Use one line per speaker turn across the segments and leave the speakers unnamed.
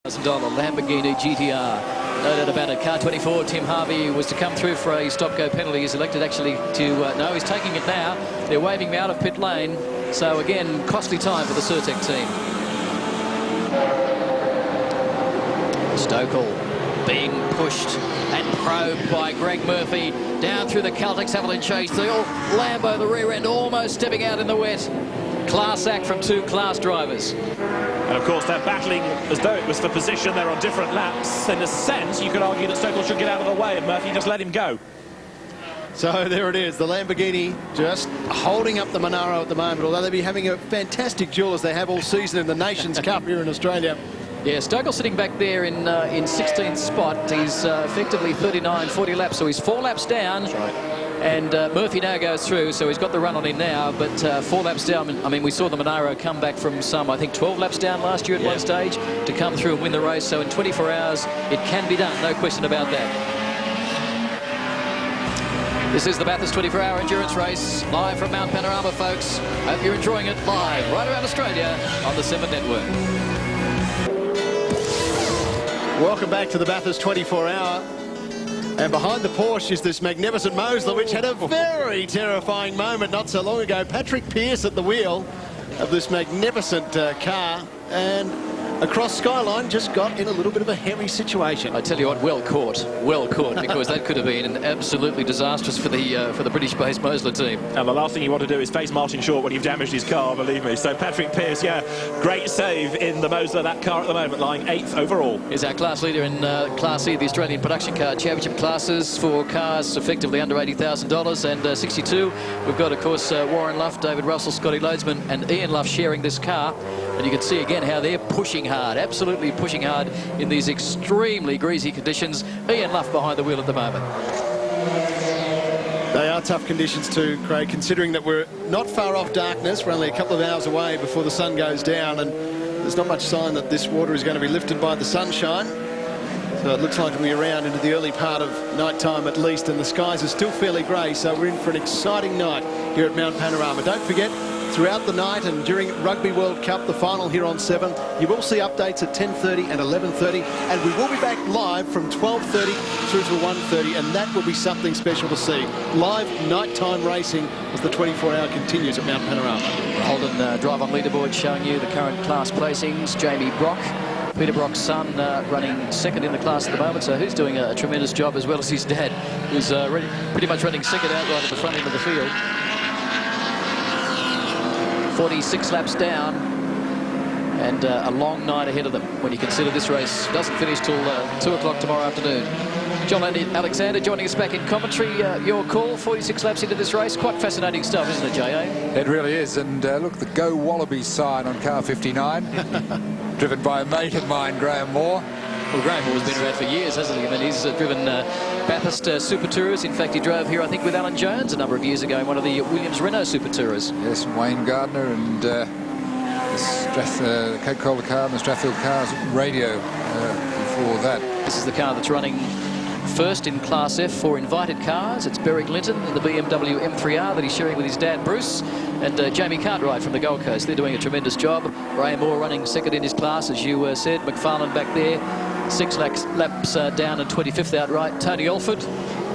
Lamborghini GTR. No doubt about it. Car 24, Tim Harvey was to come through for a stop-go penalty. He's elected actually to... no, he's taking it now. They're waving him out of pit lane. So, again, costly time for the Surtec team. Stokel being pushed and probed by Greg Murphy down through the Caltex Avalanche chase. The Lambo, the rear end, almost stepping out in the wet. Class act from two class drivers.
And of course they're battling as though it was for position. They're on different laps. In a sense, you could argue that Stokel should get out of the way and Murphy just let him go.
So there it is, the Lamborghini just holding up the Monaro at the moment, although they'll be having a fantastic duel as they have all season in the Nations Cup here in Australia.
Yeah, Stokel sitting back there in 16th spot. He's effectively 39, 40 laps, so he's 4 laps down.
That's right.
And Murphy now goes through, so he's got the run on him now, but 4 laps down. I mean, we saw the Monaro come back from some, I think, 12 laps down last year at one stage to come through and win the race. So in 24 hours, it can be done, no question about that. This is the Bathurst 24-hour endurance race, live from Mount Panorama, folks. Hope you're enjoying it live right around Australia on the 7 Network.
Welcome back to the Bathurst 24-hour. And behind the Porsche is this magnificent Mosler, which had a very terrifying moment not so long ago. Patrick Pearce at the wheel of this magnificent car, and across Skyline just got in a little bit of a hairy situation.
I tell you what, well caught, because that could have been absolutely disastrous for the British-based Mosler team.
And the last thing you want to do is face Martin Short when you've damaged his car, believe me. So Patrick Pearce, yeah, great save in the Mosler. That car at the moment lying 8th overall.
Is our class leader in Class E, the Australian Production Car Championship classes for cars effectively under $80,000 and 62. We've got, of course, Warren Luff, David Russell, Scotty Loadsman and Ian Luff sharing this car. And you can see again how they're pushing hard, absolutely pushing hard in these extremely greasy conditions. Ian Luff behind the wheel at the moment.
They are tough conditions too, Craig, considering that we're not far off darkness. We're only a couple of hours away before the sun goes down, and there's not much sign that this water is going to be lifted by the sunshine. So it looks like it'll be around into the early part of night time at least, and the skies are still fairly grey, so we're in for an exciting night here at Mount Panorama. Don't forget, throughout the night and during Rugby World Cup, the final here on 7, you will see updates at 10:30 and 11:30, and we will be back live from 12:30 through to 1:30, and that will be something special to see. Live nighttime racing as the 24-hour continues at Mount Panorama.
Holden drive on leaderboard showing you the current class placings. Jamie Brock, Peter Brock's son, running second in the class at the moment, so he's doing a tremendous job, as well as his dad, who's pretty much running second outright at the front end of the field. 46 laps down, and a long night ahead of them when you consider this race doesn't finish till 2 o'clock tomorrow afternoon. John Alexander joining us back in commentary. Your call, 46 laps into this race. Quite fascinating stuff, isn't it, J.A.?
It really is. And look, the Go Wallabies sign on car 59, driven by a mate of mine, Graham Moore.
Well, Graham Moore's been around for years, hasn't he? I mean, he's driven Bathurst Super Tourers. In fact, he drove here, I think, with Alan Jones a number of years ago in one of the Williams-Renault Super Tourers.
Yes, and Wayne Gardner and the Coca-Cola car and the Strathfield Cars radio before that.
This is the car that's running first in Class F for invited cars. It's Berwick Linton and the BMW M3R that he's sharing with his dad, Bruce, and Jamie Cartwright from the Gold Coast. They're doing a tremendous job. Graham Moore running second in his class, as you said. McFarlane back there, 6 laps down and 25th outright. Tony Alford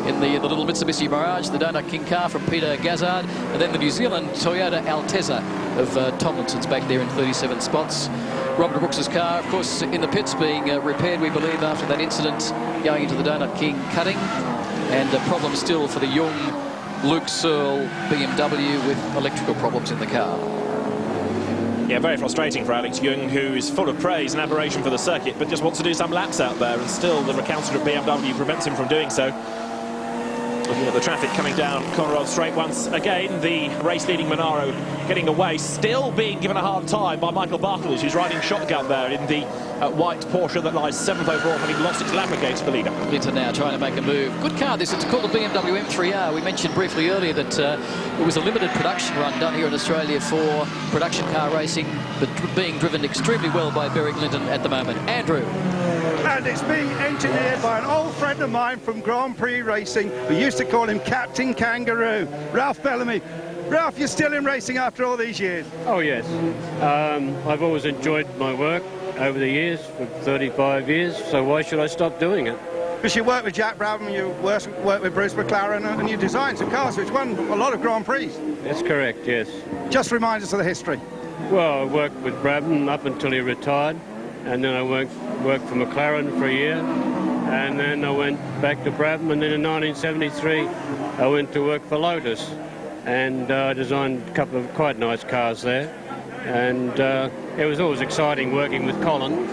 in the little Mitsubishi Mirage, the Donut King car from Peter Gazzard, and then the New Zealand Toyota Altezza of Tomlinson's back there in 37 spots. Robert Brooks's car, of course, in the pits being repaired, we believe, after that incident going into the Donut King cutting, and a problem still for the young Luke Searle BMW with electrical problems in the car.
Yeah, very frustrating for Alex Young, who is full of praise and admiration for the circuit, but just wants to do some laps out there, and still the recalcitrant BMW prevents him from doing so. Looking at the traffic coming down Conrod Straight once again, the race-leading Monaro getting away, still being given a hard time by Michael Bartels, who's riding shotgun there in the white Porsche that lies 7th overall, having lost its lap against the leader.
Linton now trying to make a move. Good car this, it's called the BMW M3R. We mentioned briefly earlier that it was a limited production run done here in Australia for production car racing, but being driven extremely well by Berwick Linton at the moment. Andrew.
And it's being engineered by an old friend of mine from Grand Prix Racing. We used to call him Captain Kangaroo, Ralph Bellamy. Ralph, you're still in racing after all these years?
Oh, yes. I've always enjoyed my work. over the years, for 35 years, so why should I stop doing it?
Because you worked with Jack Brabham, you worked with Bruce McLaren, and you designed some cars which won a lot of Grand Prix.
That's correct, yes.
Just remind us of the history.
Well, I worked with Brabham up until he retired, and then I worked for McLaren for a year, and then I went back to Brabham, and then in 1973 I went to work for Lotus, and I designed a couple of quite nice cars there, and it was always exciting working with Colin,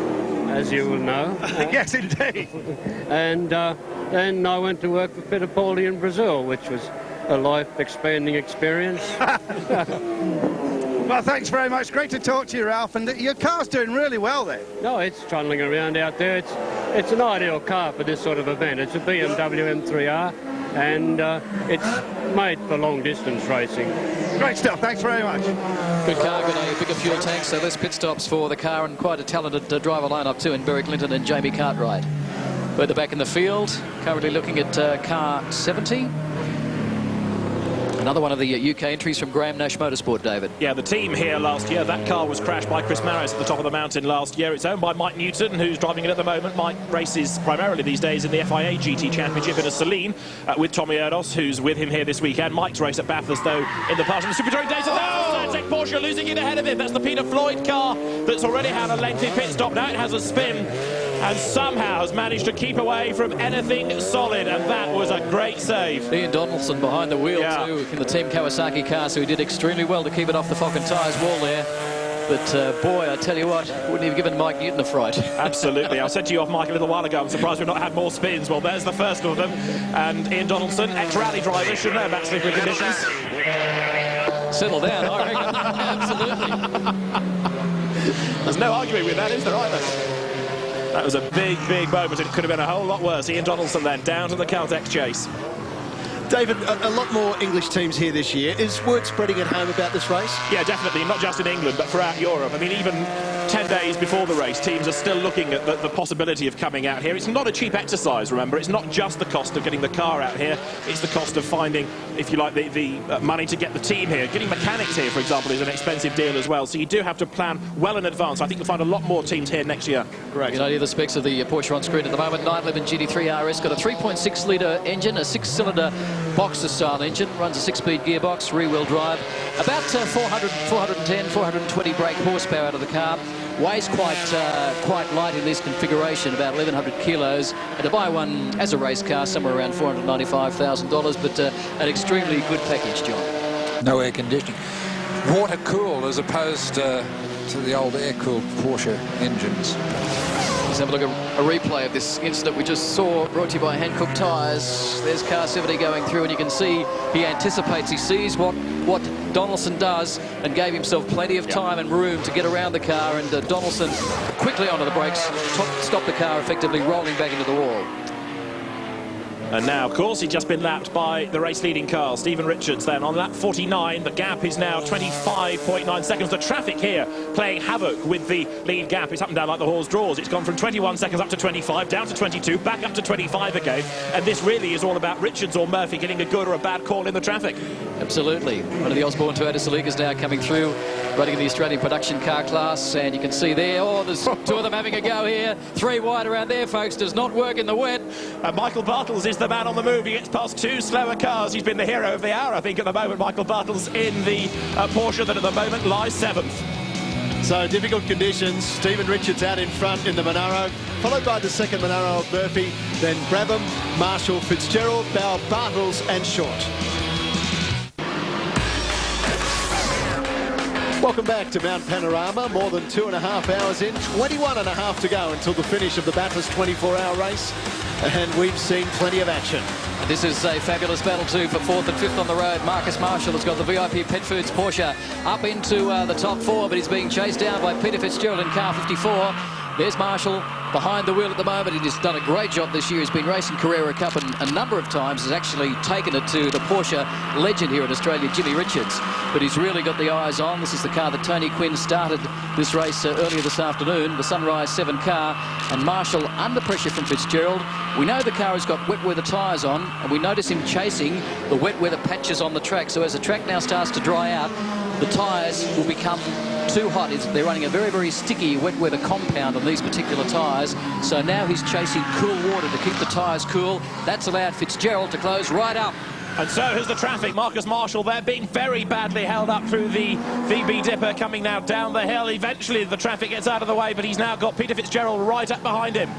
as you will know.
Yes, indeed.
And then I went to work for Fittipaldi in Brazil, which was a life-expanding experience.
Well, thanks very much. Great to talk to you, Ralph. And your car's doing really well there.
No, it's trundling around out there. It's an ideal car for this sort of event. It's a BMW M3R, and it's made for long-distance racing.
Great stuff. Thanks very much.
Good car, good bigger fuel tank, so less pit stops for the car, and quite a talented driver lineup too in Berwick Linton and Jamie Cartwright. Further back in the field, currently looking at car 70. Another one of the UK entries from Graham Nash Motorsport, David.
Yeah, the team here last year, that car was crashed by Chris Maris at the top of the mountain last year. It's owned by Mike Newton, who's driving it at the moment. Mike races primarily these days in the FIA GT Championship in a Celine with Tommy Erdos, who's with him here this weekend. Mike's raced at Bathurst, though, in the past in the Super Touring days. Tech Porsche losing it ahead of him. That's the Peter Floyd car that's already had a lengthy pit stop. Now it has a spin and somehow has managed to keep away from anything solid, and that was a great save.
Ian Donaldson behind the wheel too in the Team Kawasaki car, so he did extremely well to keep it off the Falcon Tyres wall there. But boy, I tell you what, wouldn't have given Mike Newton a fright.
Absolutely. I said to you off Mike a little while ago, I'm surprised we've not had more spins. Well, there's the first of them. And Ian Donaldson, ex-rally driver, should know about slippery conditions.
Settle down, I reckon. Absolutely.
There's no arguing with that, is there, either? That was a big, big moment. It could have been a whole lot worse. Ian Donaldson then down to the Caltex chase.
David, a lot more English teams here this year. Is word spreading at home about this race?
Yeah, definitely. Not just in England, but throughout Europe. I mean, even 10 days before the race, teams are still looking at the possibility of coming out here. It's not a cheap exercise, remember. It's not just the cost of getting the car out here. It's the cost of finding, if you like, the money to get the team here. Getting mechanics here, for example, is an expensive deal as well. So you do have to plan well in advance. I think you'll find a lot more teams here next year.
Correct. You know, the specs of the Porsche on screen at the moment. 911 GT3 RS got a 3.6-litre engine, a 6-cylinder Boxer-style engine, runs a 6-speed gearbox, rear-wheel drive, about 410, 420 brake horsepower out of the car. Weighs quite light in this configuration, about 1,100 kilos. And to buy one as a race car, somewhere around $495,000, but an extremely good package, John.
No air conditioning. Water-cooled as opposed to the old air-cooled Porsche engines.
Let's have a look at a replay of this incident we just saw, brought to you by Hankook Tyres. There's car 70 going through, and you can see he anticipates, he sees what Donaldson does, and gave himself plenty of time and room to get around the car, and Donaldson quickly onto the brakes, stopped the car, effectively rolling back into the wall.
And now, of course, he's just been lapped by the race-leading car, Stephen Richards, then on lap 49. The gap is now 25.9 seconds. The traffic here playing havoc with the lead gap. It's up and down like the horse draws. It's gone from 21 seconds up to 25, down to 22, back up to 25 again. And this really is all about Richards or Murphy getting a good or a bad call in the traffic.
Absolutely. One of the Osborne Toyota Celica's now coming through, running in the Australian production car class, and you can see there, there's two of them having a go here. 3 wide around there, folks. Does not work in the wet.
Michael Bartels is the man on the move. He gets past 2 slower cars. He's been the hero of the hour, I think, at the moment. Michael Bartels in the Porsche that at the moment lies 7th.
So difficult conditions. Stephen Richards out in front in the Monaro, followed by the second Monaro of Murphy, then Brabham, Marshall, Fitzgerald, Bauer, Bartels and Short. Welcome back to Mount Panorama. More than 2.5 hours in, 21.5 to go until the finish of the Bathurst 24-hour race, and we've seen plenty of action.
This is a fabulous battle too for 4th and 5th on the road. Marcus Marshall has got the VIP Pet Foods Porsche up into the top 4, but he's being chased down by Peter Fitzgerald in car 54. There's Marshall behind the wheel at the moment. He's done a great job this year. He's been racing Carrera Cup a number of times. Has actually taken it to the Porsche legend here in Australia, Jimmy Richards. But he's really got the eyes on. This is the car that Tony Quinn started this race earlier this afternoon, the Sunrise 7 car. And Marshall under pressure from Fitzgerald. We know the car has got wet weather tyres on, and we notice him chasing the wet weather patches on the track. So as the track now starts to dry out, the tyres will become too hot. They're running a very, very sticky wet weather compound on these particular tyres. So now he's chasing cool water to keep the tyres cool. That's allowed Fitzgerald to close right up.
And so has the traffic. Marcus Marshall there being very badly held up through the VB Dipper, coming now down the hill. Eventually the traffic gets out of the way, but he's now got Peter Fitzgerald right up behind him.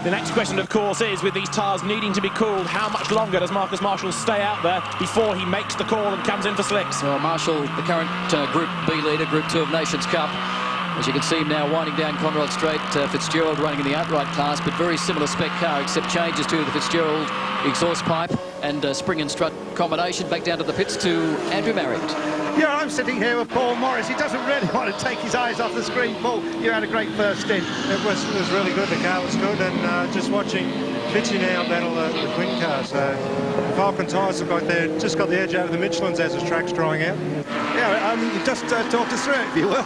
The next question, of course, is with these tyres needing to be cooled, how much longer does Marcus Marshall stay out there before he makes the call and comes in for slicks?
Well, Marshall, the current Group B leader, Group 2 of Nations Cup. As you can see him now winding down Conrod Straight, Fitzgerald running in the outright class, but very similar spec car, except changes to the Fitzgerald exhaust pipe and spring and strut combination. Back down to the pits to Andrew Marriott.
Yeah, I'm sitting here with Paul Morris. He doesn't really want to take his eyes off the screen. Paul, you had a great first stint.
It was really good. The car was good, and just watching Fitzy now battle the Quinn car. So the Falcon tyres have just got the edge out of the Michelins as the track's drying out.
Yeah, just talk us through it, if you will.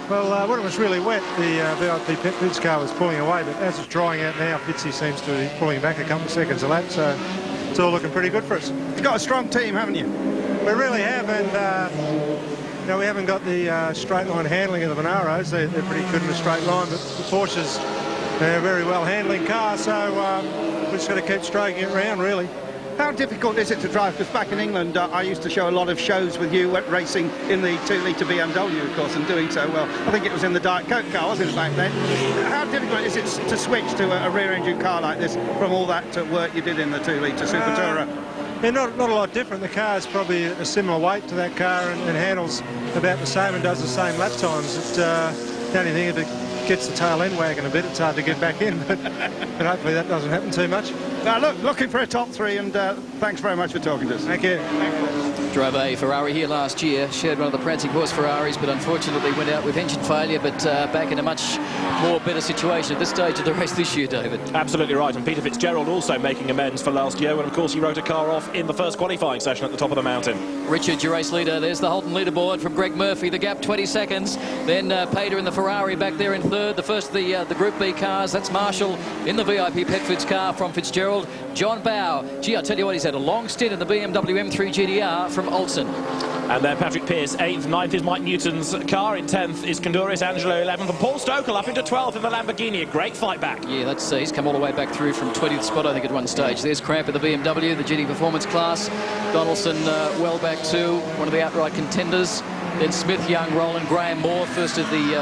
Well, when it was really wet, the VIP pit foods car was pulling away, but as it's drying out now, Fitzy seems to be pulling back a couple of seconds a lap, so it's all looking pretty good for us.
You've got a strong team, haven't you?
We really have, and we haven't got the straight line handling of the Monaros. They're pretty good in a straight line, but the Porsches, they're a very well handling car, so we've just got to keep stroking it around, really.
How difficult is it to drive? Because back in England, I used to show a lot of shows with you racing in the 2-litre BMW, of course, and doing so well. I think it was in the Diet Coke car, wasn't it, back then? How difficult is it to switch to a rear-engine car like this from all that work you did in the 2-litre Super Tourer?
Yeah, not a lot different. The car is probably a similar weight to that car and handles about the same and does the same lap times. The only thing, if it gets the tail end wagging a bit, it's hard to get back in, but hopefully that doesn't happen too much.
Now, looking for a top three, and thanks very much for talking to us.
Thank you.
Drove a Ferrari here last year, shared one of the Prancing Horse Ferraris, but unfortunately went out with engine failure, but back in a much more better situation at this stage of the race this year, David.
Absolutely right, and Peter Fitzgerald also making amends for last year when, of course, he wrote a car off in the first qualifying session at the top of the mountain.
Richard, your race leader. There's the Holton leaderboard from Greg Murphy. The gap 20 seconds. Then Pater in the Ferrari back there in third. The first of the Group B cars. That's Marshall in the VIP Petford's car from Fitzgerald. John Bow. Gee, I tell you what, he's had a long stint in the BMW M3 GTR from Olsen.
And then Patrick Pearce, 8th, 9th is Mike Newton's car, in 10th is Condorius Angelo, 11th, and Paul Stokel up into 12th in the Lamborghini. A great fight back. Yeah, that's he's come all the way back through from 20th spot, I think, at one stage. There's Cramp in the BMW, the GT Performance class. Donaldson well back too, one of the outright contenders. Then Smith, Young, Roland, Graham Moore, first of the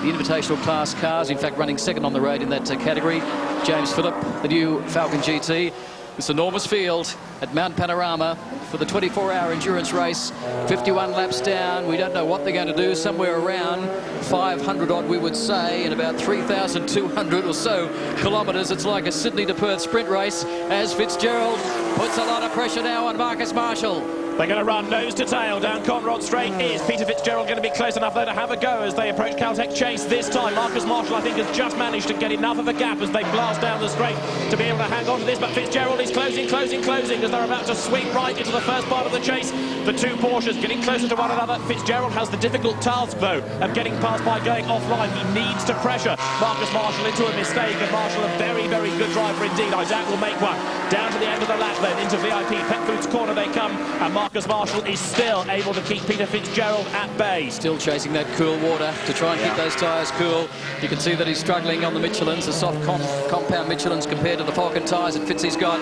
Invitational class cars, in fact running second on the road in that category. James Phillip, the new Falcon GT. This enormous field at Mount Panorama for the 24-hour endurance race. 51 laps down. We don't know what they're going to do. Somewhere around 500 odd, we would say, in about 3,200 or so kilometres. It's like a Sydney to Perth sprint race as Fitzgerald puts a lot of pressure now on Marcus Marshall. They're going to run nose to tail down Conrod Straight. Is Peter Fitzgerald going to be close enough there to have a go as they approach Caltech Chase this time? Marcus Marshall, I think, has just managed to get enough of a gap as they blast down the straight to be able to hang on to this, but Fitzgerald is closing as they're about to sweep right into the first part of the chase. The two Porsches getting closer to one another. Fitzgerald has the difficult task, though, of getting past by going offline. He needs to pressure Marcus Marshall into a mistake, and Marshall, a very, very good driver indeed. Isaac will make one. Down to the end of the lap then, into VIP Pet Foods corner they come, and Marcus Marshall is still able to keep Peter Fitzgerald at bay.
Still chasing that cool water to try and keep those tyres cool. You can see that he's struggling on the Michelins, the soft compound Michelins compared to the Falcon tyres that Fitzy's got.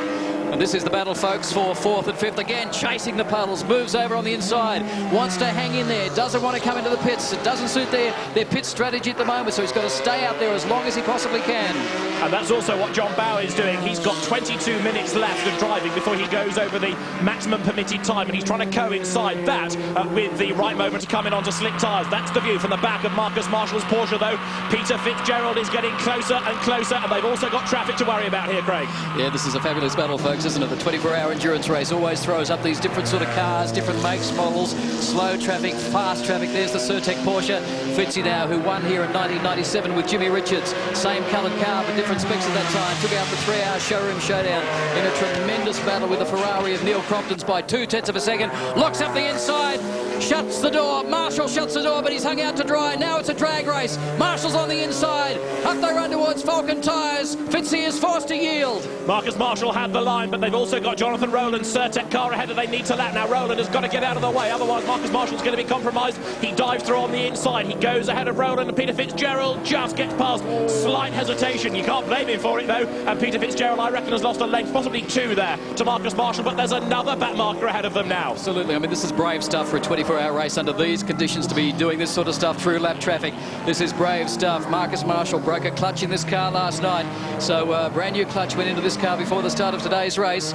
And this is the battle, folks, for 4th and 5th. Again, chasing the puddles, moves over on the inside, wants to hang in there, doesn't want to come into the pits. It doesn't suit their pit strategy at the moment, so he's got to stay out there as long as he possibly can.
And that's also what John Bow is doing. He's got 22 minutes left of driving before he goes over the maximum permitted time, and he's trying to coincide that with the right moment to come in onto slick tyres. That's the view from the back of Marcus Marshall's Porsche, though. Peter Fitzgerald is getting closer and closer, and they've also got traffic to worry about here, Craig.
Yeah, this is a fabulous battle, folks, isn't it? The 24-hour endurance race always throws up these different sort of cars, different makes, models, slow traffic, fast traffic. There's the Certec Porsche. Fitzy now, who won here in 1997 with Jimmy Richards. Same coloured car, but different specs at that time. Took out the 3-hour showroom showdown in a tremendous battle with the Ferrari of Neil Crompton's by 0.2 of a second. Locks up the inside. shuts the door. Marshall shuts the door, but he's hung out to dry. Now it's a drag race. Marshall's on the inside. Up they run towards Falcon Tyres. Fitzy is forced to yield.
Marcus Marshall had the line, but they've also got Jonathan Rowland's Certec car ahead that they need to lap. Now Rowland has got to get out of the way, otherwise Marcus Marshall's going to be compromised. He dives through on the inside. He goes ahead of Rowland, and Peter Fitzgerald just gets past. Slight hesitation. You can't blame him for it, though. And Peter Fitzgerald, I reckon, has lost a length, possibly 2 there, to Marcus Marshall, but there's another back marker ahead of them now.
Absolutely. I mean, this is brave stuff for a 24-hour race under these conditions to be doing this sort of stuff through lap traffic. This is brave stuff. Marcus Marshall broke a clutch in this car last night, so brand new clutch went into this car before the start of today's race.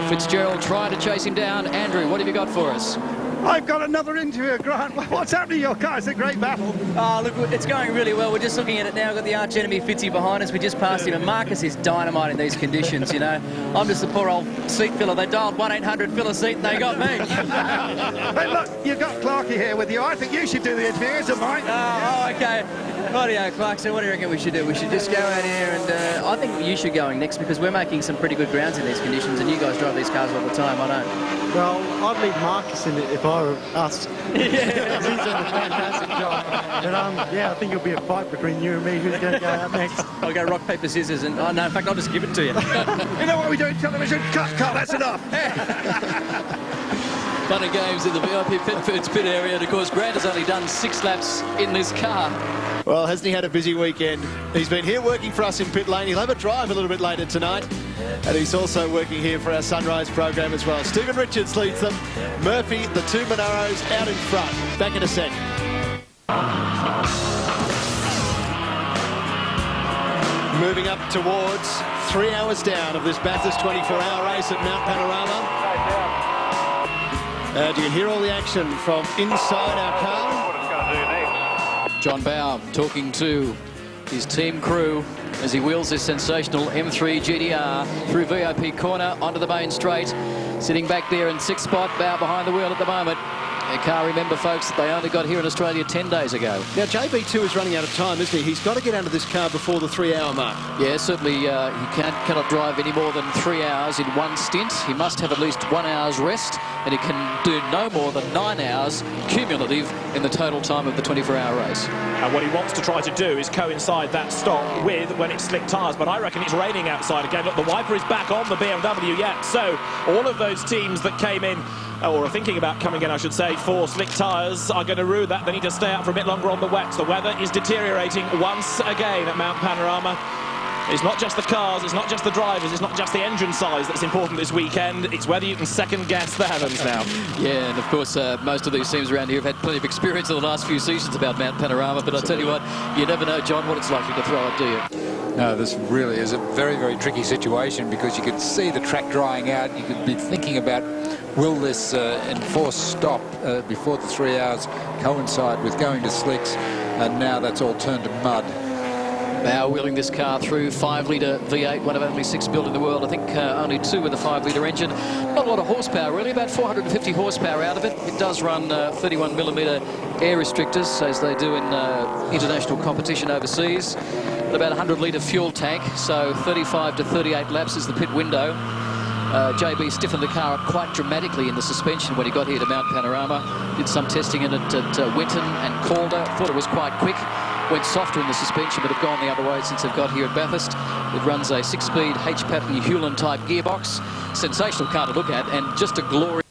Fitzgerald trying to chase him down. Andrew, what have you got for us?
I've got another interview, Grant. What's happening to your car? It's a great battle.
Look, it's going really well. We're just looking at it now. We've got the arch enemy Fitzy behind us. We just passed him, and Marcus is dynamite in these conditions, you know. I'm just the poor old seat filler. They dialed 1-800 fill a seat, and they got me.
Hey, look, you've got Clarkie here with you. I think you should do the interview, isn't mine?
Oh, okay. Rightio, Clark, so what do you reckon we should do? We should just go out here and I think you should go next because we're making some pretty good grounds in these conditions and you guys drive these cars all the time, I don't.
Well, I'd leave Marcus in it if I were us. He's done a fantastic job. But yeah, I think it'll be a fight between you and me who's going to go out next.
I'll go rock, paper, scissors and, oh no, in fact, I'll just give it to you.
You know what we do in television? Cut, that's enough.
Fun and games in the VIP Pitfords pit area, and of course Grant has only done 6 laps in this car.
Well, hasn't he had a busy weekend? He's been here working for us in pit lane. He'll have a drive a little bit later tonight. And he's also working here for our Sunrise program as well. Stephen Richards leads them. Murphy, the 2 Monaros out in front. Back in a sec. Moving up towards 3 hours down of this Bathurst 24-hour race at Mount Panorama. And you can hear all the action from inside our car.
John Baum talking to his team crew as he wheels this sensational M3 GTR through VIP corner onto the main straight. Sitting back there in 6th spot, Baum behind the wheel at the moment. A car, remember, folks, that they only got here in Australia 10 days ago.
Now, JB2 is running out of time, isn't he? He's got to get out of this car before the 3-hour mark.
Yeah, certainly he cannot drive any more than 3 hours in one stint. He must have at least 1 hour's rest, and he can do no more than 9 hours cumulative in the total time of the 24-hour race.
And what he wants to try to do is coincide that stop with when it's slick tyres, but I reckon it's raining outside again. Look, the wiper is back on the BMW yet, so all of those teams that came in or are thinking about coming in, I should say, for slick tyres are going to rue that. They need to stay out for a bit longer on the wets. The weather is deteriorating once again at Mount Panorama. It's not just the cars, it's not just the drivers, it's not just the engine size that's important this weekend. It's whether you can second-guess the heavens now.
Yeah, and of course, most of these teams around here have had plenty of experience in the last few seasons about Mount Panorama, but I'll tell you what, you never know, John, what it's likely to throw up, do you?
No, this really is a very, very tricky situation because you can see the track drying out. You could be thinking about, will this enforced stop before the 3 hours coincide with going to slicks? And now that's all turned to mud.
Now wheeling this car through 5-litre V8, one of only 6 built in the world. I think only 2 with a 5-litre engine. Not a lot of horsepower, really, about 450 horsepower out of it. It does run 31mm air restrictors, as they do in international competition overseas. About 100-litre fuel tank, so 35 to 38 laps is the pit window. JB stiffened the car up quite dramatically in the suspension when he got here to Mount Panorama. Did some testing in it at Winton and Calder. Thought it was quite quick. Went softer in the suspension, but have gone the other way since they've got here at Bathurst. It runs a 6-speed H-pattern Hewland type gearbox. Sensational car to look at, and just a glory.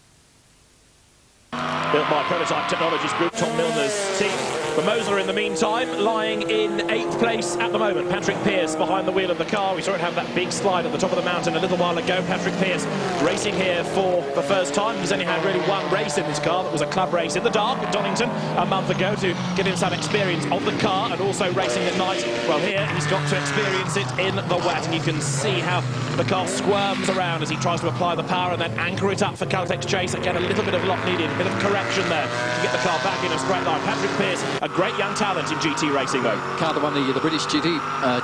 Built by Prototype Technologies Group, Tom Milner's team. The Moser, in the meantime, lying in 8th place at the moment. Patrick Pearce behind the wheel of the car. We saw it have that big slide at the top of the mountain a little while ago. Patrick Pearce racing here for the first time. He's only had really one race in this car. That was a club race in the dark at Donington a month ago to get him some experience of the car and also racing at night. Well, here he's got to experience it in the wet, and you can see how the car squirms around as he tries to apply the power and then anchor it up for Caltex Chase. Again, a little bit of lock needed, a bit of correction there to get the car back in a straight line. Patrick Pearce, a great young talent in GT racing, though.
Car that won the British GT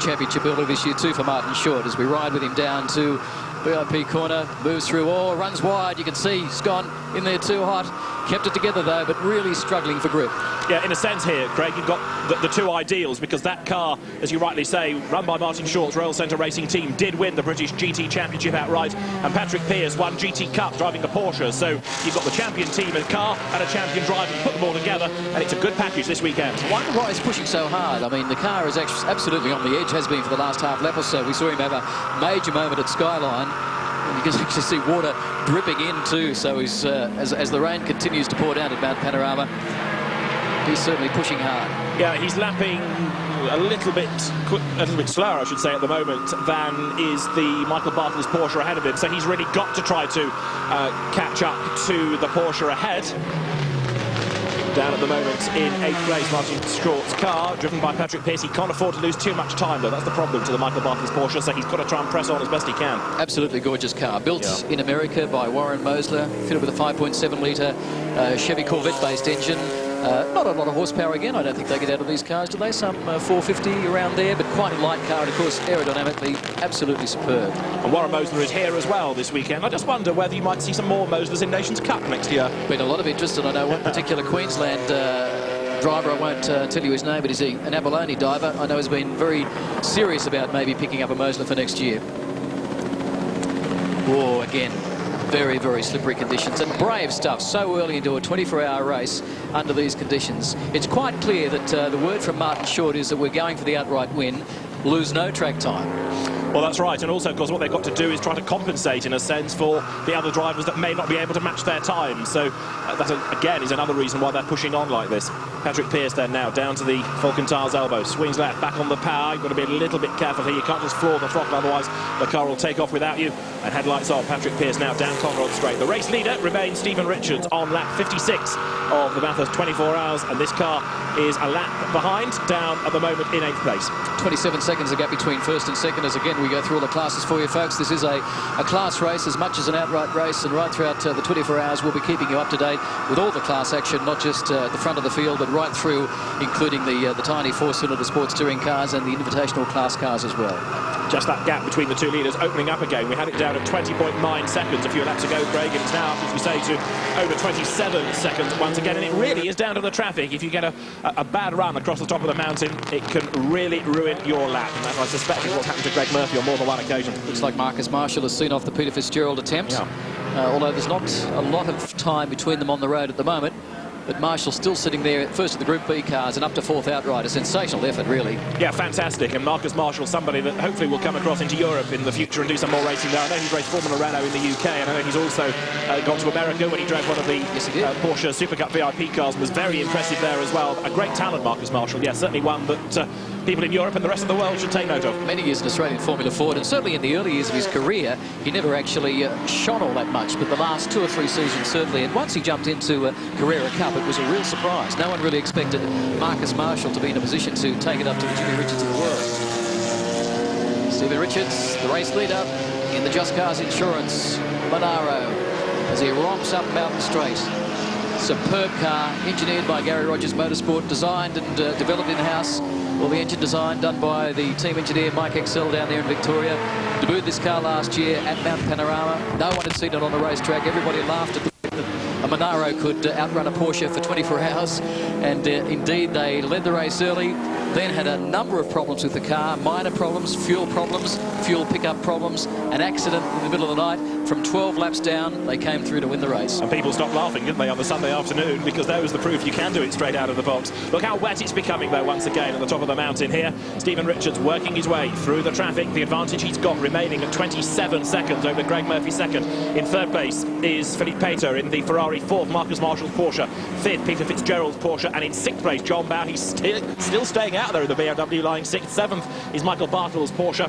Championship earlier this year too for Martin Short, as we ride with him down to VIP corner, moves through all, runs wide. You can see he's gone in there too hot. Kept it together though, but really struggling for grip.
Yeah, in a sense here, Craig, you've got the two ideals, because that car, as you rightly say, run by Martin Short's Royal Centre Racing team, did win the British GT Championship outright, and Patrick Pearce won GT Cup driving a Porsche. So you've got the champion team and car and a champion driver, and put them all together, and it's a good package this weekend.
I wonder why he's pushing so hard. I mean, the car is absolutely on the edge, has been for the last half lap or so. We saw him have a major moment at Skyline. And you can actually see water dripping in too. So he's, as the rain continues to pour down at Mount Panorama, he's certainly pushing hard.
Yeah, he's lapping a little bit slower, I should say, at the moment than is the Michael Bartels Porsche ahead of him. So he's really got to try to catch up to the Porsche ahead. Down at the moment in 8th place, Martin Short's car, driven by Patrick Pearce. He can't afford to lose too much time, though. That's the problem to the Michael Bartels Porsche, so he's got to try and press on as best he can.
Absolutely gorgeous car. Built in America by Warren Mosler, fitted with a 5.7-litre Chevy Corvette-based engine. Not a lot of horsepower again. I don't think they get out of these cars, do they? Some 450 around there, but quite a light car, and of course aerodynamically absolutely superb.
And Warren Mosler is here as well this weekend. I just wonder whether you might see some more Moslers in Nations Cup next year.
Been a lot of interest, and I know one particular Queensland driver, I won't tell you his name, but he's an abalone diver. I know has been very serious about maybe picking up a Mosler for next year. Whoa, again. Very, very slippery conditions, and brave stuff so early into a 24-hour race under these conditions. It's quite clear that the word from Martin Short is that we're going for the outright win, lose no track time.
Well, that's right, and also, of course, what they've got to do is try to compensate, in a sense, for the other drivers that may not be able to match their time. So that, again, is another reason why they're pushing on like this. Patrick Pearce then now down to the Falcon Tires elbow, swings left, back on the power. You've got to be a little bit careful here. You can't just floor the throttle, otherwise the car will take off without you. And headlights on. Patrick Pearce now down Conrod Straight. The race leader remains Stephen Richards on lap 56 of the Bathurst 24 Hours, and this car is a lap behind, down at the moment in 8th place. 27
seconds a gap between first and second, as again we go through all the classes for you folks. This is a class race as much as an outright race, and right throughout the 24 hours we'll be keeping you up to date with all the class action, not just at the front of the field, but right through, including the tiny 4-cylinder sports touring cars and the invitational class cars as well.
Just that gap between the two leaders opening up again. We had it down at 20.9 seconds a few laps ago, Craig, and it's now up, as we say, to over 27 seconds once again, and it really is down to the traffic. If you get a bad run across the top of the mountain, it can really ruin your lap, and that, I suspect, is what's happened to Greg Murphy on more than one occasion.
Looks like Marcus Marshall has seen off the Peter Fitzgerald attempt, although there's not a lot of time between them on the road at the moment. But Marshall's still sitting there at first of the Group B cars and up to 4th outright. A sensational effort, really. Yeah, fantastic. And Marcus Marshall, somebody that hopefully will come across into Europe in the future and do some more racing there. I know he's raced Formula Renault in the UK, and I know he's also gone to America when he drove one of the Porsche Super Cup VIP cars and was very impressive there as well. A great talent, Marcus Marshall. Yeah, certainly one that people in Europe and the rest of the world should take note of. Many years in Australian Formula Ford, and certainly in the early years of his career, he never actually shone all that much, but the last 2 or 3 seasons certainly. And once he jumped into Carrera Cup, it was a real surprise. No one really expected Marcus Marshall to be in a position to take it up to the Jimmy Richards of the world. Stephen Richards, the race leader in the Just Cars Insurance Monaro, as he romps up Mountain Straight. Superb car, engineered by Gary Rogers Motorsport, designed and developed in-house. Well, the engine design done by the team engineer Mike Excel down there in Victoria. Debuted this car last year at Mount Panorama. No one had seen it on the racetrack. Everybody laughed at the fact that a Monaro could outrun a Porsche for 24 hours. And indeed, they led the race early, then had a number of problems with the car, minor problems, fuel pickup problems, an accident in the middle of the night. From 12 laps down, they came through to win the race. And people stopped laughing, didn't they, on the Sunday afternoon, because that was the proof you can do it straight out of the box. Look how wet it's becoming, though, once again, at the top of the mountain here. Stephen Richards working his way through the traffic. The advantage he's got remaining at 27 seconds over Greg Murphy second. In 3rd place is Philippe Pater in the Ferrari. 4th, Marcus Marshall's Porsche. 5th, Peter Fitzgerald's Porsche. And in 6th place, John Bowe. He's still staying out there in the BMW, lying 6th. 7th is Michael Bartels' Porsche,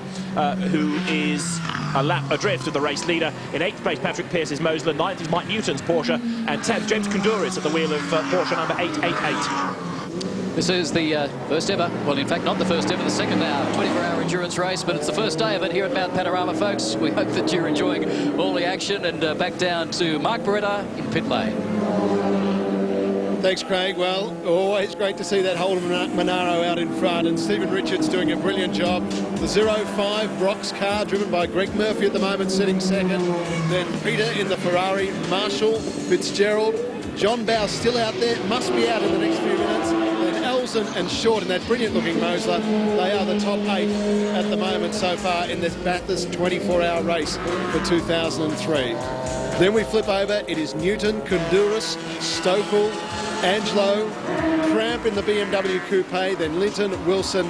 who is a lap adrift of the race leader. In 8th place, Patrick Pearce's Mosler. 9th is Mike Newton's Porsche. And 10th, James Koundouris at the wheel of Porsche number 888. This is the first ever, well, in fact, not the first ever, the second 24-hour endurance race, but it's the first day of it here at Mount Panorama, folks. We hope that you're enjoying all the action, and back down to Mark Beretta in pit lane.
Thanks, Craig. Well, always great to see that Holden Monaro out in front, and Stephen Richards doing a brilliant job. The 05 Brock's car, driven by Greg Murphy at the moment, sitting second. Then Peter in the Ferrari, Marshall, Fitzgerald, John Bow still out there, must be out in the next few minutes. Then Elson and Short in that brilliant-looking Mosler. They are the top 8 at the moment so far in this Bathurst 24-hour race for 2003. Then we flip over. It is Newton, Kundouris, Stokel, Angelo, Cramp in the BMW Coupe, then Linton, Wilson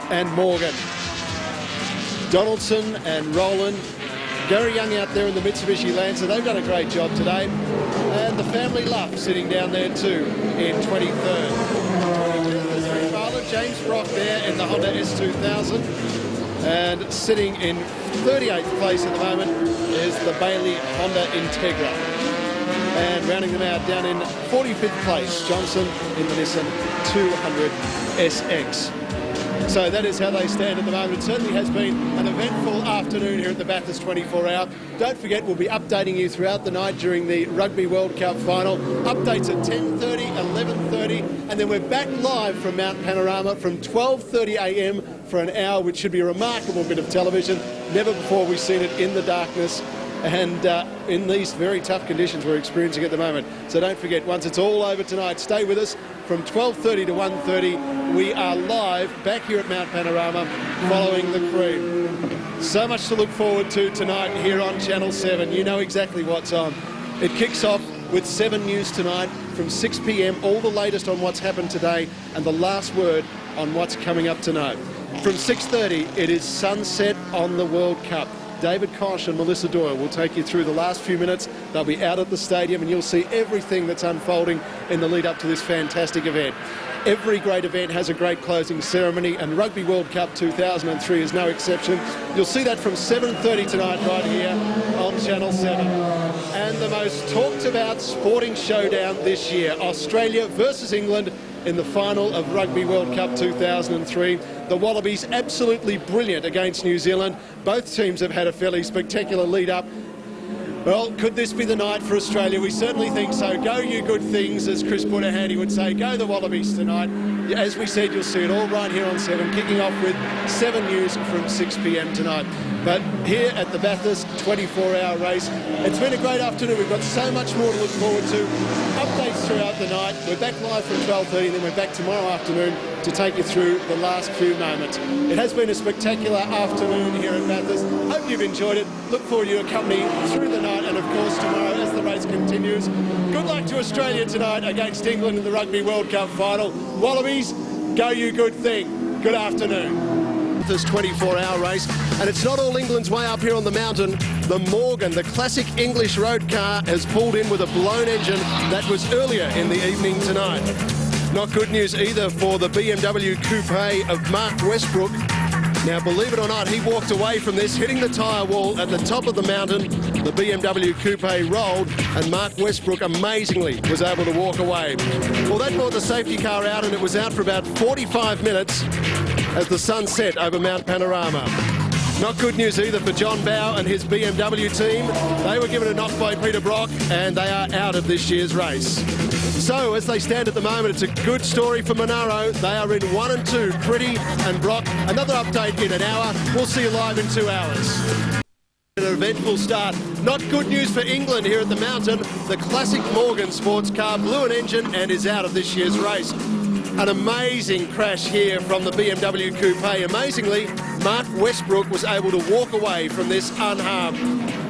and Morgan. Donaldson and Roland. Gary Young out there in the Mitsubishi Lancer. They've done a great job today. And the family Luff sitting down there too in 23rd. 22nd is Harry Fowler, James Brock there in the Honda S2000. And sitting in 38th place at the moment is the Bailey Honda Integra. And rounding them out down in 45th place, Johnson in the Nissan 200 SX. So that is how they stand at the moment. It certainly has been an eventful afternoon here at the Bathurst 24-hour. Don't forget, we'll be updating you throughout the night during the Rugby World Cup final. Updates at 10:30, 11:30, and then we're back live from Mount Panorama from 12:30 a.m. for an hour, which should be a remarkable bit of television. Never before we've seen it in the darkness and in these very tough conditions we're experiencing at the moment. So don't forget, once it's all over tonight, stay with us from 12:30 to 1:30. We are live back here at Mount Panorama following the cream. So much to look forward to tonight here on Channel 7. You know exactly what's on. It kicks off with 7 News tonight from 6 p.m, all the latest on what's happened today and the last word on what's coming up tonight. From 6:30, it is Sunset on the World Cup. David Kosh and Melissa Doyle will take you through the last few minutes. They'll be out at the stadium and you'll see everything that's unfolding in the lead up to this fantastic event. Every great event has a great closing ceremony, and Rugby World Cup 2003 is no exception. You'll see that from 7:30 tonight right here on Channel 7. And the most talked about sporting showdown this year, Australia versus England in the final of Rugby World Cup 2003. The Wallabies absolutely brilliant against New Zealand. Both teams have had a fairly spectacular lead up. Well, could this be the night for Australia? We certainly think so. Go you good things, as Chris Butterhandy would say. Go the Wallabies tonight. As we said, you'll see it all right here on 7, kicking off with 7 News from 6 p.m. tonight. But here at the Bathurst 24-hour race, it's been a great afternoon. We've got so much more to look forward to. Updates throughout the night. We're back live from 12:30, and then we're back tomorrow afternoon to take you through the last few moments. It has been a spectacular afternoon here at Bathurst. Hope you've enjoyed it. Look forward to your company through the night and, of course, tomorrow as the race continues. Good luck to Australia tonight against England in the Rugby World Cup final. Wallabies, go you good thing. Good afternoon. This 24-hour race, and it's not all England's way up here on the mountain. The Morgan, the classic English road car, has pulled in with a blown engine. That was earlier in the evening tonight. Not good news either for the BMW Coupe of Mark Westbrook. Now, believe it or not, he walked away from this, hitting the tyre wall at the top of the mountain. The BMW Coupe rolled, and Mark Westbrook amazingly was able to walk away. Well, that brought the safety car out, and it was out for about 45 minutes as the sun set over Mount Panorama. Not good news either for John Bow and his BMW team. They were given a knock by Peter Brock, and they are out of this year's race. So, as they stand at the moment, it's a good story for Monaro. They are in 1 and 2, Pretty and Brock. Another update in an hour. We'll see you live in 2 hours. An eventful start. Not good news for England here at the mountain. The classic Morgan sports car blew an engine and is out of this year's race. An amazing crash here from the BMW Coupe. Amazingly, Mark Westbrook was able to walk away from this unharmed.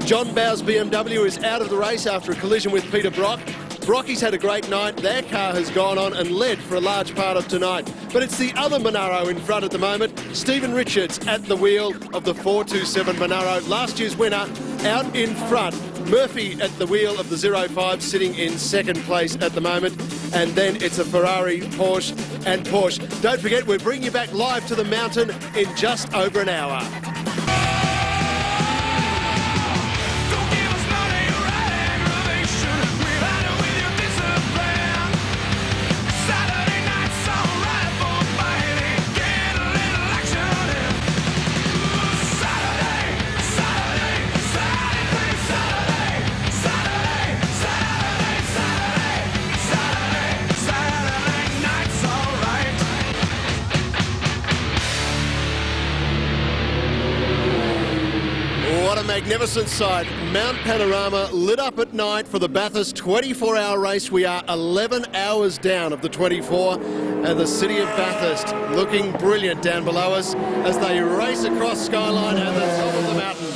John Bow's BMW is out of the race after a collision with Peter Brock. Brocky's had a great night. Their car has gone on and led for a large part of tonight. But it's the other Monaro in front at the moment. Stephen Richards at the wheel of the 427 Monaro. Last year's winner out in front. Murphy at the wheel of the 05, sitting in second place at the moment. And then it's a Ferrari, Porsche and Porsche. Don't forget, we're bringing you back live to the mountain in just over an hour.
Saturday,
a magnificent sight. Mount Panorama lit up at night for the Bathurst 24-hour race. We are 11 hours down of the 24, and the city of Bathurst looking brilliant down below us as they race across Skyline at the top of the mountain.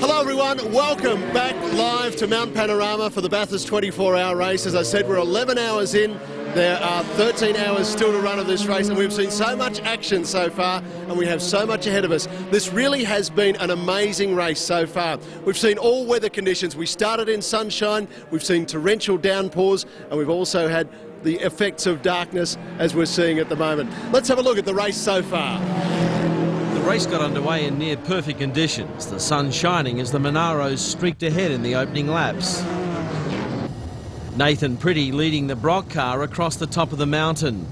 Hello everyone, welcome back live to Mount Panorama for the Bathurst 24-hour race. As I said, we're 11 hours in. There are 13 hours still to run of this race, and we've seen so much action so far, and we have so much ahead of us. This really has been an amazing race so far. We've seen all weather conditions. We started in sunshine, we've seen torrential downpours, and we've also had the effects of darkness as we're seeing at the moment. Let's have a look at the race so far.
The race got underway in near perfect conditions, the sun shining as the Monaros streaked ahead in the opening laps. Nathan Pretty leading the Brock car across the top of the mountain.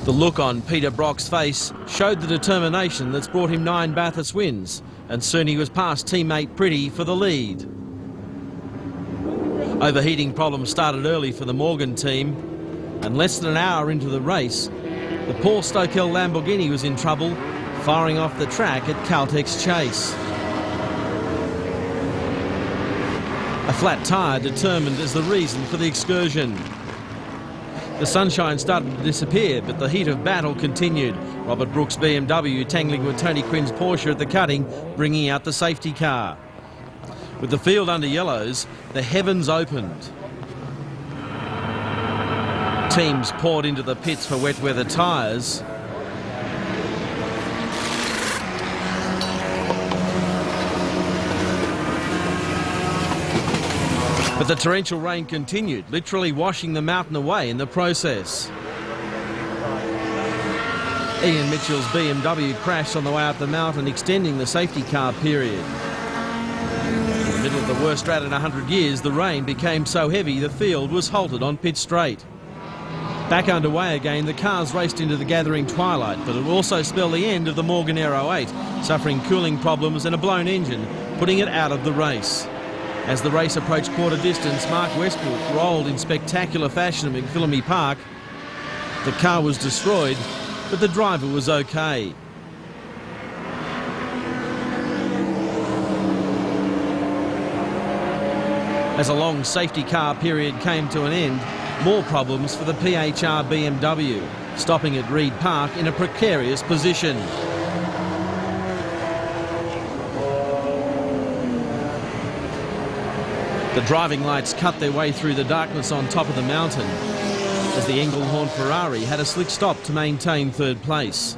The look on Peter Brock's face showed the determination that's brought him 9 Bathurst wins, and soon he was past teammate Pretty for the lead. Overheating problems started early for the Morgan team, and less than an hour into the race, the Paul Stokell Lamborghini was in trouble, firing off the track at Caltex Chase. A flat tyre determined as the reason for the excursion. The sunshine started to disappear, but the heat of battle continued. Robert Brooks' BMW tangling with Tony Quinn's Porsche at the cutting, bringing out the safety car. With the field under yellows, the heavens opened. Teams poured into the pits for wet weather tyres. But the torrential rain continued, literally washing the mountain away in the process. Ian Mitchell's BMW crashed on the way up the mountain, extending the safety car period. In the middle of the worst drought in 100 years, the rain became so heavy the field was halted on pit straight. Back underway again, the cars raced into the gathering twilight, but it also spelled the end of the Morgan Aero 8, suffering cooling problems and a blown engine, putting it out of the race. As the race approached quarter distance, Mark Westbrook rolled in spectacular fashion at McPhillamy Park. The car was destroyed, but the driver was okay. As a long safety car period came to an end, more problems for the PHR BMW, stopping at Reed Park in a precarious position. The driving lights cut their way through the darkness on top of the mountain as the Engelhorn Ferrari had a slick stop to maintain third place.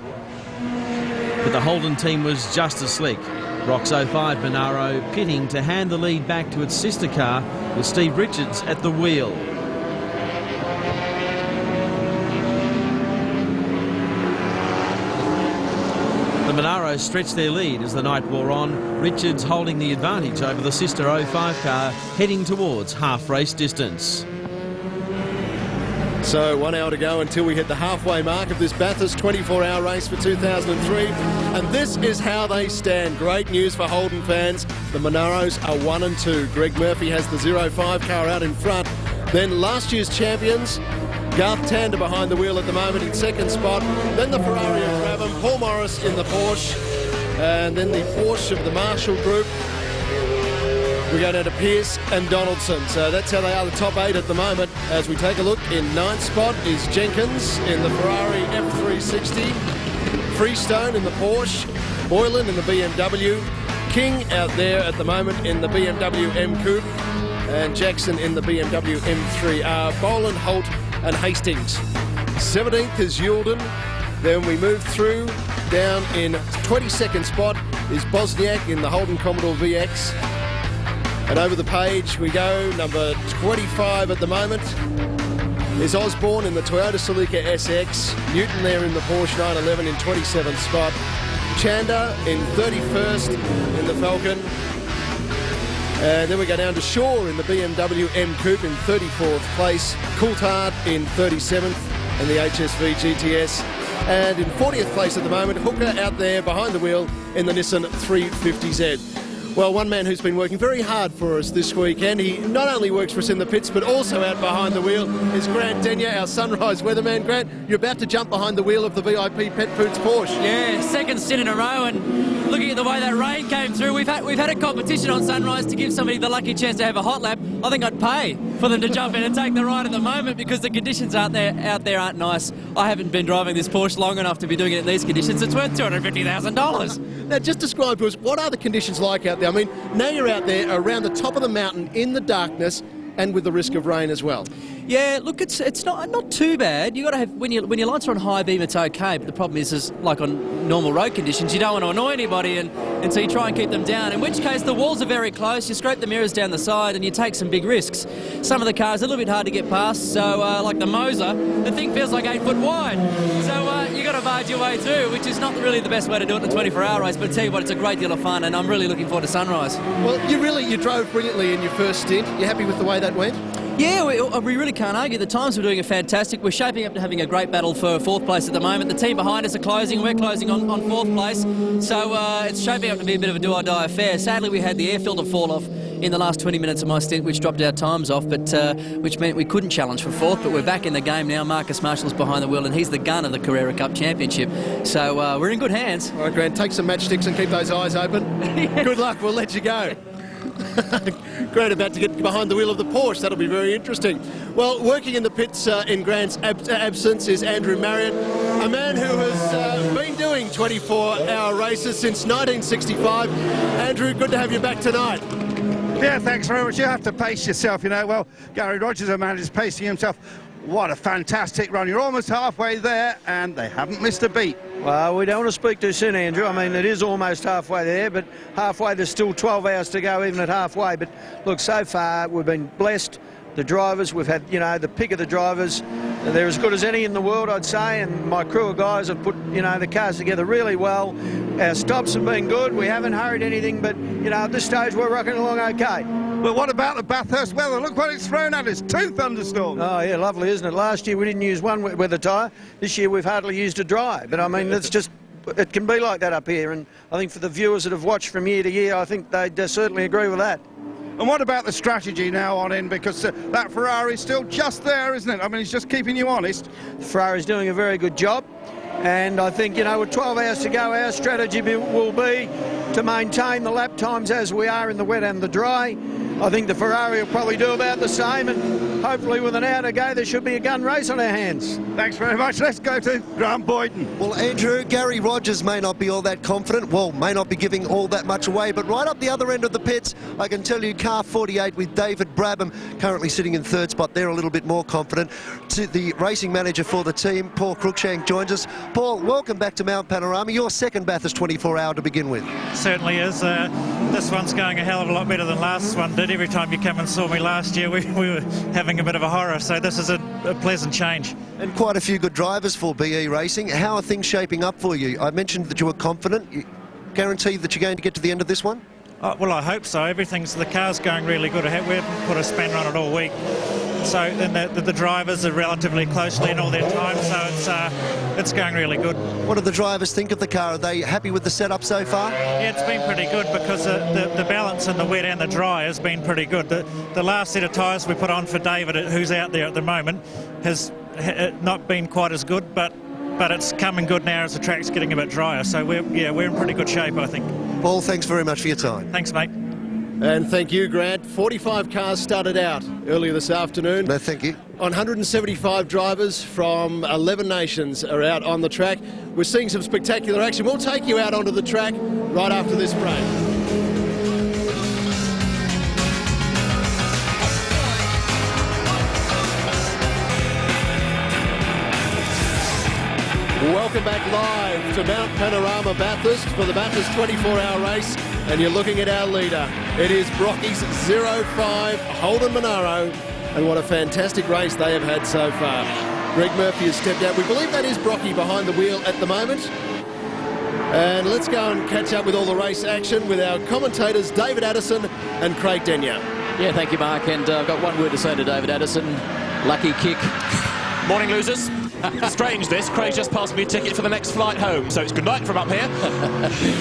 But the Holden team was just as slick. Brock's 05 Monaro pitting to hand the lead back to its sister car with Steve Richards at the wheel. The Monaros stretched their lead as the night wore on, Richards holding the advantage over the sister 05 car, heading towards half-race distance.
So 1 hour to go until we hit the halfway mark of this Bathurst 24-hour race for 2003. And this is how they stand. Great news for Holden fans. The Monaros are 1 and 2. Greg Murphy has the 05 car out in front. Then last year's champions, Garth Tander behind the wheel at the moment in second spot. Then the Ferrari of Brabham, Paul Morris in the Porsche. And then the Porsche of the Marshall Group. We go down to Pearce and Donaldson. So that's how they are, the top 8 at the moment. As we take a look, in 9th spot is Jenkins in the Ferrari F360. Freestone in the Porsche. Boylan in the BMW. King out there at the moment in the BMW M Coupe. And Jackson in the BMW M3R. Boland, Holt and Hastings. 17th is Yulden. Then we move through. Down in 22nd spot is Bosniak in the Holden Commodore VX. And over the page we go. Number 25 at the moment is Osborne in the Toyota Celica SX. Newton there in the Porsche 911 in 27th spot. Chanda in 31st in the Falcon. And then we go down to Shaw in the BMW M Coupe in 34th place. Coulthard in 37th in the HSV GTS. And in 40th place at the moment, Hooker out there behind the wheel in the Nissan 350Z. Well, one man who's been working very hard for us this weekend, he not only works for us in the pits, but also out behind the wheel, is Grant Denyer, our Sunrise weatherman. Grant, you're about to jump behind the wheel of the VIP Pet Foods Porsche.
Yeah, second stint in a row, and looking at the way that rain came through, we've had a competition on Sunrise to give somebody the lucky chance to have a hot lap. I think I'd pay for them to jump in and take the ride at the moment, because the conditions out there aren't nice. I haven't been driving this Porsche long enough to be doing it in these conditions. It's worth $250,000.
Now, just describe to us, what are the conditions like out there? I mean, now you're out there around the top of the mountain in the darkness and with the risk of rain as well.
Yeah, look, it's not too bad. You got to have, when your lights are on high beam, it's okay. But the problem is like on normal road conditions, you don't want to annoy anybody, and so you try and keep them down. In which case, the walls are very close. You scrape the mirrors down the side, and you take some big risks. Some of the cars are a little bit hard to get past. So, like the Moser, the thing feels like 8 foot wide. So you got to barge your way through, which is not really the best way to do it in a 24-hour race. But I tell you what, it's a great deal of fun, and I'm really looking forward to Sunrise.
Well, you drove brilliantly in your first stint. You happy with the way that went?
Yeah, we really can't argue. The times we're doing are fantastic. We're shaping up to having a great battle for fourth place at the moment. The team behind us are closing. We're closing on fourth place. So it's shaping up to be a bit of a do-or-die affair. Sadly, we had the air filter fall off in the last 20 minutes of my stint, which dropped our times off, but which meant we couldn't challenge for fourth. But we're back in the game now. Marcus Marshall's behind the wheel, and he's the gun of the Carrera Cup Championship. So we're in good hands.
All right, Grant, take some matchsticks and keep those eyes open. Yeah. Good luck. We'll let you go. Great, about to get behind the wheel of the Porsche. That'll be very interesting. Well, working in the pits in Grant's absence is Andrew Marriott, a man who has been doing 24-hour races since 1965. Andrew, good to have you back tonight.
Yeah, thanks very much. You have to pace yourself, you know. Well, Gary Rogers, a man, is pacing himself. What a fantastic run. You're almost halfway there, and they haven't missed a beat.
Well, we don't want to speak too soon, Andrew. I mean, it is almost halfway there, but halfway, there's still 12 hours to go, even at halfway. But look, so far, we've been blessed. The drivers, we've had, you know, the pick of the drivers. They're as good as any in the world, I'd say, and my crew of guys have put, you know, the cars together really well. Our stops have been good. We haven't hurried anything, but, you know, at this stage, we're rocking along okay.
But what about the Bathurst weather? Look what it's thrown at us, 2 thunderstorms.
Oh, yeah, lovely, isn't it? Last year we didn't use one weather tyre. This year we've hardly used a dry. But, I mean, it's just, it can be like that up here. And I think for the viewers that have watched from year to year, I think they'd certainly agree with that.
And what about the strategy now on in? Because that Ferrari's still just there, isn't it? I mean, it's just keeping you honest.
Ferrari's doing a very good job. And I think, you know, with 12 hours to go, our strategy will be to maintain the lap times as we are in the wet and the dry. I think the Ferrari will probably do about the same, and hopefully with an hour to go, there should be a gun race on our hands.
Thanks very much. Let's go to Grant Boyden.
Well, Andrew, Gary Rogers may not be all that confident, well, may not be giving all that much away, but right up the other end of the pits, I can tell you car 48 with David Brabham currently sitting in third spot. They're a little bit more confident. To the racing manager for the team, Paul Cruikshank, joins us. Paul, welcome back to Mount Panorama. Your second Bathurst 24-hour to begin with.
Certainly is. This one's going a hell of a lot better than last one did. Every time you come and saw me last year, we were having a bit of a horror, so this is a pleasant change.
And quite a few good drivers for BE Racing. How are things shaping up for you? I mentioned that you were confident. You guarantee that you're going to get to the end of this one?
Well, I hope so. The car's going really good. We haven't put a spanner on it all week. So then the drivers are relatively closely in all their time, so it's going really good.
What do the drivers think of the car? Are they happy with the setup so far?
Yeah, it's been pretty good because the balance in the wet and the dry has been pretty good. The last set of tyres we put on for David, who's out there at the moment, has not been quite as good, but it's coming good now as the track's getting a bit drier. So we're in pretty good shape, I think.
Paul, thanks very much for your time.
Thanks, mate.
And thank you, Grant. 45 cars started out earlier this afternoon.
No, thank you.
175 drivers from 11 nations are out on the track. We're seeing some spectacular action. We'll take you out onto the track right after this break. Welcome back live to Mount Panorama Bathurst for the Bathurst 24-hour race, and you're looking at our leader. It is Brocky's 05 Holden Monaro, and what a fantastic race they have had so far. Greg Murphy has stepped out. We believe that is Brocky behind the wheel at the moment. And let's go and catch up with all the race action with our commentators David Addison and Craig Denyer.
Yeah, thank you, Mark, and I've got one word to say to David Addison. Lucky kick.
Morning, losers. Strange this. Craig just passed me a ticket for the next flight home, so it's good night from up here.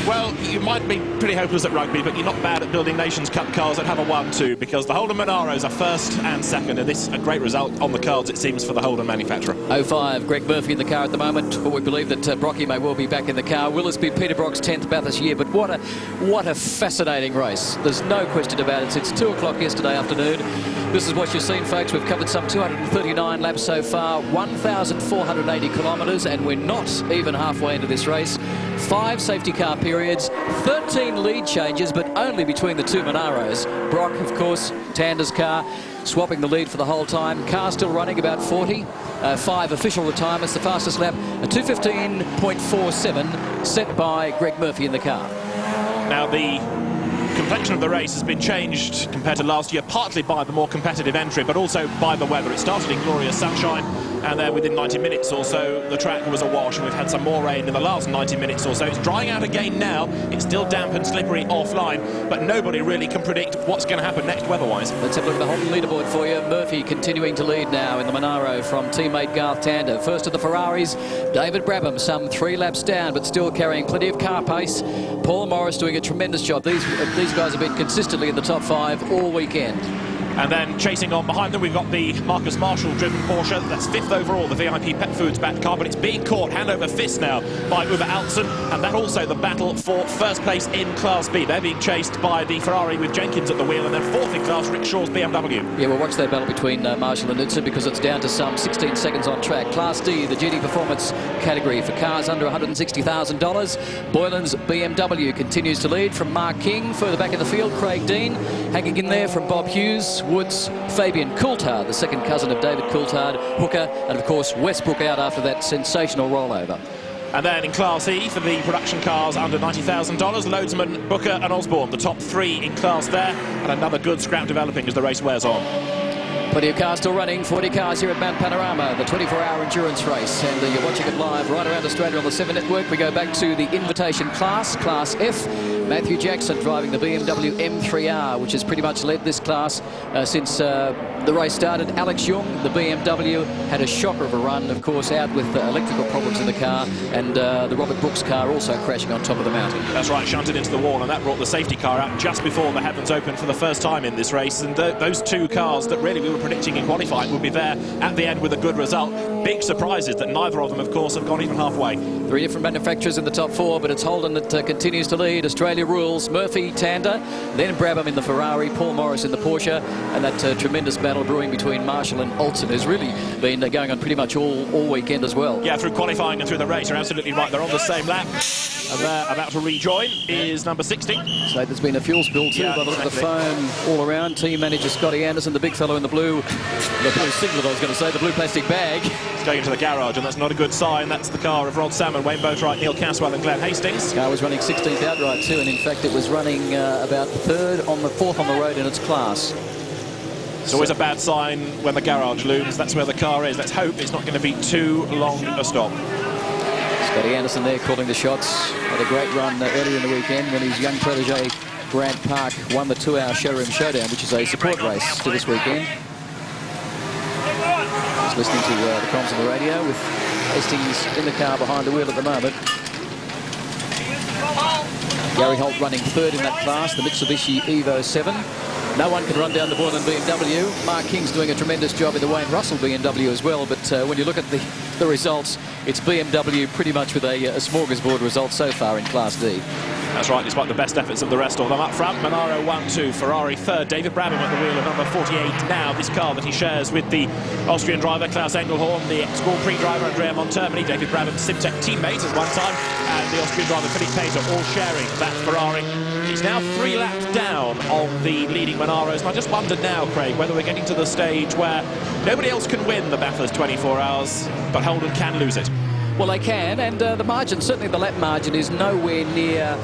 Well, you might be pretty hopeless at rugby, but you're not bad at building Nations Cup cars that have a 1-2, because the Holden Monaros are first and second, and this is a great result on the cards, it seems, for the Holden manufacturer.
05, Greg Murphy in the car at the moment, but we believe that Brocky may well be back in the car. Willisby, Peter Brock's 10th Bathurst year, but what a fascinating race. There's no question about it. Since 2 o'clock yesterday afternoon, this is what you've seen, folks. We've covered some 239 laps so far, 1,480 kilometres, and we're not even halfway into this race. 5 safety car periods, 13 lead changes, but only between the 2 Monaros. Brock, of course, Tander's car, swapping the lead for the whole time. Car still running about 40. 5 official retirements. The fastest lap, a 2:15.47, set by Greg Murphy in the car.
Now, the complexion of the race has been changed compared to last year, partly by the more competitive entry, but also by the weather. It started in glorious sunshine, and then within 90 minutes or so, the track was awash, and we've had some more rain in the last 90 minutes or so. It's drying out again now. It's still damp and slippery offline, but nobody really can predict what's going to happen next weather-wise.
Let's have a look at the Holden leaderboard for you. Murphy continuing to lead now in the Monaro from teammate Garth Tander. First of the Ferraris, David Brabham, some 3 laps down, but still carrying plenty of car pace. Paul Morris doing a tremendous job. These guys have been consistently in the top 5 all weekend.
And then chasing on behind them, we've got the Marcus Marshall-driven Porsche. That's 5th overall, the VIP Pet Foods backed car, but it's being caught hand over fist now by Uwe Altzen, and that also the battle for first place in Class B. They're being chased by the Ferrari with Jenkins at the wheel, and then 4th in class, Rick Shaw's BMW.
Yeah, we'll watch that battle between Marshall and Utzen, because it's down to some 16 seconds on track. Class D, the GT Performance category for cars under $160,000. Boylan's BMW continues to lead from Mark King. Further back in the field, Craig Dean hanging in there from Bob Hughes. Woods, Fabian Coulthard, the second cousin of David Coulthard, hooker, and of course Westbrook out after that sensational rollover.
And then in Class E, for the production cars under $90,000, Loadsman, Booker and Osborne, the top 3 in class there, and another good scrap developing as the race wears on.
Plenty of cars still running, 40 cars here at Mount Panorama, the 24-hour endurance race, and you're watching it live right around Australia on the 7 Network. We go back to the invitation class, Class F. Matthew Jackson driving the BMW M3R, which has pretty much led this class since the race started. Alex Young, the BMW, had a shocker of a run, of course, out with electrical problems in the car, and the Robert Brooks car also crashing on top of the mountain.
That's right, shunted into the wall, and that brought the safety car out just before the heavens opened for the first time in this race. And those 2 cars that really we were predicting in qualifying would be there at the end with a good result. Big surprises that neither of them, of course, have gone even halfway. 3
different manufacturers in the top 4, but it's Holden that continues to lead. Australia rules. Murphy, Tander, then Brabham in the Ferrari, Paul Morris in the Porsche, and that tremendous battle brewing between Marshall and Altzen has really been going on pretty much all weekend as well.
Yeah, through qualifying and through the race, you're absolutely right. They're on the same lap. And they're about to rejoin is number 60.
So there's been a fuel spill too, by the look of the foam all around. Team manager Scotty Anderson, the big fellow in the blue singlet, I was going to say, the blue plastic bag.
It's going into the garage, and that's not a good sign. That's the car of Rod Salmon, Wayne Boatwright, Neil Caswell and Glenn Hastings.
The car was running 16th outright too, and in fact it was running about 4th on the road in its class.
It's always a bad sign when the garage looms. That's where the car is. Let's hope it's not going to be too long a stop.
Scotty Anderson there calling the shots. Had a great run earlier in the weekend when his young protege Grant Park won the 2-hour Showroom Showdown, which is a support race to this weekend. Just listening to the comms on the radio with Hastings in the car behind the wheel at the moment. Gary Holt running 3rd in that class, the Mitsubishi Evo 7. No one can run down the Boylan BMW. Mark King's doing a tremendous job in the Wayne Russell BMW as well, but when you look at the results, it's BMW pretty much with a smorgasbord result so far in Class D.
That's right, despite the best efforts of the rest of them. Up front, Monaro 1-2, Ferrari 3rd, David Brabham at the wheel of number 48 now. This car that he shares with the Austrian driver Klaus Engelhorn, the ex-Grand Prix driver Andrea Montermini, David Brabham's Simtech teammate at one time, and the Austrian driver Philippe Peter, all sharing that Ferrari. He's now 3 laps down on the leading Monaros, and I just wonder now, Craig, whether we're getting to the stage where nobody else can win the Bathurst 24 hours, but Holden can lose it.
Well, they can, and the margin, certainly the lap margin, is nowhere near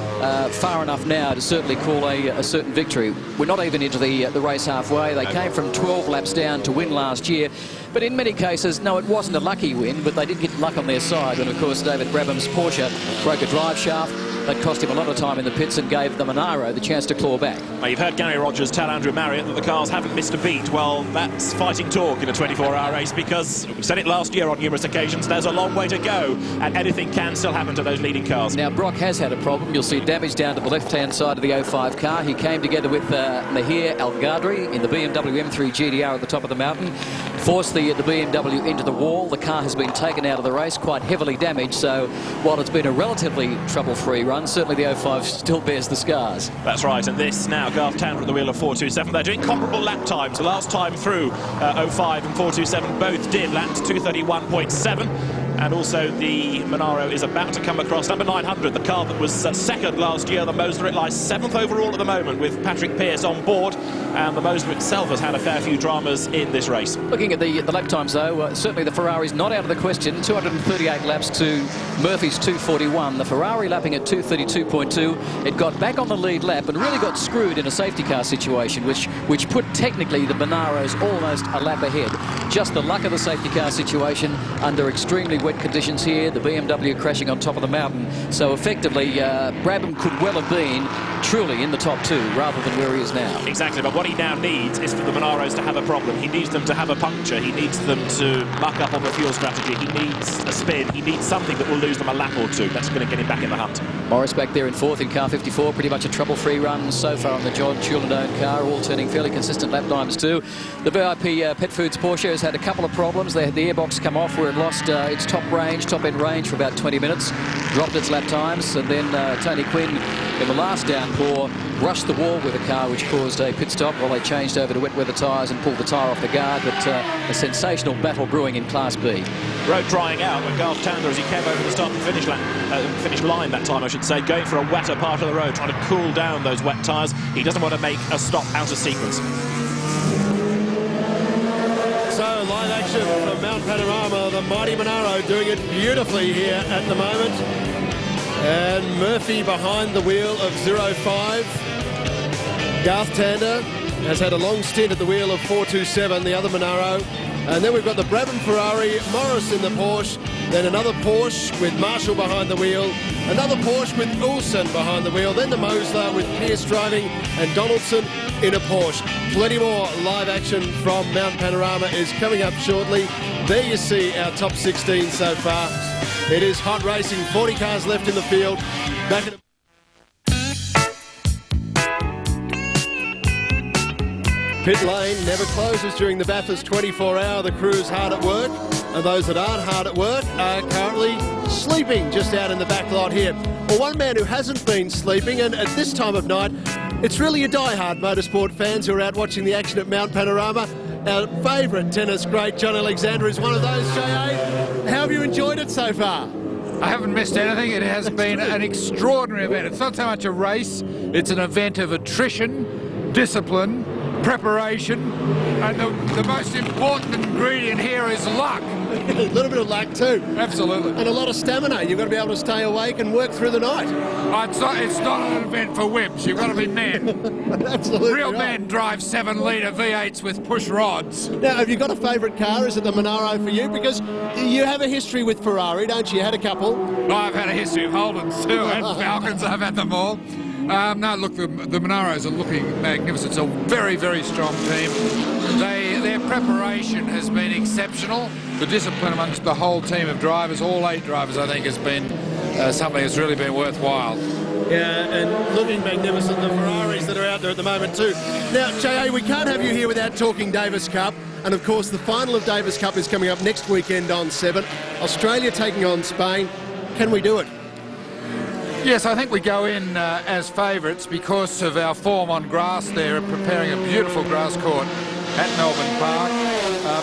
far enough now to certainly call a certain victory. We're not even into the race halfway. They came from 12 laps down to win last year. But in many cases, no, it wasn't a lucky win, but they did get luck on their side. And, of course, David Brabham's Porsche broke a drive shaft. that cost him a lot of time in the pits and gave the Monaro the chance to claw back.
Well, you've heard Gary Rogers tell Andrew Marriott that the cars haven't missed a beat. Well, that's fighting talk in a 24-hour race, because we said it last year on numerous occasions, there's a long way to go and anything can still happen to those leading cars.
Now, Brock has had a problem. You'll see damage down to the left-hand side of the 05 car. He came together with Mahir Al Ghadri in the BMW M3 GDR at the top of the mountain, forced the BMW into the wall. The car has been taken out of the race, quite heavily damaged, so while it's been a relatively trouble-free run, certainly the 05 still bears the scars.
That's right, and this now, Garth Tander at the wheel of 427. They're doing comparable lap times. The last time through, 05 and 427 both did laps 231.7. And also the Monaro is about to come across number 900, the car that was second last year. The Moser, it lies 7th overall at the moment with Patrick Pearce on board, and the Moser itself has had a fair few dramas in this race.
Looking at the lap times though, certainly the Ferrari's not out of the question. 238 laps to Murphy's 241. The Ferrari lapping at 232.2. It got back on the lead lap and really got screwed in a safety car situation, which put technically the Monaros almost a lap ahead. Just the luck of the safety car situation under extremely wet conditions here, the BMW crashing on top of the mountain. So effectively, Brabham could well have been truly in the top two rather than where he is now.
Exactly, but what he now needs is for the Monaros to have a problem. He needs them to have a puncture. He needs them to muck up on the fuel strategy. He needs a spin. He needs something that will lose them a lap or two. That's going to get him back in the hunt.
Morris back there in fourth in car 54. Pretty much a trouble-free run so far on the John Chulandone car, all turning fairly consistent lap times too. The VIP Pet Foods Porsche has had a couple of problems. They had the airbox come off where it lost its top end range for about 20 minutes, dropped its lap times, and then Tony Quinn in the last downpour brushed the wall with the car, which caused a pit stop while they changed over to wet weather tyres and pulled the tyre off the guard. But a sensational battle brewing in Class B.
Road drying out, and Garth Tander, as he came over the start and finish line that time, I should say, going for a wetter part of the road, trying to cool down those wet tyres. He doesn't want to make a stop out of sequence.
So, live action from Mount Panorama, the mighty Monaro doing it beautifully here at the moment. And Murphy behind the wheel of 05. Garth Tander has had a long stint at the wheel of 427, the other Monaro. And then we've got the Brabham Ferrari, Morris in the Porsche, then another Porsche with Marshall behind the wheel, another Porsche with Ulson behind the wheel, then the Mosler with Pearce driving and Donaldson in a Porsche. Plenty more live action from Mount Panorama is coming up shortly. There you see our top 16 so far. It is hot racing, 40 cars left in the field. Back at Pit lane never closes during the Bathurst 24-hour. The crew's hard at work, and those that aren't hard at work are currently sleeping just out in the back lot here. Well, one man who hasn't been sleeping, and at this time of night, it's really your die-hard motorsport fans who are out watching the action at Mount Panorama. Our favourite tennis great, John Alexander, is one of those, J.A. How have you enjoyed it so far?
I haven't missed anything. It has been an extraordinary event. It's not so much a race, it's an event of attrition, discipline, preparation, and the most important ingredient here is luck.
A little bit of luck too.
Absolutely.
And a lot of stamina. You've got to be able to stay awake and work through the night.
It's not an event for wimps. You've got to be men.
Absolutely.
Real
right.
men drive 7-litre V8s with push rods.
Now, have you got a favourite car? Is it the Monaro for you? Because you have a history with Ferrari, don't you? You had a couple.
I've had a history of Holdens too, and Falcons. I've had them all. No, look, the Monaros are looking magnificent. It's a very, very strong team. Their preparation has been exceptional. The discipline amongst the whole team of drivers, all 8 drivers, I think, has been something that's really been worthwhile.
Yeah, and looking magnificent, the Ferraris that are out there at the moment too. Now, J.A., we can't have you here without talking Davis Cup. And of course, the final of Davis Cup is coming up next weekend on 7. Australia taking on Spain. Can we do it?
Yes, I think we go in as favourites because of our form on grass there, preparing a beautiful grass court at Melbourne Park.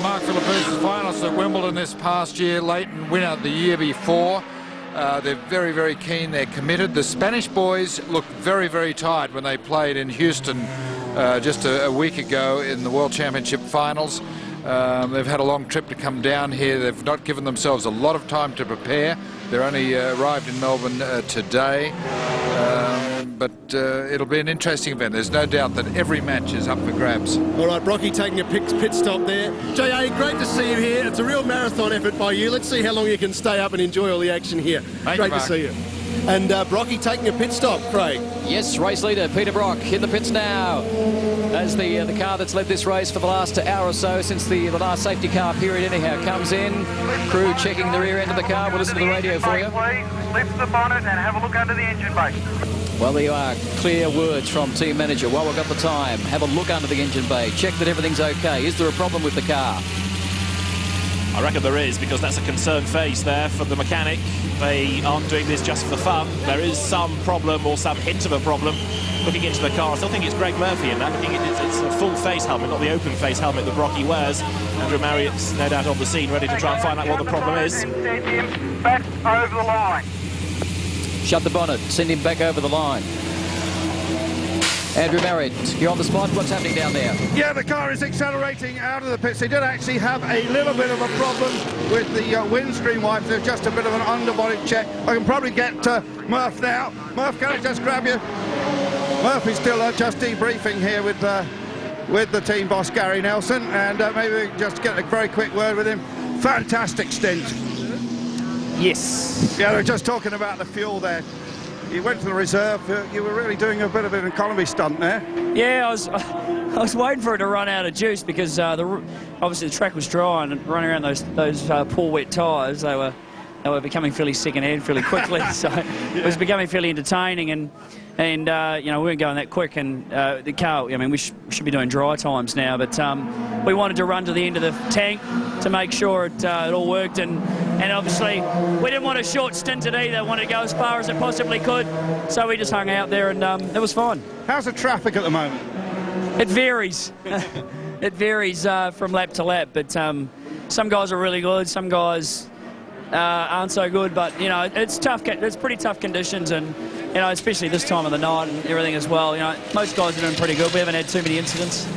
Mark Philippidis is finalist at Wimbledon this past year, Leighton winner the year before. They're very, very keen, they're committed. The Spanish boys looked very, very tired when they played in Houston just a week ago in the World Championship finals. They've had a long trip to come down here. They've not given themselves a lot of time to prepare. They're only arrived in Melbourne today. But it'll be an interesting event. There's no doubt that every match is up for grabs.
All right, Brocky taking a pit stop there. J.A., great to see you here. It's a real marathon effort by you. Let's see how long you can stay up and enjoy all the action here.
Thank
great
you,
to see you. And Brocky taking a pit stop, Craig.
Yes, race leader Peter Brock in the pits now. As the car that's led this race for the last hour or so since the last safety car period anyhow comes in. Crew checking the rear end of the car. We'll listen to the radio for you.
Please lift the bonnet and have a look under the engine bay.
Well, there you are. Clear words from team manager. While we've got the time, have a look under the engine bay. Check that everything's okay. Is there a problem with the car?
I reckon there is, because that's a concerned face there for the mechanic. They aren't doing this just for fun. There is some problem or some hint of a problem. Looking into the car, I still think it's Greg Murphy in that. Looking at it's a full face helmet, not the open face helmet that Brocky wears. Andrew Marriott's no doubt on the scene, ready to try and find out what the problem is.
Send him back over the line.
Shut the bonnet. Send him back over the line. Andrew Marriott, you're on the spot. What's happening down there?
Yeah, the car is accelerating out of the pits. They did actually have a little bit of a problem with the windscreen wipers. There's just a bit of an underbody check. I can probably get Murph now. Murph, can I just grab you? Murph is still just debriefing here with the team boss, Gary Nelson, and maybe we can just get a very quick word with him. Fantastic stint.
Yes.
Yeah, they're just talking about the fuel there. You went to the reserve. You were really doing a bit of an economy stunt there.
Yeah, I was waiting for it to run out of juice because obviously the track was dry and running around those poor wet tyres, they were becoming fairly second-hand fairly quickly. So it was becoming fairly entertaining, and you know, we weren't going that quick, and the car, I mean, we should be doing dry times now, but we wanted to run to the end of the tank to make sure it all worked, and obviously we didn't want a short stint at either, wanted to go as far as it possibly could, so we just hung out there, and it was fine.
How's the traffic at the moment?
It varies. It varies from lap to lap, but some guys are really good, some guys aren't so good, but you know, it's tough. It's pretty tough conditions, and you know, especially this time of the night and everything as well. You know, most guys are doing pretty good. We haven't had too many incidents.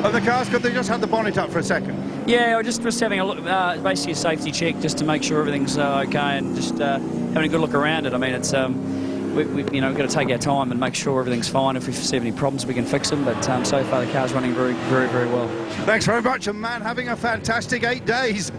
Oh, the cars, could they just have the bonnet up for a second?
Yeah, we're just having a look, basically a safety check, just to make sure everything's okay, and just having a good look around it. I mean, it's you know, we've got to take our time and make sure everything's fine. If we see any problems, we can fix them. But so far, the car's running very, very, very well.
Thanks very much, and man, having a fantastic 8 days.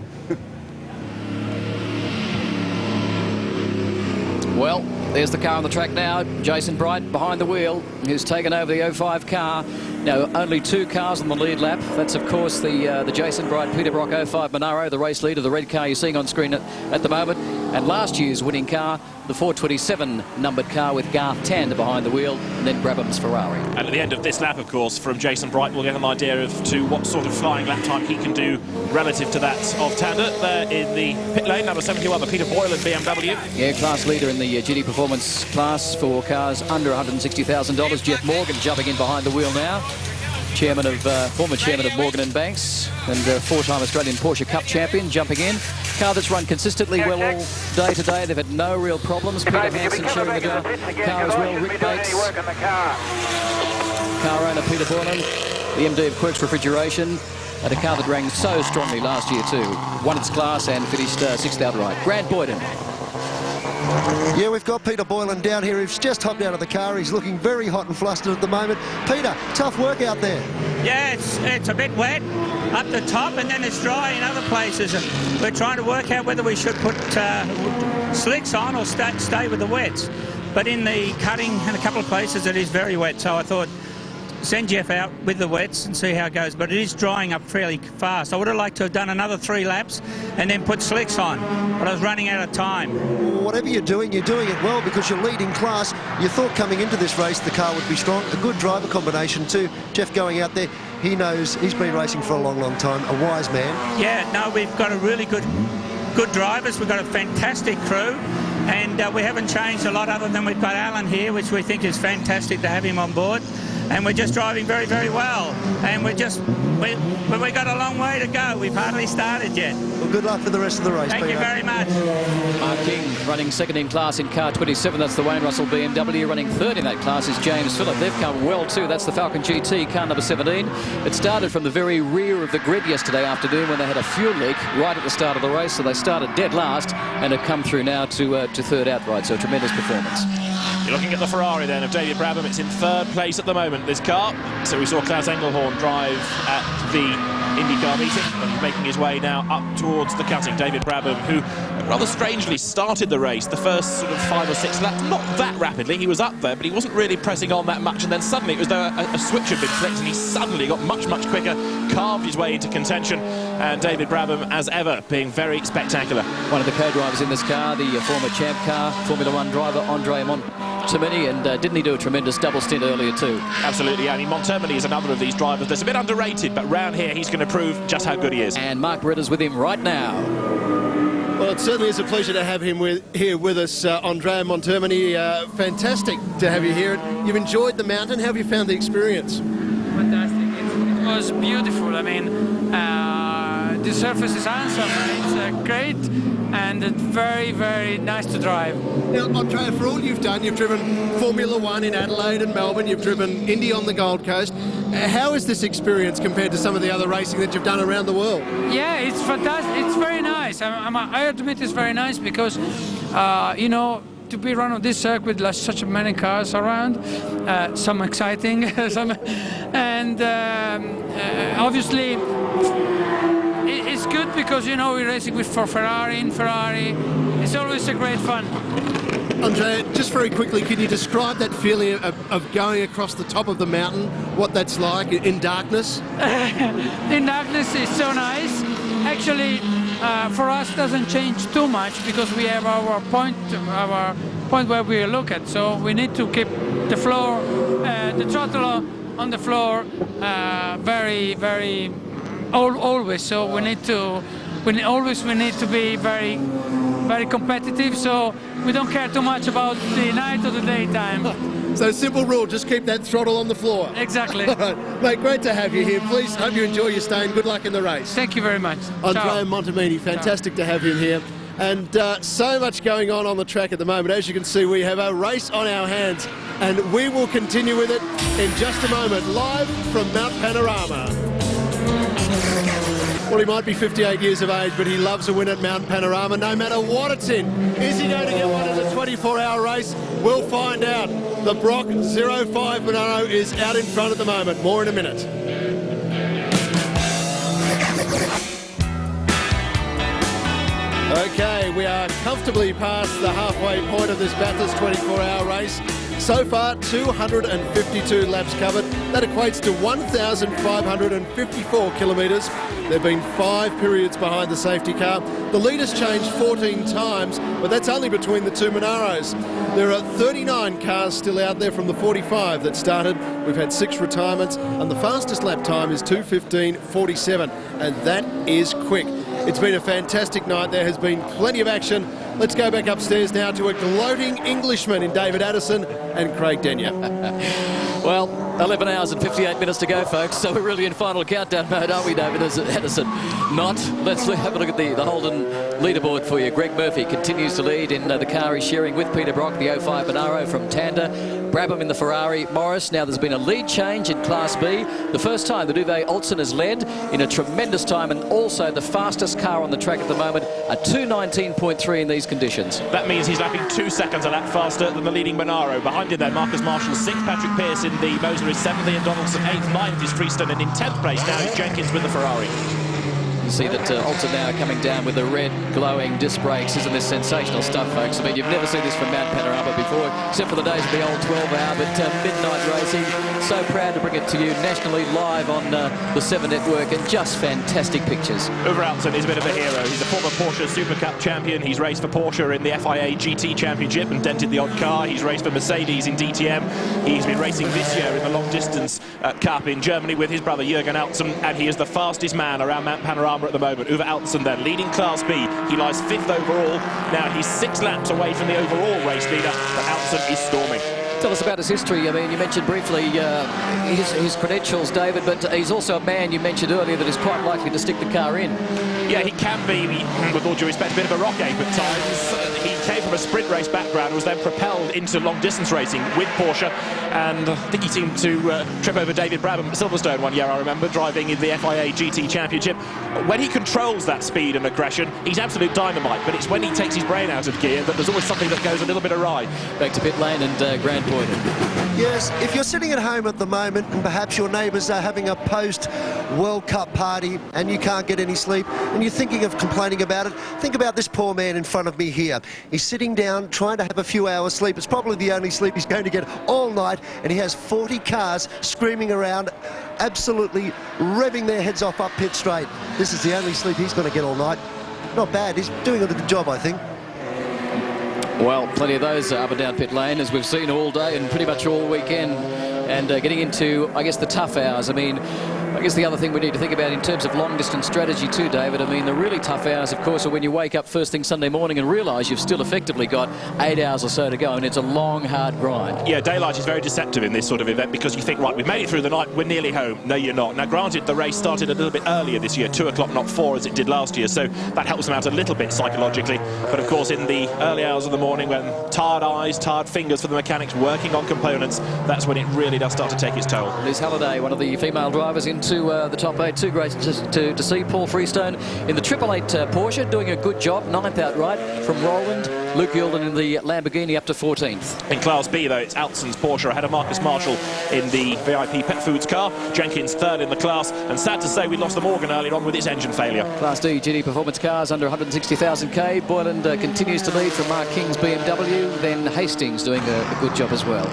Well, there's the car on the track now. Jason Bright behind the wheel, who's taken over the 05 car. Now, only 2 cars on the lead lap. That's, of course, the Jason Bright Peter Brock 05 Monaro, the race leader, the red car you're seeing on screen at the moment. And last year's winning car, the 427 numbered car with Garth Tander behind the wheel, and then Brabham's Ferrari.
And at the end of this lap, of course, from Jason Bright, we'll get an idea of what sort of flying lap time he can do relative to that of Tander. There in the pit lane, number 71, the Peter Boylan BMW.
Yeah, class leader in the GT Performance class for cars under $160,000. Jeff Morgan jumping in behind the wheel now. Former chairman of Morgan & Banks and 4-time Australian Porsche Cup champion jumping in. Car that's run consistently well all day today. They've had no real problems. Peter Hansen sharing the car as well. Rick Bates, car owner Peter Boylan, the MD of Quirks Refrigeration, and a car that rang so strongly last year too. Won its class and finished 6th outright. Grant Boyden.
Yeah, we've got Peter Boylan down here. He's just hopped out of the car. He's looking very hot and flustered at the moment. Peter, tough work out there.
Yeah, it's a bit wet up the top, and then it's dry in other places. And we're trying to work out whether we should put slicks on or stay with the wets. But in the cutting in a couple of places, it is very wet. So I thought, send Jeff out with the wets and see how it goes, but it is drying up fairly fast. I would have liked to have done another 3 laps and then put slicks on, but I was running out of time.
Whatever you're doing it well, because you're leading class. You thought coming into this race the car would be strong. A good driver combination too. Jeff going out there, he knows he's been racing for a long, long time. A wise man.
Yeah, no, we've got a really good drivers. We've got a fantastic crew. And we haven't changed a lot other than we've got Alan here, which we think is fantastic to have him on board. And we're just driving very, very well. And we've got a long way to go. We've hardly started yet.
Well, good luck for the rest of the race,
Thank
Peter.
you very much.
Mark King running second in class in car 27. That's the Wayne Russell BMW. Running third in that class is James Phillip. They've come well too. That's the Falcon GT, car number 17. It started from the very rear of the grid yesterday afternoon when they had a fuel leak right at the start of the race. So they started dead last and have come through now to third outright. So a tremendous performance.
You're looking at the Ferrari then of David Brabham. It's in 3rd place at the moment, this car. So we saw Klaus Engelhorn drive at the IndyCar meeting and making his way now up towards the cutting. David Brabham, who rather strangely started the race, the first sort of 5 or 6 laps, not that rapidly. He was up there, but he wasn't really pressing on that much, and then suddenly it was though a switch had been flicked, and he suddenly got much quicker, carved his way into contention, and David Brabham, as ever, being very spectacular.
One of the co-drivers in this car, the former champ car, Formula 1 driver Andre Montemini, and didn't he do a tremendous double stint earlier too?
Absolutely, yeah. I mean, Montemini is another of these drivers that's a bit underrated, but round here he's going to prove just how good he is.
And Mark Ritter's with him right now.
Well, it certainly is a pleasure to have him here with us, Andrea Montermini. Fantastic to have you here. You've enjoyed the mountain. How have you found the experience?
Fantastic. It was beautiful. I mean, the surface is handsome. It's great, and it's very, very nice to drive.
Now, Andrea, for all you've done, you've driven Formula 1 in Adelaide and Melbourne. You've driven Indy on the Gold Coast. How is this experience compared to some of the other racing that you've done around the world?
Yeah, it's fantastic. It's very nice. I admit it's very nice because, you know, to be run on this circuit, like such many cars around, some exciting, and obviously it's good because, you know, we're racing for Ferrari. It's always a great fun.
Andrea, just very quickly, can you describe that feeling of going across the top of the mountain, what that's like in darkness?
In darkness is so nice. Actually, for us, doesn't change too much because we have our point where we look at. So we need to keep the floor, the throttle on the floor, very, very always. So we need to be very, very competitive. So we don't care too much about the night or the daytime.
So simple rule, just keep that throttle on the floor.
Exactly.
All right. Mate, great to have you here. Please, hope you enjoy your stay and good luck in the race.
Thank you very much.
Andrea Montemini, fantastic to have him here. And so much going on the track at the moment. As you can see, we have a race on our hands, and we will continue with it in just a moment, live from Mount Panorama. Well, he might be 58 years of age, but he loves a win at Mount Panorama, no matter what it's in. Is he going to get one in the 24-hour race? We'll find out. The Brock 05 Monaro is out in front at the moment. More in a minute. Okay, we are comfortably past the halfway point of this Bathurst 24-hour race. So far, 252 laps covered. That equates to 1,554 kilometres. There have been 5 periods behind the safety car. The leader's changed 14 times, but that's only between the 2 Monaros. There are 39 cars still out there from the 45 that started. We've had 6 retirements, and the fastest lap time is 2:15.47, and that is quick. It's been a fantastic night. There has been plenty of action. Let's go back upstairs now to a gloating Englishman in David Addison and Craig Denyer.
Well, 11 hours and 58 minutes to go, folks, so we're really in final countdown mode, aren't we, David Addison? Not. Let's have a look at the Holden leaderboard for you. Greg Murphy continues to lead in the car he's sharing with Peter Brock, the 05 Monaro from Tanda. Brabham in the Ferrari. Morris, now there's been a lead change in Class B. The first time the Duvet Olsen has led in a tremendous time, and also the fastest car on the track at the moment, a 2:19.3 in these conditions.
That means he's lapping 2 seconds a lap faster than the leading Monaro. Behind him there, Marcus Marshall 6th, Patrick Pearce in the Moser is 7th, Ian Donaldson 8th, 9th is Freestone, and in 10th place now is Jenkins with the Ferrari.
You see that Olsen now coming down with the red glowing disc brakes. Isn't this sensational stuff, folks? I mean, you've never seen this from Mount Panorama before, except for the days of the old 12-hour, but midnight racing. So proud to bring it to you nationally live on the 7 Network, and just fantastic pictures.
Uwe Alton is a bit of a hero. He's a former Porsche Super Cup champion. He's raced for Porsche in the FIA GT Championship and dented the odd car. He's raced for Mercedes in DTM. He's been racing this year in the long distance Cup in Germany with his brother Jürgen Alton, and he is the fastest man around Mount Panorama at the moment. Uwe Alton then leading Class B. He lies 5th overall. Now he's 6 laps away from the overall race leader, but Alton is storming.
Tell us about his history. I mean, you mentioned briefly his credentials, David, but he's also a man you mentioned earlier that is quite likely to stick the car in.
Yeah, he can be, with all due respect, a bit of a rock ape at times. He came from from a sprint race background, was then propelled into long-distance racing with Porsche, and I think he seemed to trip over David Brabham at Silverstone one year, I remember, driving in the FIA GT Championship. When he controls that speed and aggression, he's absolute dynamite, but it's when he takes his brain out of gear that there's always something that goes a little bit awry.
Back to pit lane and Grant Boyden.
Yes, if you're sitting at home at the moment and perhaps your neighbours are having a post-World Cup party and you can't get any sleep and you're thinking of complaining about it, think about this poor man in front of me here. He's sitting down trying to have a few hours sleep. It's probably the only sleep he's going to get all night, and he has 40 cars screaming around, absolutely revving their heads off up pit straight. This is the only sleep he's going to get all night. Not bad. He's doing a good job, I think.
Well, plenty of those up and down pit lane, as we've seen all day and pretty much all weekend. And getting into, I guess, the tough hours. I mean, I guess the other thing we need to think about in terms of long-distance strategy too, David, I mean, the really tough hours, of course, are when you wake up first thing Sunday morning and realise you've still effectively got 8 hours or so to go, and it's a long, hard grind.
Yeah, daylight is very deceptive in this sort of event, because you think, right, we've made it through the night, we're nearly home. No, you're not. Now, granted, the race started a little bit earlier this year, 2 o'clock, not 4, as it did last year, so that helps them out a little bit psychologically. But, of course, in the early hours of the morning, when tired eyes, tired fingers for the mechanics working on components, that's when it really does start to take its toll.
Liz Halliday, one of the female drivers, into the top 8. Too great to see. Paul Freestone in the 888 Porsche, doing a good job. 9th outright from Roland. Luke Yilden in the Lamborghini up to 14th.
In Class B, though, it's Altson's Porsche ahead of Marcus Marshall in the VIP Pet Foods car. Jenkins 3rd in the class, and sad to say we lost the Morgan earlier on with its engine failure.
Class D GT Performance cars under 160,000 Boyland continues to lead from Mark King's BMW, then Hastings doing a good job as well.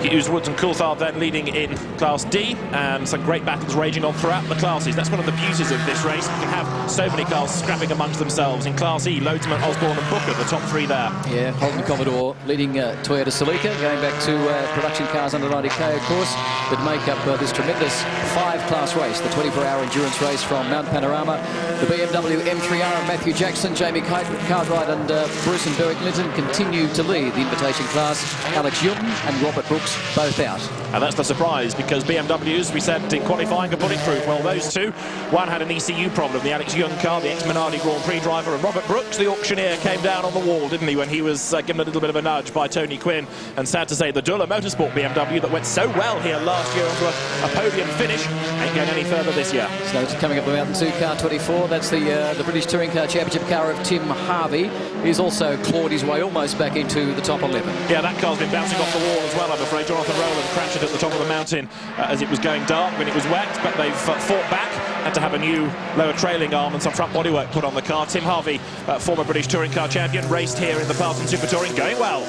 Hughes, Woods and Coulthard then leading in Class D, and some great battles raging on throughout the classes. That's one of the beauties of this race. You can have so many cars scrapping amongst themselves. In Class E, Loadsman, Osborne and Booker, the top 3 there.
Yeah, Holden Commodore leading Toyota Celica, going back to production cars under 90k, of course, that make up this tremendous 5-class race, the 24-hour endurance race from Mount Panorama. The BMW M3R and Matthew Jackson, Jamie Cartwright and Bruce and Berwick Linton continue to lead the invitation class. Alex Yilton and Robert Brooks both out.
And that's the surprise, because BMWs, we said in qualifying, are bulletproof. Well, those two, one had an ECU problem, the Alex Young car, the ex-Minardi Grand Prix driver, and Robert Brooks, the auctioneer, came down on the wall, didn't he, when he was given a little bit of a nudge by Tony Quinn. And sad to say, the Duller Motorsport BMW that went so well here last year onto a podium finish ain't going any further this year.
So it's coming up the Mountain 2 car 24. That's the British Touring Car Championship car of Tim Harvey. He's also clawed his way almost back into the top 11.
Yeah, that car's been bouncing off the wall as well, I'm afraid. Jonathan Rowland crashed it at the top of the mountain as it was going dark when it was wet, but they've fought back, had to have a new lower trailing arm and some front bodywork put on the car. Tim Harvey, former British Touring Car Champion, raced here in the Parton Super Touring, going well.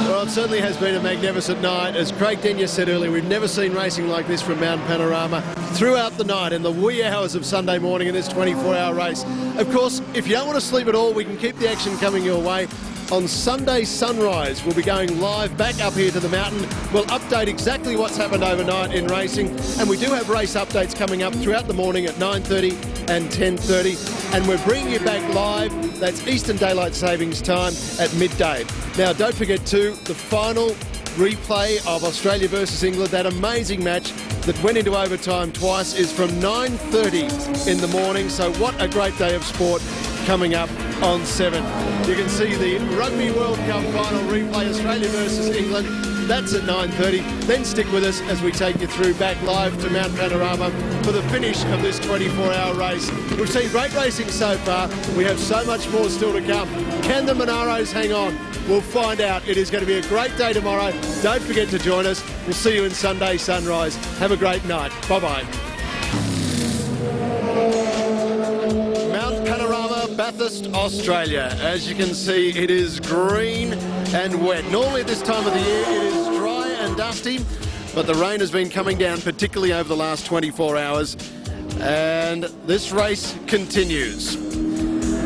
Well, it certainly has been a magnificent night. As Craig Denyer said earlier, we've never seen racing like this from Mount Panorama throughout the night in the wee hours of Sunday morning in this 24-hour race. Of course, if you don't want to sleep at all, we can keep the action coming your way. On Sunday sunrise, we'll be going live back up here to the mountain. We'll update exactly what's happened overnight in racing, and we do have race updates coming up throughout the morning at 9:30 and 10:30, and we're bringing you back live. That's Eastern Daylight Savings Time at midday. Now, don't forget too, the final replay of Australia versus England, that amazing match that went into overtime twice, is from 9:30 in the morning. So what a great day of sport coming up on 7. You can see the Rugby World Cup final replay, Australia versus England. That's at 9:30. Then stick with us as we take you through back live to Mount Panorama for the finish of this 24-hour race. We've seen great racing so far. We have so much more still to come. Can the Monaros hang on? We'll find out. It is going to be a great day tomorrow. Don't forget to join us. We'll see you in Sunday Sunrise. Have a great night. Bye-bye. Mount Panorama, Bathurst, Australia. As you can see, it is green and wet. Normally at this time of the year, it is dry and dusty, but the rain has been coming down, particularly over the last 24 hours. And this race continues.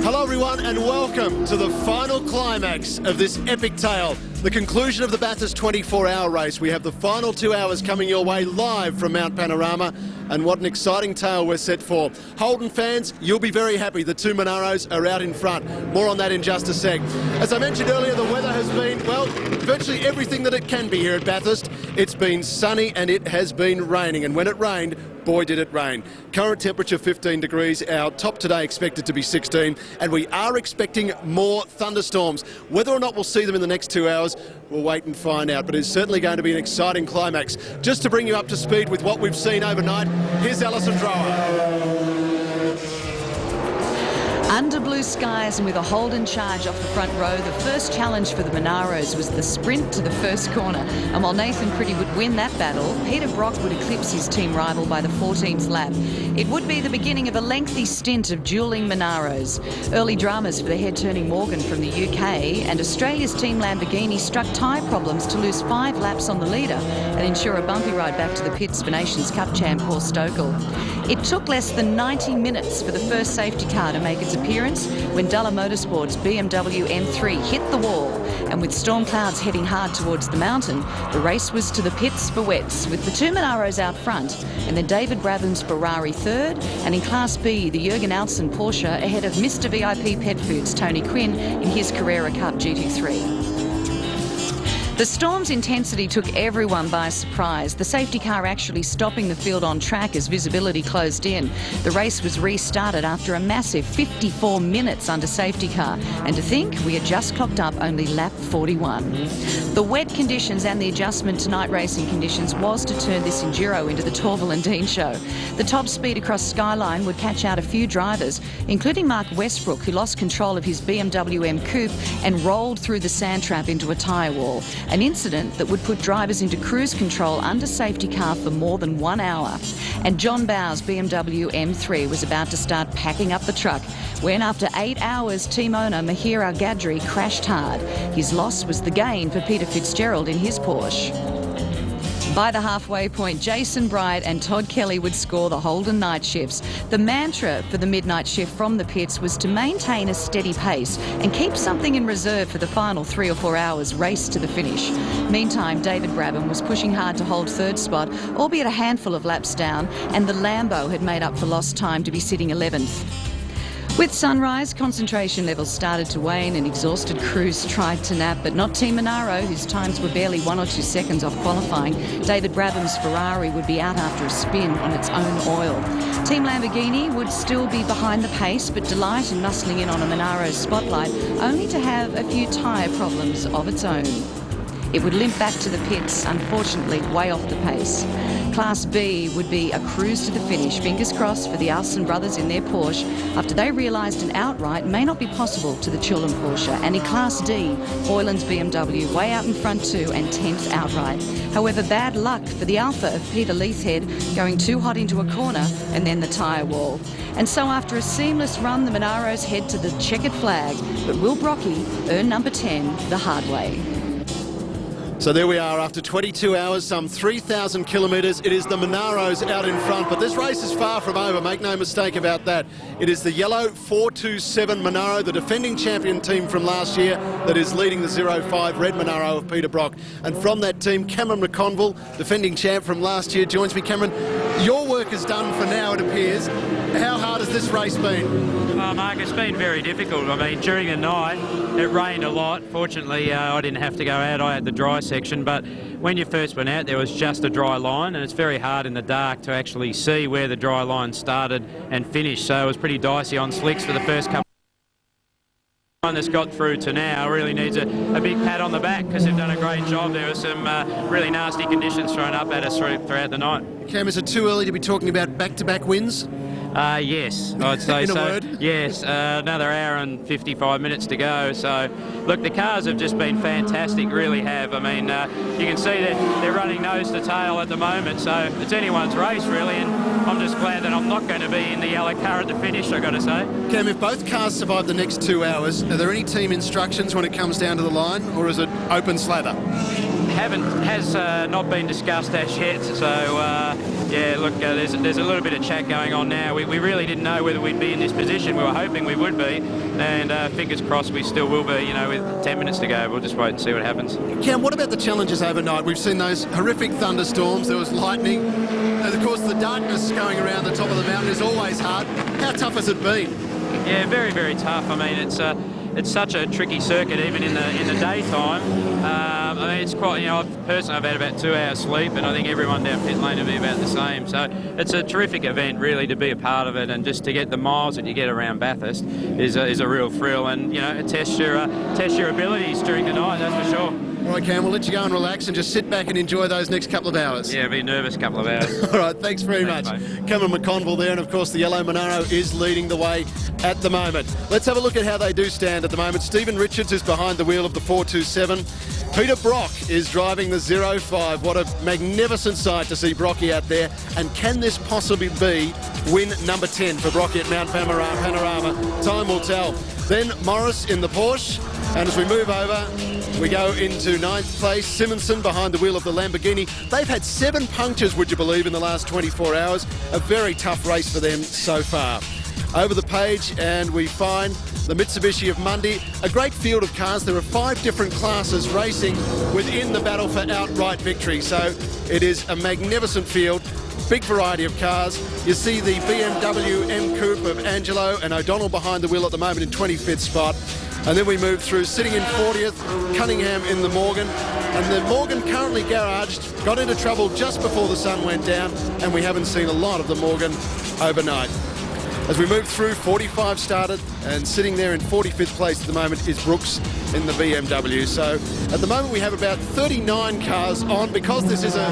Hello everyone and welcome to the final climax of this epic tale The conclusion of the Bathurst 24-hour race. We have the final 2 hours coming your way live from Mount Panorama, and what an exciting tale we're set for. Holden fans, you'll be very happy the two Monaros are out in front. More on that in just a sec. As I mentioned earlier, the weather has been, well, virtually everything that it can be here at Bathurst. It's been sunny and it has been raining, and when it rained, boy did it rain. Current temperature 15 degrees, our top today expected to be 16, and we are expecting more thunderstorms. Whether or not we'll see them in the next 2 hours, we'll wait and find out, but it's certainly going to be an exciting climax. Just to bring you up to speed with what we've seen overnight, here's Alison Drower.
Under blue skies and with a Holden charge off the front row, the first challenge for the Monaros was the sprint to the first corner. And while Nathan Pretty would win that battle, Peter Brock would eclipse his team rival by the 14th lap. It would be the beginning of a lengthy stint of duelling Monaros. Early dramas for the head-turning Morgan from the UK, and Australia's team Lamborghini struck tyre problems to lose 5 laps on the leader and ensure a bumpy ride back to the pits for Nations Cup champ Paul Stokel. It took less than 90 minutes for the first safety car to make its appearance when Dulla Motorsports' BMW M3 hit the wall, and with storm clouds heading hard towards the mountain, the race was to the pits for wets, with the two Monaros out front and then David Brabham's Ferrari third, and in Class B the Jürgen Alsen Porsche ahead of Mr VIP Pet Foods Tony Quinn in his Carrera Cup GT3. The storm's intensity took everyone by surprise, the safety car actually stopping the field on track as visibility closed in. The race was restarted after a massive 54 minutes under safety car, and to think we had just clocked up only lap 41. The wet conditions and the adjustment to night racing conditions was to turn this Enduro into the Torvill and Dean show. The top speed across Skyline would catch out a few drivers, including Mark Westbrook, who lost control of his BMW M Coupe and rolled through the sand trap into a tyre wall. An incident that would put drivers into cruise control under safety car for more than 1 hour. And John Bowes' BMW M3 was about to start packing up the truck when, after 8 hours, team owner Mahir Al-Gadri crashed hard. His loss was the gain for Peter Fitzgerald in his Porsche. By the halfway point, Jason Bright and Todd Kelly would score the Holden night shifts. The mantra for the midnight shift from the pits was to maintain a steady pace and keep something in reserve for the final 3 or 4 hours race to the finish. Meantime, David Brabham was pushing hard to hold third spot, albeit a handful of laps down, and the Lambo had made up for lost time to be sitting 11th. With sunrise, concentration levels started to wane and exhausted crews tried to nap, but not Team Monaro, whose times were barely 1 or 2 seconds off qualifying. David Brabham's Ferrari would be out after a spin on its own oil. Team Lamborghini would still be behind the pace, but delight in muscling in on a Monaro spotlight, only to have a few tyre problems of its own. It would limp back to the pits, unfortunately way off the pace. Class B would be a cruise to the finish, fingers crossed for the Alsen brothers in their Porsche, after they realised an outright may not be possible to the Chiltern Porsche. And in Class D, Boylan's BMW way out in front too, and 10th outright. However, bad luck for the Alpha of Peter Leithhead, going too hot into a corner and then the tyre wall. And so after a seamless run, the Monaros head to the checkered flag, but will Brocky earn number 10 the hard way?
So there we are, after 22 hours, some 3,000 kilometres. It is the Monaros out in front, but this race is far from over, make no mistake about that. It is the yellow 427 Monaro, the defending champion team from last year, that is leading the 05 red Monaro of Peter Brock. And from that team, Cameron McConville, defending champ from last year, joins me. Cameron, your work is done for now, it appears. How hard has this race been?
Mark, it's been very difficult. I mean, during the night, it rained a lot. Fortunately, I didn't have to go out. I had the dry section, but when you first went out, there was just a dry line, and it's very hard in the dark to actually see where the dry line started and finished. So it was pretty dicey on slicks for the first couple. One that's got through to now really needs a big pat on the back, because they've done a great job. There were some really nasty conditions thrown up at us throughout the night.
Cam, is it too early to be talking about back-to-back wins?
Yes, I'd say
in a
so.
word?
Yes, another hour and 55 minutes to go. So, look, the cars have just been fantastic, really have. I mean, you can see that they're running nose to tail at the moment, so it's anyone's race, really, and I'm just glad that I'm not going to be in the yellow car at the finish, I've got to say.
Cam, if both cars survive the next 2 hours, are there any team instructions when it comes down to the line, or is it open slather?
has not been discussed as yet. So yeah, look, there's a little bit of chat going on now. We really didn't know whether we'd be in this position. We were hoping we would be, and fingers crossed we still will be. You know, with 10 minutes to go, we'll just wait and see what happens.
Cam, what about the challenges overnight? We've seen those horrific thunderstorms. There was lightning, and of course the darkness going around the top of the mountain is always hard. How tough has it been?
Yeah, very, very tough. I mean, it's such a tricky circuit, even in the daytime. I mean, it's quite, you know, personally I've had about 2 hours sleep, and I think everyone down pit lane will be about the same. So it's a terrific event, really, to be a part of it, and just to get the miles that you get around Bathurst is a real thrill, and you know, it tests your abilities during the night, that's for sure.
All right, Cam, we'll let you go and relax and just sit back and enjoy those next couple of hours.
Yeah, be a nervous couple of hours.
All right, thanks very much. Cameron McConville there, and of course the yellow Monaro is leading the way at the moment. Let's have a look at how they do stand at the moment. Stephen Richards is behind the wheel of the 427. Peter Brock is driving the 05. What a magnificent sight to see Brocky out there. And can this possibly be win number 10 for Brocky at Mount Panorama? Time will tell. Then Morris in the Porsche. And as we move over, we go into 9th place. Simonson behind the wheel of the Lamborghini. They've had 7 punctures, would you believe, in the last 24 hours. A very tough race for them so far. Over the page, and we find the Mitsubishi of Mundy. A great field of cars. There are 5 different classes racing within the battle for outright victory. So it is a magnificent field. Big variety of cars. You see the BMW M Coupe of Angelo and O'Donnell behind the wheel at the moment in 25th spot. And then we move through, sitting in 40th, Cunningham in the Morgan. And the Morgan currently garaged, got into trouble just before the sun went down, and we haven't seen a lot of the Morgan overnight. As we move through, 45 started, and sitting there in 45th place at the moment is Brooks in the BMW. So at the moment we have about 39 cars on. Because this is a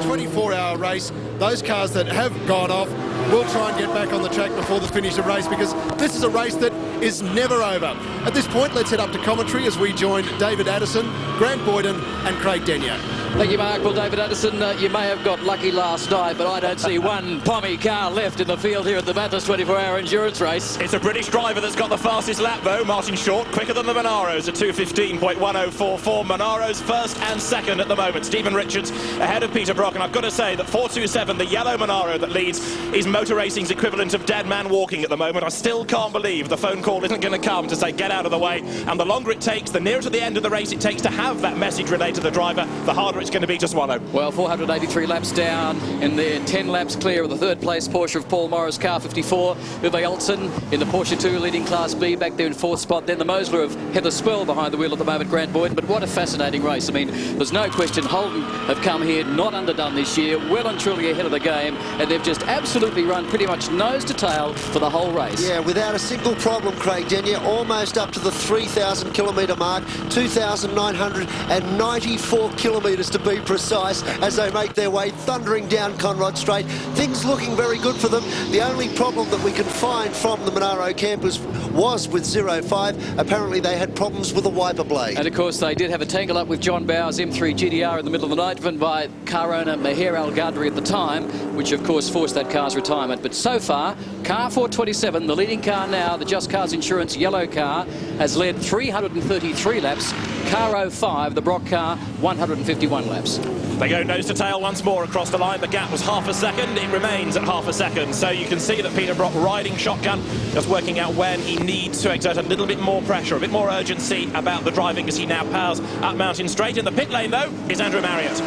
24-hour race, those cars that have gone off will try and get back on the track before the finish of the race, because this is a race that is never over. At this point, let's head up to commentary as we join David Addison, Grant Boyden and Craig Denyer.
Thank you, Mark. Well, David Addison, you may have got lucky last night, but I don't see one pommy car left in the field here at the Bathurst 24-hour endurance race.
It's a British driver that's got the fastest lap, though. Martin Short, quicker than the Monaros at 2:15.1044. Monaros first and second at the moment. Stephen Richards ahead of Peter Brock, and I've got to say that 427, the yellow Monaro that leads, is motor racing's equivalent of dead man walking at the moment. I still can't believe the phone call isn't going to come to say get out of the way, and the longer it takes, the nearer to the end of the race it takes to have that message relayed to the driver, the harder it's going to be to swallow.
Well, 483 laps down, and they're 10 laps clear of the third place Porsche of Paul Morris, car 54. Uwe Olsen in the Porsche 2 leading Class B back there in 4th spot. Then the Mosler of Heather Swell behind the wheel at the moment, Grant Boyden. But what a fascinating race. I mean, there's no question Holden have come here not underdone this year, well and truly ahead of the game, and they've just absolutely run pretty much nose to tail for the whole race.
Yeah, without a single problem, Craig Denyer, almost up to the 3,000 kilometre mark, 2,994 kilometres to be precise, as they make their way thundering down Conrod Straight. Things looking very good for them. The only problem that we can find from the Monaro campers was with 05. Apparently they had problems with a wiper blade.
And of course they did have a tangle up with John Bowers' M3 GTR in the middle of the night, driven by car owner Meher Al Gadri at the time, which of course forced that car's retirement. But so far, car 427, the leading car now, the Just Cars Insurance yellow car, has led 333 laps. Car 05, the Brock car, 151 laps.
They go nose to tail once more across the line. The gap was half a second. It remains at half a second. So you can see that Peter Brock riding shotgun, just working out when he needs to exert a little bit more pressure, a bit more urgency about the driving as he now powers up Mountain Straight. In the pit lane, though, is Andrew Marriott.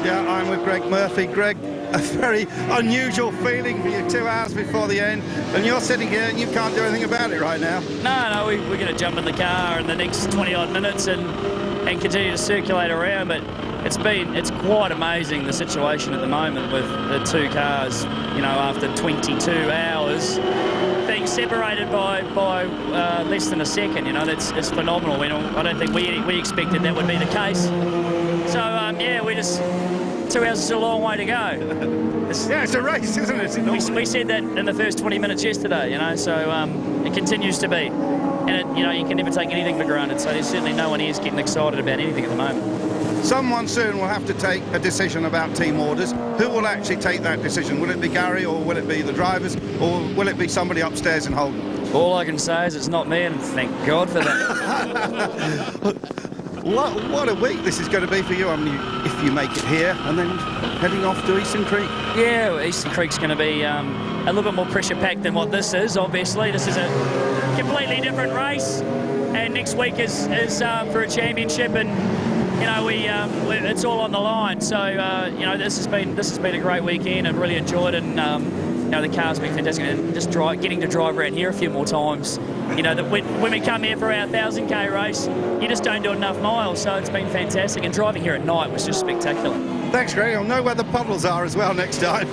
Yeah, I'm with Greg Murphy. Greg, a very unusual feeling for you 2 hours before the end, and you're sitting here and you can't do anything about it right now.
No, we're going to jump in the car in the next 20-odd minutes and continue to circulate around, but it's quite amazing, the situation at the moment with the 2 cars, you know, after 22 hours being separated by less than a second. You know, it's phenomenal. I don't think we expected that would be the case. So yeah, 2 hours is a long way to go.
Yeah, it's a race, isn't it?
We said that in the first 20 minutes yesterday, you know, so it continues to be. And, you know, you can never take anything for granted, so there's certainly no one here is getting excited about anything at the moment.
Someone soon will have to take a decision about team orders. Who will actually take that decision? Will it be Gary, or will it be the drivers, or will it be somebody upstairs in Holden?
All I can say is it's not me, and thank God for that.
What a week this is going to be for you. I mean, if you make it here and then heading off to Eastern Creek.
Yeah, well, Eastern Creek's going to be a little bit more pressure packed than what this is. Obviously, this is a completely different race, and next week is for a championship, and you know it's all on the line. So you know this has been a great weekend, and really enjoyed it. And you know the car's been fantastic, and just getting to drive around here a few more times. You know that when we come here for our 1,000k race, you just don't do enough miles. So it's been fantastic, and driving here at night was just spectacular.
Thanks, Greg. I'll know where the puddles are as well next time.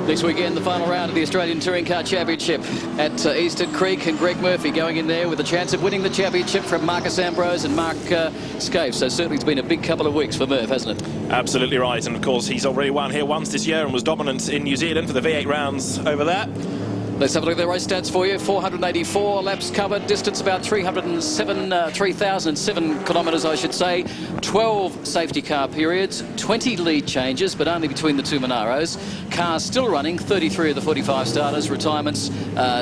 Next weekend, the final round of the Australian Touring Car Championship at Eastern Creek, and Greg Murphy going in there with a chance of winning the championship from Marcus Ambrose and Mark Scaife. So certainly it's been a big couple of weeks for Murph, hasn't it?
Absolutely right, and of course he's already won here once this year and was dominant in New Zealand for the V8 rounds over there.
Let's have a look at the race stats for you. 484 laps covered, distance about 3,007 kilometres, I should say. 12 safety car periods, 20 lead changes, but only between the two Monaros. Cars still running, 33 of the 45 starters, retirements,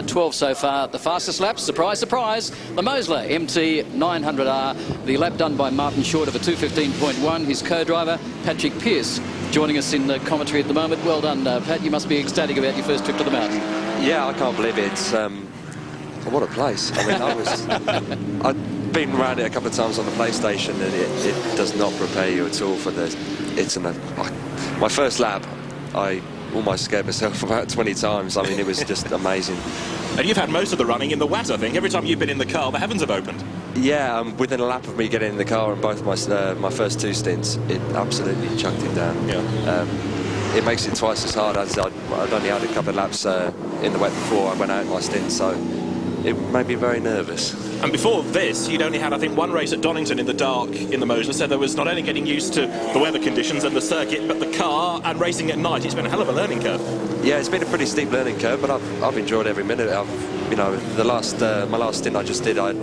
12 so far. The fastest laps, surprise, surprise, the Mosler MT 900R, the lap done by Martin Short of a 2:15.1. His co-driver, Patrick Pearce, joining us in commentary at the moment. Well done, Pat. You must be ecstatic about your first trip to the mountain.
Yeah, I can't believe it. It's what a place. I mean, I've been around it a couple of times on the PlayStation, and it does not prepare you at all for this. My first lap, I almost scared myself about 20 times. I mean, it was just amazing.
And you've had most of the running in the wet, I think. Every time you've been in the car, the heavens have opened.
Yeah, within a lap of me getting in the car on both my first two stints, it absolutely chucked it down.
Yeah.
It makes it twice as hard as I'd only had a couple of laps in the wet before I went out my stint, so it made me very nervous.
And before this, you'd only had, I think, one race at Donington in the dark in the Mosler, so there was not only getting used to the weather conditions and the circuit, but the car and racing at night. It's been a hell of a learning curve.
Yeah, it's been a pretty steep learning curve, but I've enjoyed every minute. You know, my last stint I just did, I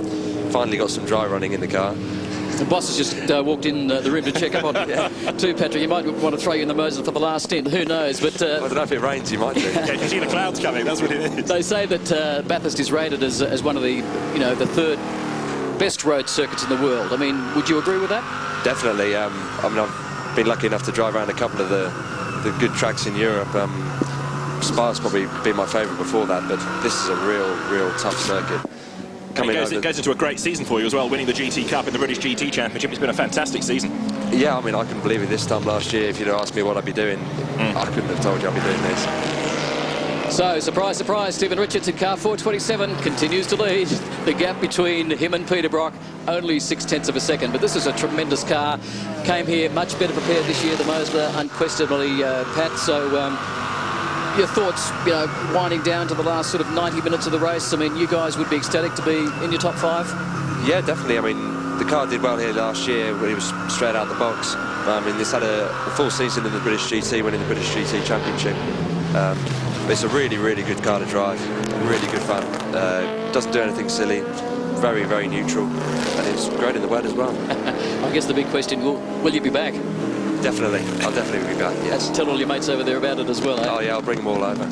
finally got some dry running in the car.
The boss has just walked in the room to check up on too, Patrick. You might want to throw you in the Mosler for the last stint. Who knows? But
I don't know if it rains. You might do.
Yeah, you can see the clouds coming. That's what it is.
They say that Bathurst is rated as one of the the third best road circuits in the world. I mean, would you agree with that?
Definitely. I mean, I've been lucky enough to drive around a couple of the good tracks in Europe. Spa's probably been my favourite before that, but this is a real tough circuit.
It goes into a great season for you as well, winning the GT Cup in the British GT Championship. It's been a fantastic season.
Yeah, I mean, I couldn't believe it this time last year. If you'd asked me what I'd be doing, I couldn't have told you I'd be doing this.
So, surprise, surprise, Stephen Richards in car 427 continues to lead. The gap between him and Peter Brock, only 0.6 of a second. But this is a tremendous car. Came here much better prepared this year, the Mosler, unquestionably, Pat. So, your thoughts, winding down to the last sort of 90 minutes of the race. I mean, you guys would be ecstatic to be in your top 5?
Yeah, definitely. I mean, the car did well here last year when he was straight out the box. I mean, this had a full season in the British GT, winning the British GT Championship. It's a really good car to drive. Really good fun. Doesn't do anything silly. Very neutral. And it's great in the wet as well.
I guess the big question, will you be back?
Definitely. I'll definitely be back, yes.
Tell all your mates over there about it as well, eh?
Oh, yeah, I'll bring them all over.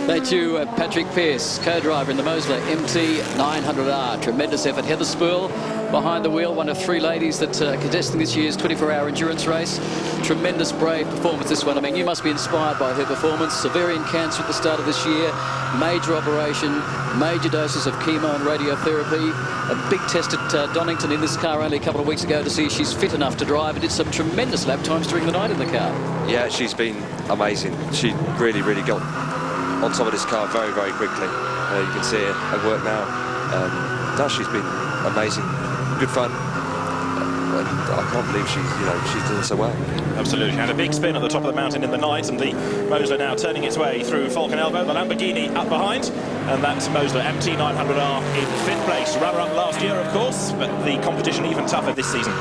Thank you, Patrick Pearce, co-driver in the Mosler MT 900R. Tremendous effort. Heather Spurl behind the wheel, one of 3 ladies that are contesting this year's 24-hour endurance race. Tremendous, brave performance, this one. I mean, you must be inspired by her performance. Ovarian cancer at the start of this year, major operation, major doses of chemo and radiotherapy. A big test at Donington in this car only a couple of weeks ago to see if she's fit enough to drive, and did some tremendous lap times during the night in the car.
Yeah, she's been amazing. She really got on top of this car very quickly. You can see her at work now. No, she's been amazing. Good fun. I can't believe she's doing so well.
Absolutely. Had a big spin at the top of the mountain in the night, and the Mosler now turning its way through Falcon Elbow. The Lamborghini up behind, and that's Mosler MT 900R in 5th place. Runner-up last year, of course, but the competition even tougher this season.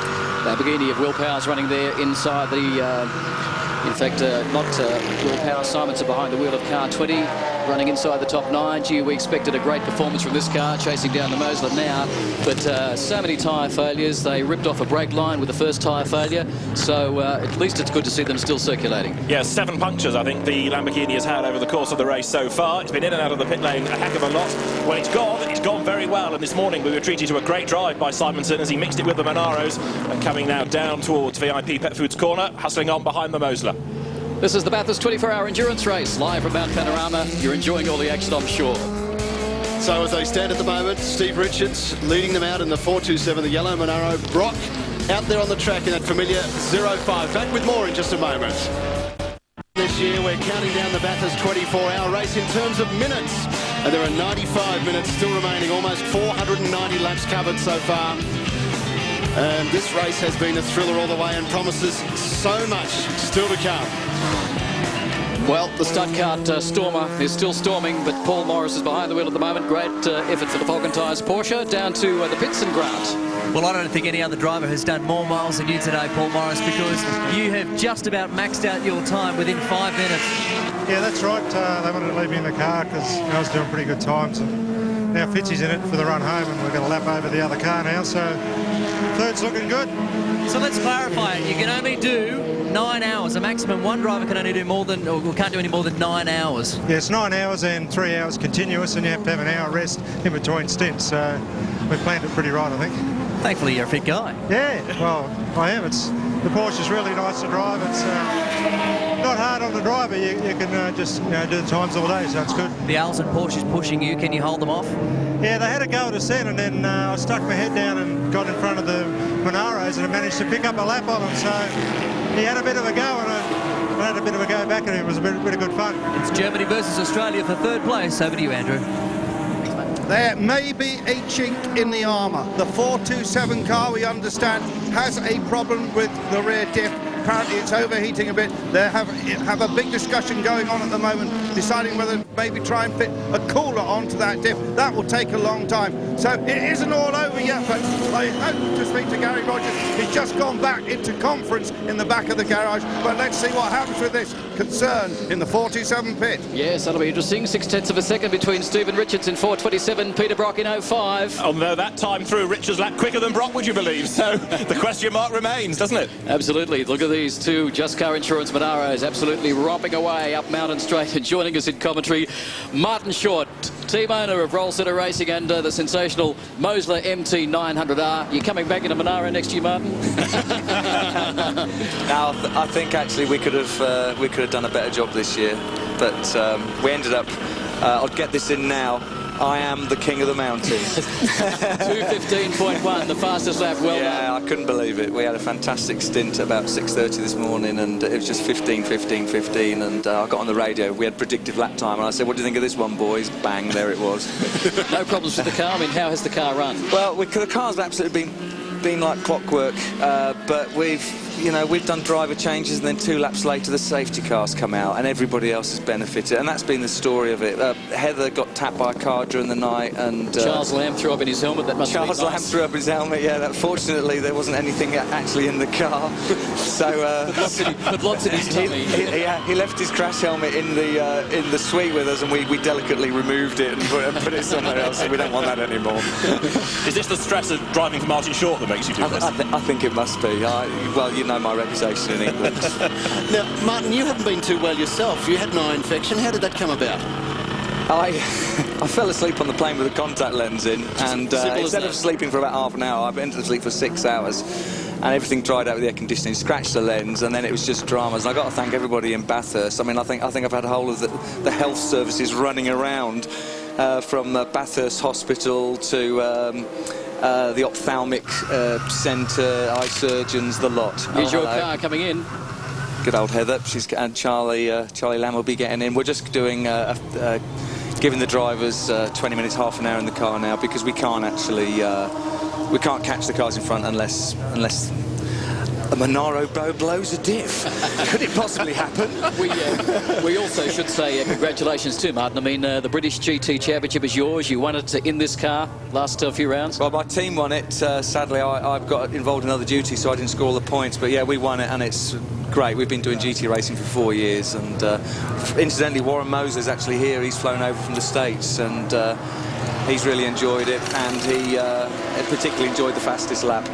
Lamborghini of Will Powers running there inside the... in fact, not Will Powers. Simonson behind the wheel of car 20. running inside the top 9. Gee, we expected a great performance from this car, chasing down the Mosler now. But so many tyre failures. They ripped off a brake line with the first tyre failure. So at least it's good to see them still circulating.
Yeah, 7 punctures, I think, the Lamborghini has had over the course of the race so far. It's been in and out of the pit lane a heck of a lot. When it's gone very well. And this morning we were treated to a great drive by Simonson as he mixed it with the Monaros and coming now down towards VIP Pet Foods Corner, hustling on behind the Mosler.
This is the Bathurst 24-hour endurance race, live from Mount Panorama. You're enjoying all the action, I'm sure.
So as they stand at the moment, Steve Richards leading them out in the 427, the yellow Monaro. Brock out there on the track in that familiar 05. Back with more in just a moment. This year we're counting down the Bathurst 24-hour race in terms of minutes. And there are 95 minutes still remaining, almost 490 laps covered so far. And this race has been a thriller all the way and promises so much still to come.
Well, the Stuttgart Stormer is still storming, but Paul Morris is behind the wheel at the moment. Great effort for the Falcon Tyres Porsche. Down to the pits and Grant.
Well, I don't think any other driver has done more miles than you today, Paul Morris, because you have just about maxed out your time within 5 minutes.
Yeah, that's right. They wanted to leave me in the car because I was doing pretty good times. And now Fitzy's in it for the run home, and we're going to lap over the other car now. So third's looking good.
So let's clarify it. You can only do 9 hours. A maximum one driver can only do more than, or can't do any more than 9 hours.
Yeah, it's 9 hours and 3 hours continuous, and you have to have an hour rest in between stints. So we've planned it pretty right, I think.
Thankfully, you're a fit guy.
Yeah, well, I am. The Porsche's really nice to drive. It's not hard on the driver. You can just do the times all day, so it's good.
The Alzen Porsche's pushing you. Can you hold them off?
Yeah, they had a go at ascent, and then I stuck my head down and got in front of the Monaros, and I managed to pick up a lap on them. So he had a bit of a go, and I had a bit of a go back at him. It was a bit of good fun.
It's Germany versus Australia for third place. Over to you, Andrew.
There may be a chink in the armour. The 427 car, we understand, has a problem with the rear diff. Apparently it's overheating a bit. They have a big discussion going on at the moment, deciding whether to maybe try and fit a cooler onto that diff. That will take a long time. So it isn't all over yet, but I hope to speak to Gary Rogers. He's just gone back into conference in the back of the garage, but let's see what happens with this concern in the 427 pit.
Yes, that'll be interesting. 0.6 of a second between Stephen Richards in 427, Peter Brock in 05.
Although that time through, Richards lap quicker than Brock, would you believe? So the question mark remains, doesn't it?
Absolutely. Look at these two Just Car Insurance Monaros absolutely romping away up Mountain Straight, and joining us in commentary, Martin Short, team owner of Roll Centre Racing and the sensational Mosler MT900R. You coming back into Monaro next year, Martin?
Now, I think actually we could have done a better job this year, but we ended up. I'll get this in now. I am the king of the mountain.
2:15.1, the fastest lap. Well done.
Yeah, I couldn't believe it. We had a fantastic stint about 6:30 this morning, and it was just 15, 15, 15. And I got on the radio. We had predictive lap time, and I said, "What do you think of this one, boys?" Bang, there it was.
No problems with the car. I mean, how has the car run?
Well, the car's absolutely been like clockwork, but we've done driver changes, and then 2 laps later the safety cars come out, and everybody else has benefited, and that's been the story of it. Heather got tapped by a car during the night, and
Charles Lamb threw up in his helmet. That must have been nice.
Lamb threw up his helmet. Yeah, fortunately there wasn't anything actually in the car. So
lots in his tummy.
He left his crash helmet in the suite with us, and we delicately removed it and put it somewhere else. So we don't want that anymore.
Is this the stress of driving for Martin Short that makes you do this?
I think it must be. Well, you know my reputation in England.
Now, Martin, you haven't been too well yourself. You had an eye infection. How did that come about?
I fell asleep on the plane with a contact lens in, and instead of sleeping for about half an hour, I went to sleep for 6 hours, and everything dried out with the air conditioning, scratched the lens, and then it was just dramas. And I've got to thank everybody in Bathurst. I mean, I think I've had a whole of the health services running around, from Bathurst Hospital to the ophthalmic centre, eye surgeons, the lot.
Here's your car coming in.
Good old Heather. And Charlie Lamb will be getting in. We're just doing giving the drivers 20 minutes, half an hour in the car now, because we can't actually we can't catch the cars in front unless a Monaro blows a diff. Could it possibly happen?
We also should say congratulations too, Martin. I mean, the British GT Championship is yours. You won it in this car last few rounds.
Well, my team won it. Sadly, I've got involved in other duties, so I didn't score all the points. But yeah, we won it, and it's great. We've been doing GT racing for 4 years, and incidentally, Warren Moser's actually here. He's flown over from the States, and he's really enjoyed it, and he particularly enjoyed the fastest lap.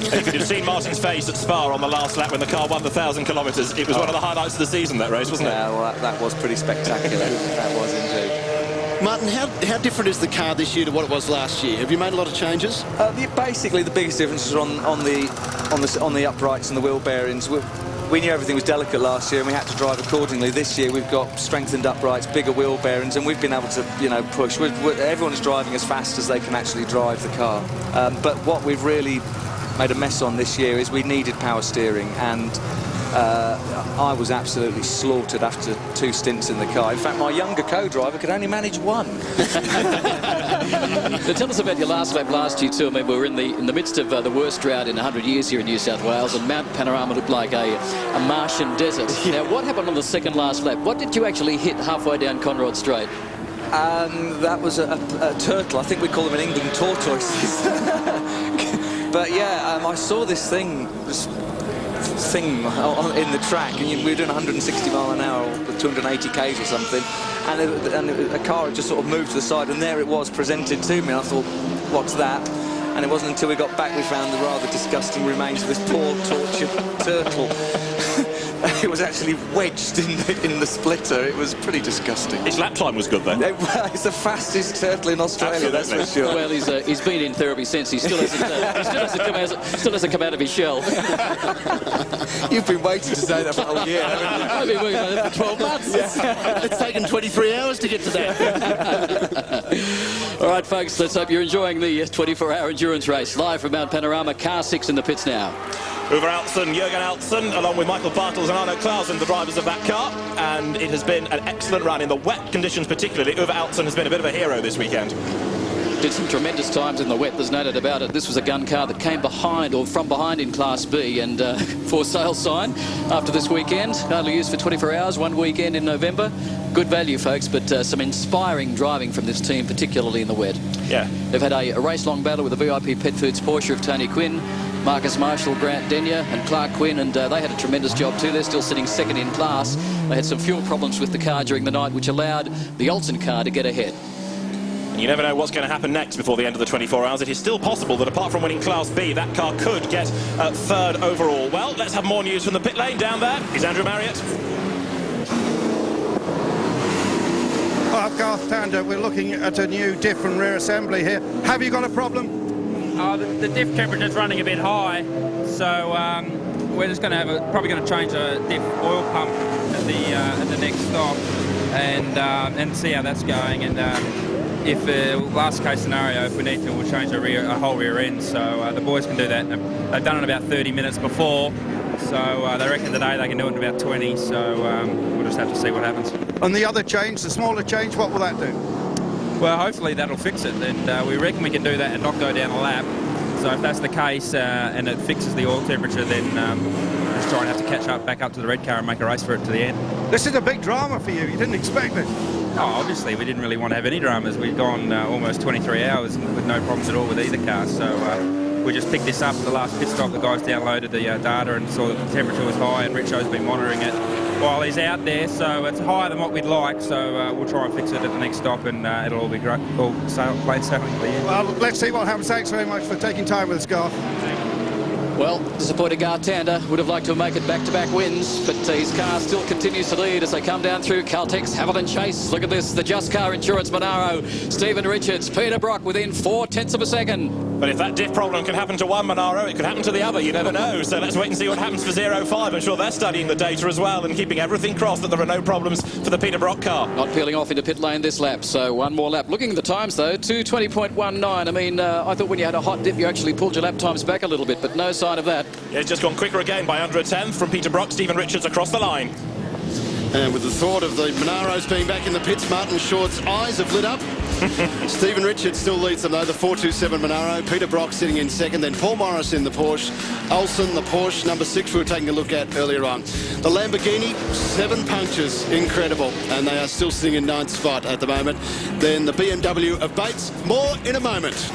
If you'd have seen Martin's face at Spa on the last lap when the car won the 1,000 kilometres, it was one of the highlights of the season, that race, wasn't it?
Yeah, well, that was pretty spectacular. That was indeed.
Martin, how different is the car this year to what it was last year? Have you made a lot of changes?
Basically, the biggest difference is on the uprights and the wheel bearings. We knew everything was delicate last year, and we had to drive accordingly. This year, we've got strengthened uprights, bigger wheel bearings, and we've been able to, push. Everyone's driving as fast as they can actually drive the car. But what we've really made a mess on this year is we needed power steering, and I was absolutely slaughtered after 2 stints in the car. In fact, my younger co-driver could only manage 1.
Now, tell us about your last lap last year too. I mean, we were in the midst of the worst drought in 100 years here in New South Wales, and Mount Panorama looked like a Martian desert. Now, what happened on the second last lap? What did you actually hit halfway down Conrod Straight?
That was a turtle. I think we call them in England tortoises. But yeah, I saw this thing in the track, and we were doing 160 mile an hour with 280 k's or something, and a car had just sort of moved to the side, and there it was presented to me. I thought, what's that? And it wasn't until we got back we found the rather disgusting remains of this poor tortured turtle. It was actually wedged in the splitter. It was pretty disgusting.
His lap time was good then.
It's the fastest turtle in Australia, that's for sure.
Well, he's been in therapy since. He still hasn't come out of his shell.
You've been waiting to say that for a whole year, haven't you?
I've been working on it for 12 months.
It's taken 23 hours to get to that.
All right, folks, let's hope you're enjoying the 24-hour endurance race. Live from Mount Panorama, car 6 in the pits now.
Uwe Altzen, Jürgen Altzen, along with Michael Bartels and Arno Clausen, the drivers of that car, and it has been an excellent run in the wet conditions particularly. Uwe Altzen has been a bit of a hero this weekend.
Did some tremendous times in the wet, there's no doubt about it. This was a gun car that came behind, or from behind in Class B, and for sale sign after this weekend. Only used for 24 hours, 1 weekend in November. Good value, folks, but some inspiring driving from this team, particularly in the wet.
Yeah.
They've had a race-long battle with the VIP Pet Foods Porsche of Tony Quinn, Marcus Marshall, Grant Denyer and Clark Quinn, and they had a tremendous job too. They're still sitting second in class. They had some fuel problems with the car during the night, which allowed the Altzen car to get ahead.
You never know what's going to happen next before the end of the 24 hours. It is still possible that apart from winning Class B, that car could get 3rd overall. Well, let's have more news from the pit lane. Down there is Andrew Marriott.
Garth Tander, we're looking at a new diff and rear assembly here. Have you got a problem?
The diff temperature's running a bit high, so we're just going to probably going to change the diff oil pump at the next stop and see how that's going. And if last case scenario, if we need to, we'll change a whole rear end. So the boys can do that. They've done it about 30 minutes before, so they reckon today they can do it in about 20. So we'll just have to see what happens.
And the other change, the smaller change, what will that do?
Well, hopefully that'll fix it, and we reckon we can do that and not go down a lap. So if that's the case and it fixes the oil temperature, then we'll just try and have to catch up back up to the red car and make a race for it to the end.
This is a big drama for you. You didn't expect it.
Oh, obviously we didn't really want to have any dramas. We'd gone almost 23 hours with no problems at all with either car. So we just picked this up at the last pit stop. The guys downloaded the data and saw that the temperature was high, and Richo's been monitoring it while he's out there, so it's higher than what we'd like, so we'll try and fix it at the next stop, and it'll all be great, all plain sailing at the end.
Well, let's see what happens. Thanks very much for taking time with us, Garth.
Well, disappointed Garth Tander would have liked to make it back-to-back wins, but his car still continues to lead as they come down through Caltex, Hamilton Chase. Look at this, the Just Car Insurance Monaro, Stephen Richards, Peter Brock within 0.4 of a second.
But if that diff problem can happen to one Monaro, it could happen to the other, you never know. So let's wait and see what happens for 05. I'm sure they're studying the data as well and keeping everything crossed that there are no problems for the Peter Brock car.
Not peeling off into pit lane this lap, so one more lap. Looking at the times though, 2:20.19. I mean, I thought when you had a hot dip you actually pulled your lap times back a little bit, but no sign of that.
Yeah, it's just gone quicker again by under a tenth from Peter Brock. Stephen Richards across the line.
And with the thought of the Monaros being back in the pits, Martin Short's eyes have lit up. Stephen Richards still leads them though, the 427 Monaro. Peter Brock sitting in second, then Paul Morris in the Porsche. Olsen, the Porsche, number 6 we were taking a look at earlier on. The Lamborghini, 7 punctures, incredible. And they are still sitting in 9th spot at the moment. Then the BMW of Bates, more in a moment.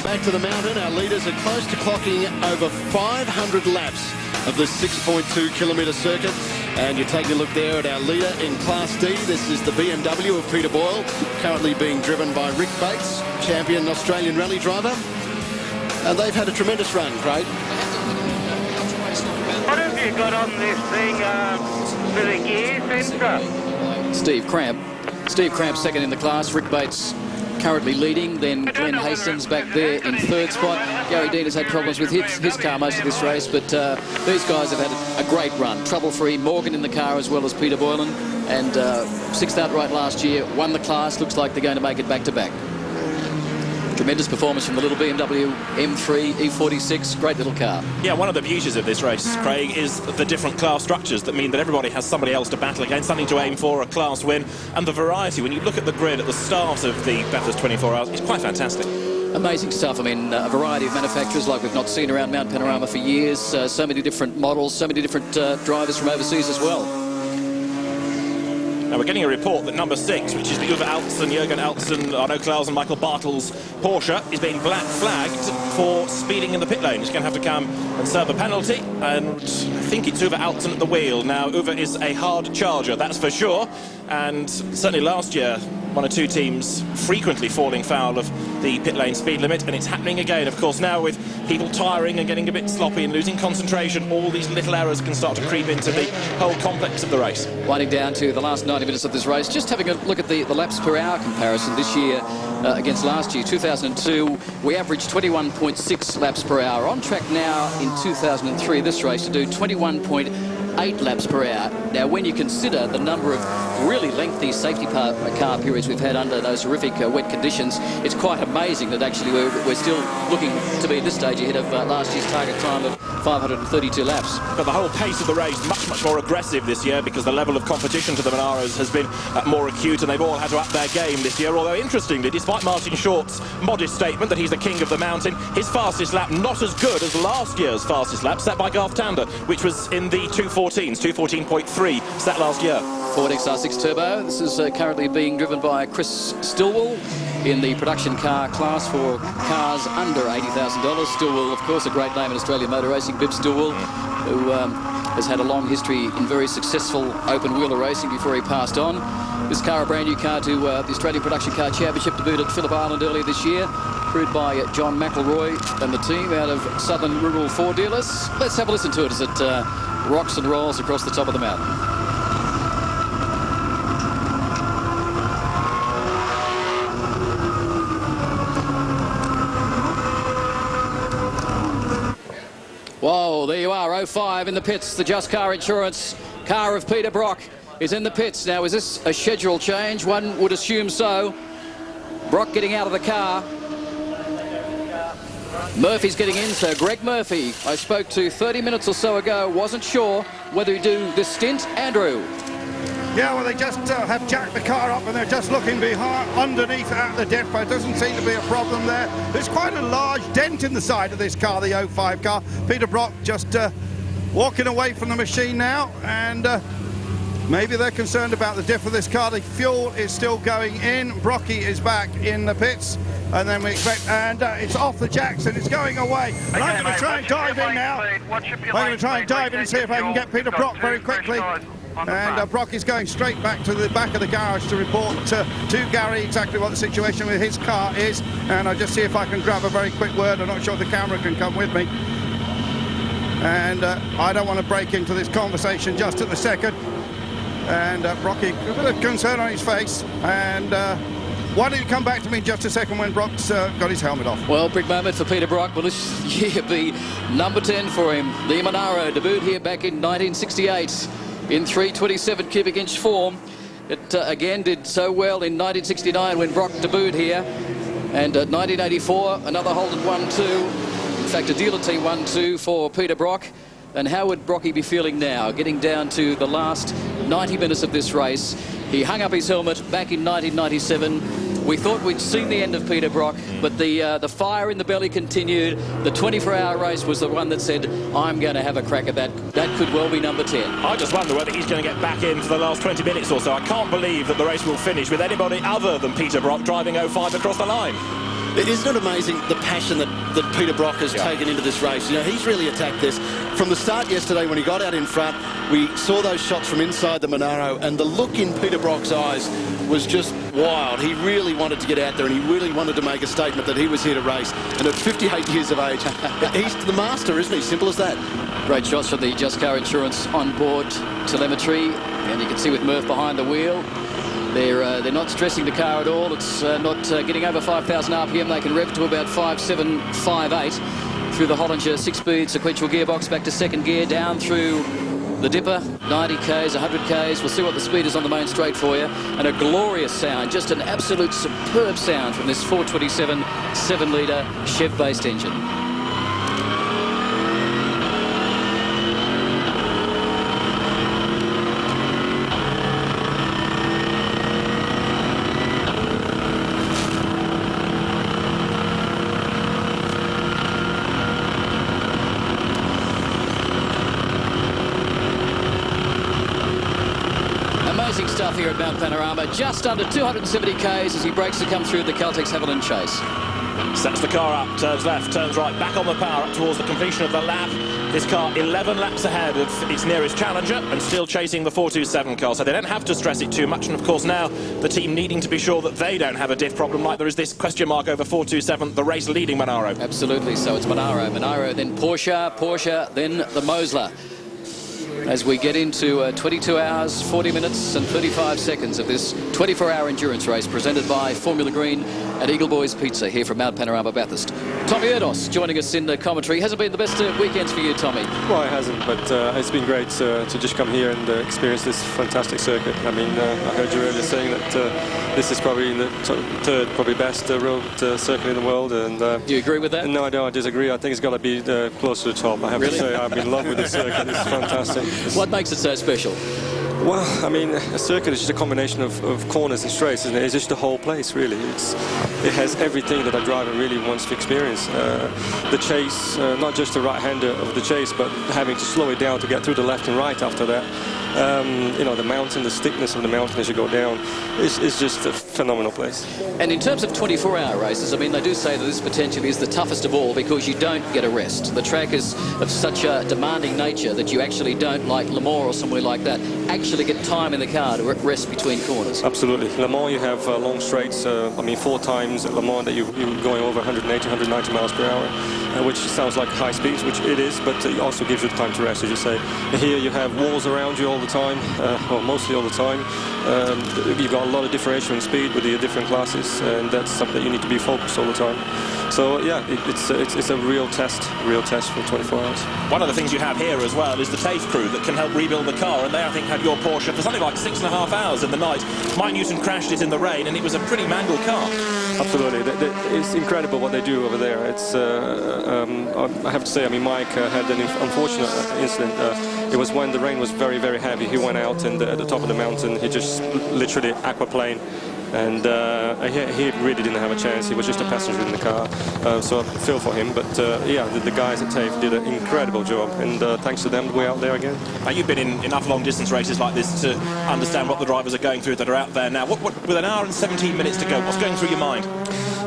Back to the mountain, our leaders are close to clocking over 500 laps of the 6.2 kilometre circuit. And you're taking a look there at our leader in Class D. This is the BMW of Peter Boyle, currently being driven by Rick Bates, champion Australian rally driver. And they've had a tremendous run, Craig.
What have you got on this thing for the gear sensor?
Steve Cramp. Steve Cramp second in the class. Rick Bates currently leading, then Glenn Hastings back there in 3rd spot. Gary Dean has had problems with his car most of this race, but these guys have had a great run. Trouble-free. Morgan in the car as well as Peter Boylan, and 6th outright last year, won the class. Looks like they're going to make it back-to-back. Tremendous performance from the little BMW M3 E46. Great little car.
Yeah, one of the beauties of this race, Craig, is the different class structures that mean that everybody has somebody else to battle against, something to aim for, a class win, and the variety. When you look at the grid at the start of the Bathurst 24 Hours, it's quite fantastic.
Amazing stuff. I mean, a variety of manufacturers like we've not seen around Mount Panorama for years. So many different models, so many different drivers from overseas as well.
Now we're getting a report that number 6, which is the Uwe Altzen, Jürgen Altzen, Arno Klaus and Michael Bartel's Porsche, is being black flagged for speeding in the pit lane. He's going to have to come and serve a penalty, and I think it's Uwe Altzen at the wheel. Now, Uwe is a hard charger, that's for sure, and certainly last year, one or two teams frequently falling foul of the pit lane speed limit, and it's happening again, of course, now with people tiring and getting a bit sloppy and losing concentration. All these little errors can start to creep into the whole complex of the race.
Winding down to the last 90 minutes of this race, just having a look at the laps per hour comparison this year against last year, 2002, we averaged 21.6 laps per hour. On track now in 2003, this race, to do 21.8 laps per hour. Now, when you consider the number of really lengthy safety car periods we've had under those horrific wet conditions, it's quite amazing that actually we're still looking to be at this stage ahead of last year's target time of 532 laps.
But the whole pace of the race much more aggressive this year, because the level of competition to the Monaros has been more acute, and they've all had to up their game this year. Although interestingly, despite Martin Short's modest statement that he's the king of the mountain, his fastest lap not as good as last year's fastest lap set by Garth Tander, which was in the 2:14s, 2:14.3 set last year.
Ford XR6 Turbo. This is currently being driven by Chris Stillwell in the production car class for cars under $80,000. Stillwell, of course, a great name in Australian motor racing. Bib Stillwell, who has had a long history in very successful open-wheeler racing before he passed on. This car, a brand new car to the Australian Production Car Championship, debuted at Phillip Island earlier this year, crewed by John McElroy and the team out of Southern Rural Ford dealers. Let's have a listen to it as it rocks and rolls across the top of the mountain. Whoa, there you are, 05 in the pits. The Just Car Insurance car of Peter Brock is in the pits. Now, is this a schedule change? One would assume so. Brock getting out of the car. Murphy's getting in, so Greg Murphy, I spoke to 30 minutes or so ago, wasn't sure whether he'd do this stint. Andrew.
Yeah, well, they just have jacked the car up and they're just looking behind, underneath at the diff. There doesn't seem to be a problem there. There's quite a large dent in the side of this car, the 05 car. Peter Brock just walking away from the machine now, and maybe they're concerned about the diff of this car. The fuel is still going in. Brocky is back in the pits, and then we expect, and it's off the jacks and it's going away. And I'm going to try and dive in now. I'm going to try and dive in and see if I can get Peter Brock very quickly. And Brock is going straight back to the back of the garage to report to Gary exactly what the situation with his car is. And I'll just see if I can grab a very quick word. I'm not sure the camera can come with me. And I don't want to break into this conversation just at the second. And Brocky, a bit of concern on his face. And why don't you come back to me in just a second when Brock's got his helmet off?
Well, big moment for Peter Brock. Will this year be number 10 for him? The Monaro debuted here back in 1968. In 327 cubic inch form. It again did so well in 1969 when Brock debuted here, and 1984 another Holden 1-2, in fact a dealer team 1-2 for Peter Brock. And how would Brocky be feeling now, getting down to the last 90 minutes of this race? He hung up his helmet back in 1997. We thought we'd seen the end of Peter Brock, but the fire in the belly continued. The 24-hour race was the one that said, I'm going to have a crack at that. That could well be number 10.
I just wonder whether he's going to get back in for the last 20 minutes or so. I can't believe that the race will finish with anybody other than Peter Brock driving 05 across the line.
Isn't it amazing the passion that Peter Brock has taken into this race? You know, he's really attacked this. From the start yesterday when he got out in front, we saw those shots from inside the Monaro, and the look in Peter Brock's eyes was just wild. He really wanted to get out there, and he really wanted to make a statement that he was here to race. And at 58 years of age, he's the master, isn't he? Simple as that.
Great shots from the Just Car Insurance on-board telemetry, and you can see with Murph behind the wheel. They're not stressing the car at all. It's not getting over 5,000 RPM. They can rev to about 5.7, 5.8 through the Hollinger 6-speed sequential gearbox, back to second gear, down through the dipper, 90 Ks, 100 Ks. We'll see what the speed is on the main straight for you. And a glorious sound, just an absolute superb sound from this 427 7-litre Chev-based engine. Amazing stuff here at Mount Panorama. Just under 270 Ks as he breaks to come through the Caltex Haviland Chase.
Sets the car up, turns left, turns right, back on the power up towards the completion of the lap. This car 11 laps ahead of its nearest challenger and still chasing the 427 car, so they don't have to stress it too much. And of course now the team needing to be sure that they don't have a diff problem like there is this question mark over 427, the race leading Monaro.
Absolutely, so it's Monaro, then Porsche, then the Mosler. As we get into 22 hours, 40 minutes and 35 seconds of this 24-hour endurance race presented by Formula Green at Eagle Boys Pizza here from Mount Panorama, Bathurst. Tommy Erdos joining us in the commentary. Hasn't been the best weekends for you, Tommy?
Well, it hasn't, but it's been great to just come here and experience this fantastic circuit. I mean, I heard you earlier saying that this is probably the third, probably best road circuit in the world. And
do you agree with that?
No, I disagree. I think it's got to be close to the top. I have to say, I'm in love with this circuit. It's fantastic.
What makes it so special?
Well, I mean, a circuit is just a combination of corners and straights, isn't it? It's just the whole place, really. It has everything that a driver really wants to experience. The chase, not just the right-hander of the chase, but having to slow it down to get through the left and right after that. You know, the mountain, the steepness of the mountain as you go down, is just a phenomenal place.
And in terms of 24-hour races, I mean, they do say that this potentially is the toughest of all because you don't get a rest. The track is of such a demanding nature that you actually don't, like Le Mans or somewhere like that, actually get time in the car to rest between corners.
Absolutely. Le Mans, you have long straights. I mean, 4 times at Le Mans that you're going over 180, 190 miles per hour, which sounds like high speeds, which it is, but it also gives you the time to rest, as you say. Here you have walls around you all the time, well, mostly all the time. You've got a lot of differential in speed with the different classes, and that's something that you need to be focused all the time. So yeah, it's a real test for 24 hours.
One of the things you have here as well is the TAFE crew that can help rebuild the car, and they I think had your Porsche for something like 6.5 hours in the night. Mike Newton crashed it in the rain, and it was a pretty mangled car.
Absolutely, it's incredible what they do over there. It's I have to say, I mean, Mike had an unfortunate incident. It was when the rain was very, very heavy. He went out, and at the top of the mountain, he just literally aquaplaned. And he really didn't have a chance. He was just a passenger in the car, so I feel for him. But yeah, the guys at TAFE did an incredible job, and thanks to them, we're out there again.
Now, you've been in enough long-distance races like this to understand what the drivers are going through that are out there now. With an hour and 17 minutes to go, what's going through your mind?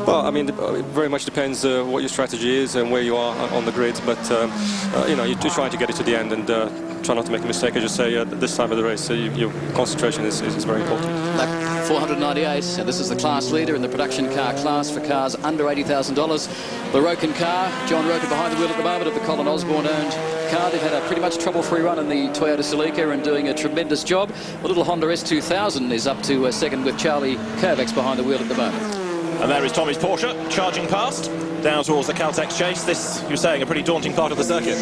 Well, I mean, it very much depends what your strategy is and where you are on the grid. But you know, you're trying to get it to the end and try not to make a mistake. As you say, at this time of the race, so your concentration is very important.
Lap 498, and this is the class leader in the production car class for cars under $80,000. The Roken car, John Roken behind the wheel at the moment of the Colin Osborne-owned car. They've had a pretty much trouble-free run in the Toyota Celica and doing a tremendous job. The little Honda S2000 is up to second with Charlie Kovacs behind the wheel at the moment.
And there is Tommy's Porsche charging past down towards the Caltex Chase. This, you're saying, a pretty daunting part of the circuit.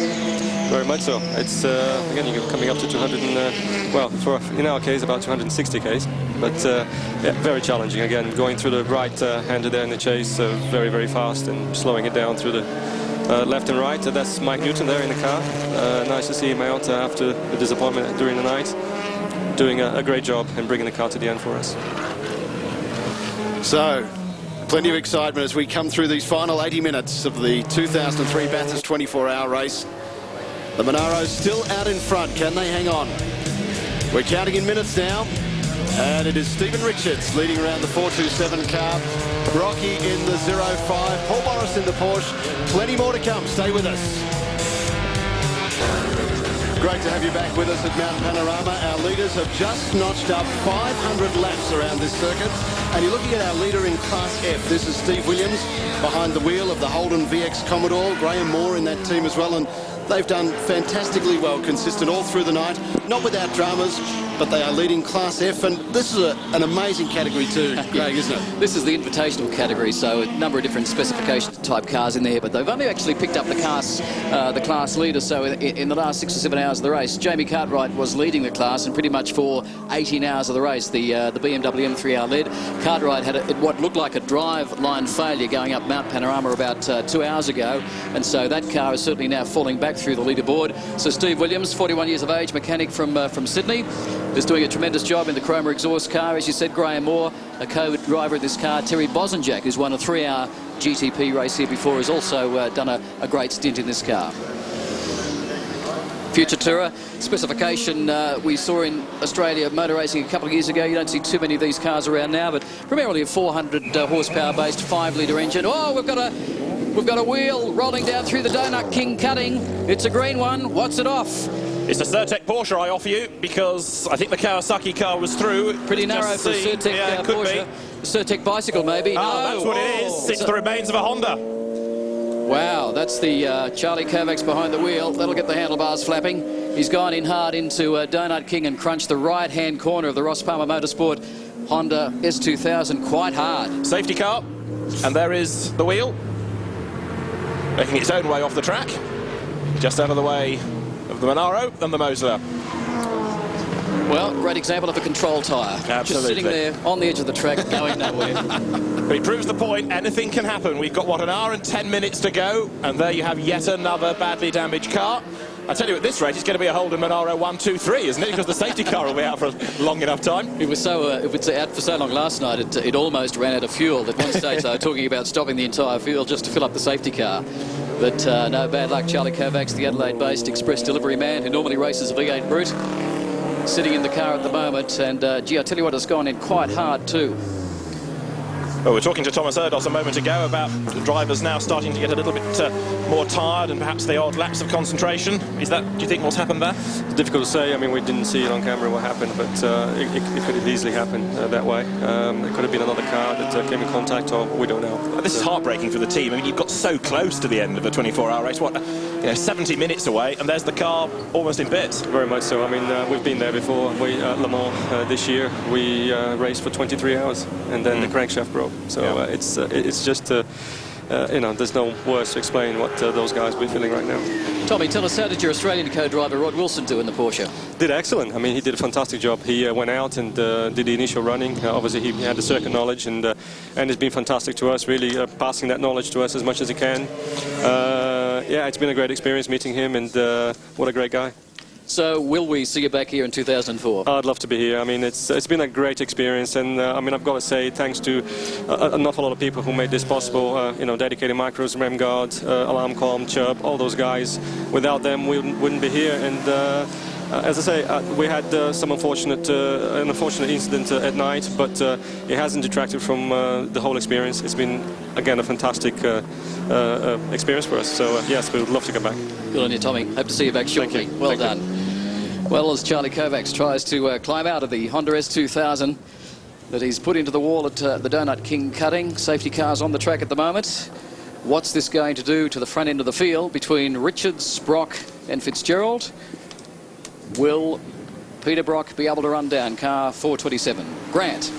Very much so. It's again, you're coming up to 200 and well, in our case about 260 k's, but yeah, very challenging. Again, going through the right hander there in the chase, very, very fast, and slowing it down through the left and right. That's Mike Newton there in the car. Nice to see him out after the disappointment during the night. Doing a great job and bringing the car to the end for us.
So, plenty of excitement as we come through these final 80 minutes of the 2003 Bathurst 24-hour race. The Monaro's still out in front. Can they hang on? We're counting in minutes now. And it is Stephen Richards leading around the 427 car. Brocky in the 05. Paul Morris in the Porsche. Plenty more to come. Stay with us. Great to have you back with us at Mount Panorama. Our leaders have just notched up 500 laps around this circuit. And you're looking at our leader in Class F. This is Steve Williams behind the wheel of the Holden VX Commodore. Graham Moore in that team as well. And they've done fantastically well, consistent all through the night. Not without dramas, but they are leading Class F. And this is an amazing category too, Craig, isn't it?
This is the invitational category, so a number of different specification type cars in there, but they've only actually picked up the class leader. So in the last 6 or 7 hours of the race, Jamie Cartwright was leading the class, and pretty much for 18 hours of the race, the BMW M3R led. Cartwright had what looked like a drive line failure going up Mount Panorama about 2 hours ago, and so that car is certainly now falling back through the leaderboard. So Steve Williams, 41 years of age, mechanic from Sydney, is doing a tremendous job in the Chroma exhaust car. As you said, Graham Moore, a co-driver of this car. Terry Bosanjak, who's won a 3-hour GTP race here before, has also done a great stint in this car. Future Tourer specification we saw in Australia motor racing a couple of years ago. You don't see too many of these cars around now, but primarily a 400 horsepower based 5-litre engine. Oh, we've got a wheel rolling down through the Donut King cutting. It's a green one. What's it off?
It's a Certec Porsche I offer you, because I think the Kawasaki car was through.
Pretty narrow for a Certec Porsche. A Certec bicycle maybe.
Oh,
no.
that's what it is. It's the remains of a Honda.
Wow, that's the Charlie Kovacs behind the wheel. That'll get the handlebars flapping. He's gone in hard into Donut King and crunched the right-hand corner of the Ross Palmer Motorsport Honda S2000 quite hard.
Safety car, and there is the wheel, making its own way off the track, just out of the way of the Monaro and the Mosler.
Well, great example of a control tyre.
Absolutely.
Just sitting there on the edge of the track, going nowhere.
But it proves the point, anything can happen. We've got, what, an hour and 10 minutes to go, and there you have yet another badly damaged car. I tell you, at this rate, it's going to be a Holden Monaro 1, 2, 3, isn't it? Because the safety car will be out for a long enough time.
It was out for so long last night, it almost ran out of fuel. At one stage, they were talking about stopping the entire field just to fill up the safety car. But no bad luck. Charlie Kovacs, the Adelaide-based express delivery man who normally races a V8 Brute, sitting in the car at the moment. And, gee, I tell you what, it's gone in quite hard too.
Well, we were talking to Thomas Erdos a moment ago about the drivers now starting to get a little bit more tired and perhaps the odd lapse of concentration. Is that, do you think, what's happened there?
It's difficult to say. I mean, we didn't see it on camera what happened, but it could have easily happened that way. It could have been another car that came in contact, or we don't know.
This is heartbreaking for the team. I mean, you've got so close to the end of a 24-hour race. What, 70 minutes away, and there's the car almost in bits.
Very much so. I mean, we've been there before. We Le Mans this year, we raced for 23 hours, and then the crankshaft broke. So it's just, there's no words to explain what those guys will be feeling right now.
Tommy, tell us, how did your Australian co-driver Rod Wilson do in the Porsche?
Did excellent. I mean, he did a fantastic job. He went out and did the initial running. Obviously, he had the circuit knowledge, and it's been fantastic to us, really passing that knowledge to us as much as he can. Yeah, it's been a great experience meeting him, and what a great guy.
So will we see you back here in 2004?
I'd love to be here. I mean, it's been a great experience, and I mean, I've got to say thanks to an awful lot of people who made this possible. Dedicated Micros, Remguard, Alarmcom, Chubb, all those guys. Without them, we wouldn't be here. And as I say, we had an unfortunate incident at night, but it hasn't detracted from the whole experience. It's been, again, a fantastic experience for us. So yes, we would love to come back.
Good on you, Tommy. Hope to see you back shortly. Well done. Well, as Charlie Kovacs tries to climb out of the Honda S2000 that he's put into the wall at the Donut King cutting. Safety cars on the track at the moment. What's this going to do to the front end of the field between Richards, Brock and Fitzgerald? Will Peter Brock be able to run down car 427? Grant.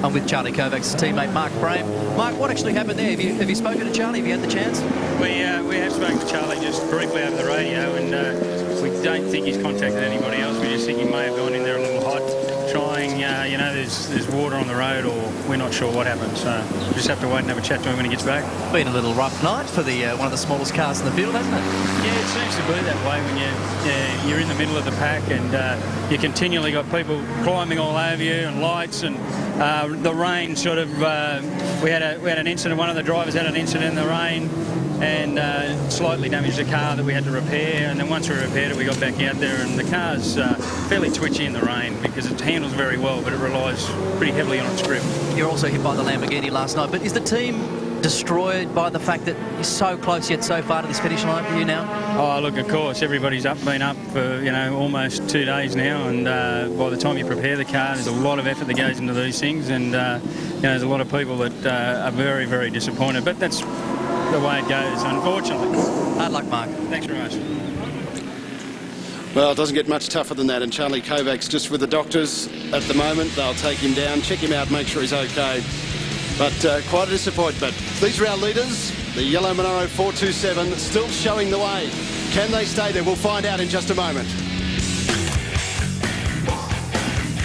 I'm with Charlie Kovacs' teammate Mark Brame. Mark, what actually happened there? Have you spoken to Charlie? Have you had the chance?
We have spoken to Charlie just briefly over the radio, and we don't think he's contacted anybody else. We just think he may have gone in there a little hot. trying, you know, there's water on the road, or we're not sure what happened. So we just have to wait and have a chat to him when he gets back.
Been a little rough night for the one of the smallest cars in the field, hasn't it?
Yeah, it seems to be that way when you're in the middle of the pack, and you continually got people climbing all over you, and lights, and the rain sort of. We had an incident. One of the drivers had an incident in the rain, and slightly damaged the car that we had to repair. And then once we repaired it, we got back out there, and the car's fairly twitchy in the rain because it handles very well, but it relies pretty heavily on its grip.
You're also hit by the Lamborghini last night, but is the team destroyed by the fact that you're so close yet so far to this finish line for you now? Oh, look, of course, everybody's been up for, you know, almost 2 days now, and by the time you prepare the car, there's a lot of effort that goes into these things, and you know, there's a lot of people that are very, very disappointed, but that's the way it goes, unfortunately. Hard luck, Mark.
Thanks very much.
Well, it doesn't get much tougher than that, and Charlie Kovac's just with the doctors at the moment. They'll take him down, check him out, make sure he's okay. But quite a disappointment. These are our leaders, the yellow Monaro 427, still showing the way. Can they stay there? We'll find out in just a moment.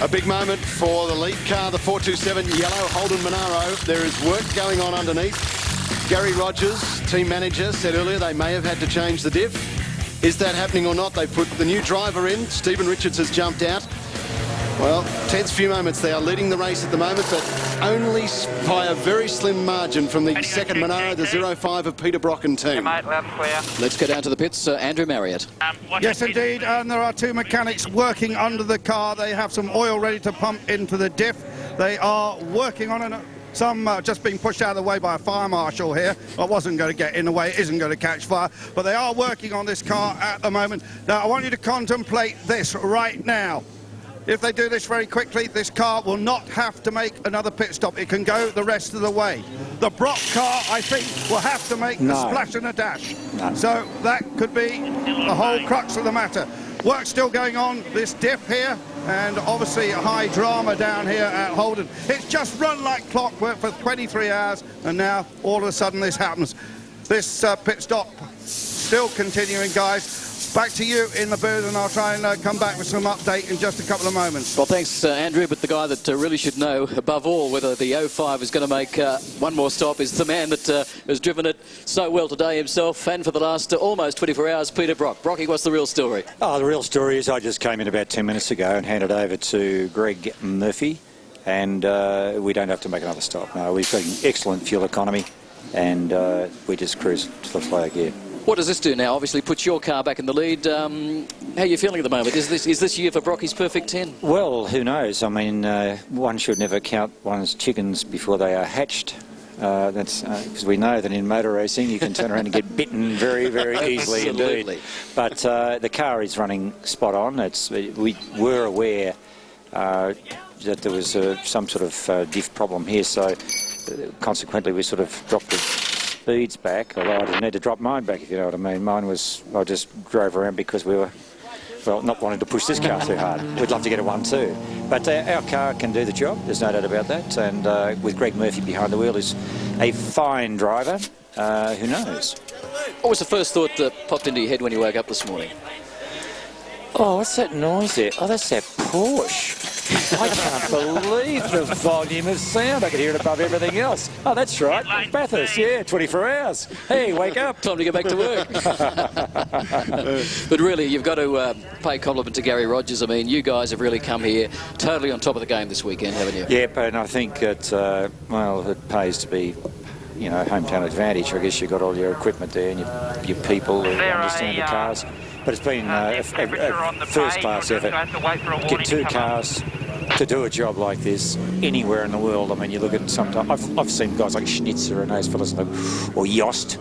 A big moment for the lead car, the 427 yellow Holden Monaro. There is work going on underneath. Gary Rogers, team manager, said earlier they may have had to change the diff. Is that happening or not? They've put the new driver in. Stephen Richards has jumped out. Well, tense few moments. They are leading the race at the moment, but only by a very slim margin from the second Monaro, the 05 of Peter Brock and team.
Let's go down to the pits. Andrew Marriott.
Yes, indeed, and there are two mechanics working under the car. They have some oil ready to pump into the diff. They are working on it. Some just being pushed out of the way by a fire marshal here. I wasn't going to get in the way, it isn't going to catch fire, but they are working on this car at the moment. Now, I want you to contemplate this right now. If they do this very quickly, this car will not have to make another pit stop. It can go the rest of the way. The Brock car, I think, will have to make a splash and a dash. No. So that could be the whole crux of the matter. Work still going on, this diff here, and obviously a high drama down here at Holden. It's just run like clockwork for 23 hours, and now all of a sudden this happens. This pit stop still continuing, guys. Back to you in the booth, and I'll try and come back with some update in just a couple of moments.
Well, thanks, Andrew, but the guy that really should know, above all, whether the 05 is going to make one more stop is the man that has driven it so well today himself, and for the last almost 24 hours, Peter Brock. Brocky, what's the real story?
Oh, the real story is I just came in about 10 minutes ago and handed over to Greg Murphy, and we don't have to make another stop. No, we've got an excellent fuel economy, and we just cruise to the flag here.
What does this do now? Obviously puts your car back in the lead. How are you feeling at the moment? Is this year for Brocky's perfect 10?
Well, who knows? I mean, one should never count one's chickens before they are hatched. That's because we know that in motor racing you can turn around and get bitten very, very easily indeed. But the car is running spot on. We were aware that there was some sort of diff problem here, so consequently we sort of dropped the speeds back, although I didn't need to drop mine back, if you know what I mean. Mine was, I just drove around because we were, well, not wanting to push this car too hard. We'd love to get a 1-2. But our car can do the job, there's no doubt about that. And with Greg Murphy behind the wheel, is a fine driver. Who knows?
What was the first thought that popped into your head when you woke up this morning?
Oh, what's that noise there? Oh, that's that Porsche. I can't believe the volume of sound. I could hear it above everything else. Oh, that's right. Bathurst, yeah, 24 hours. Hey, wake up.
Time to get back to work. But really, you've got to pay compliment to Gary Rogers. I mean, you guys have really come here totally on top of the game this weekend, haven't you?
Yep, and I think it, well, it pays to be, you know, hometown advantage. I guess you've got all your equipment there and your people who understand the cars. But it's been a first-class effort. Get two cars to do a job like this anywhere in the world. I mean, you look at sometimes I've seen guys like Schnitzer and those fellas, or Yost,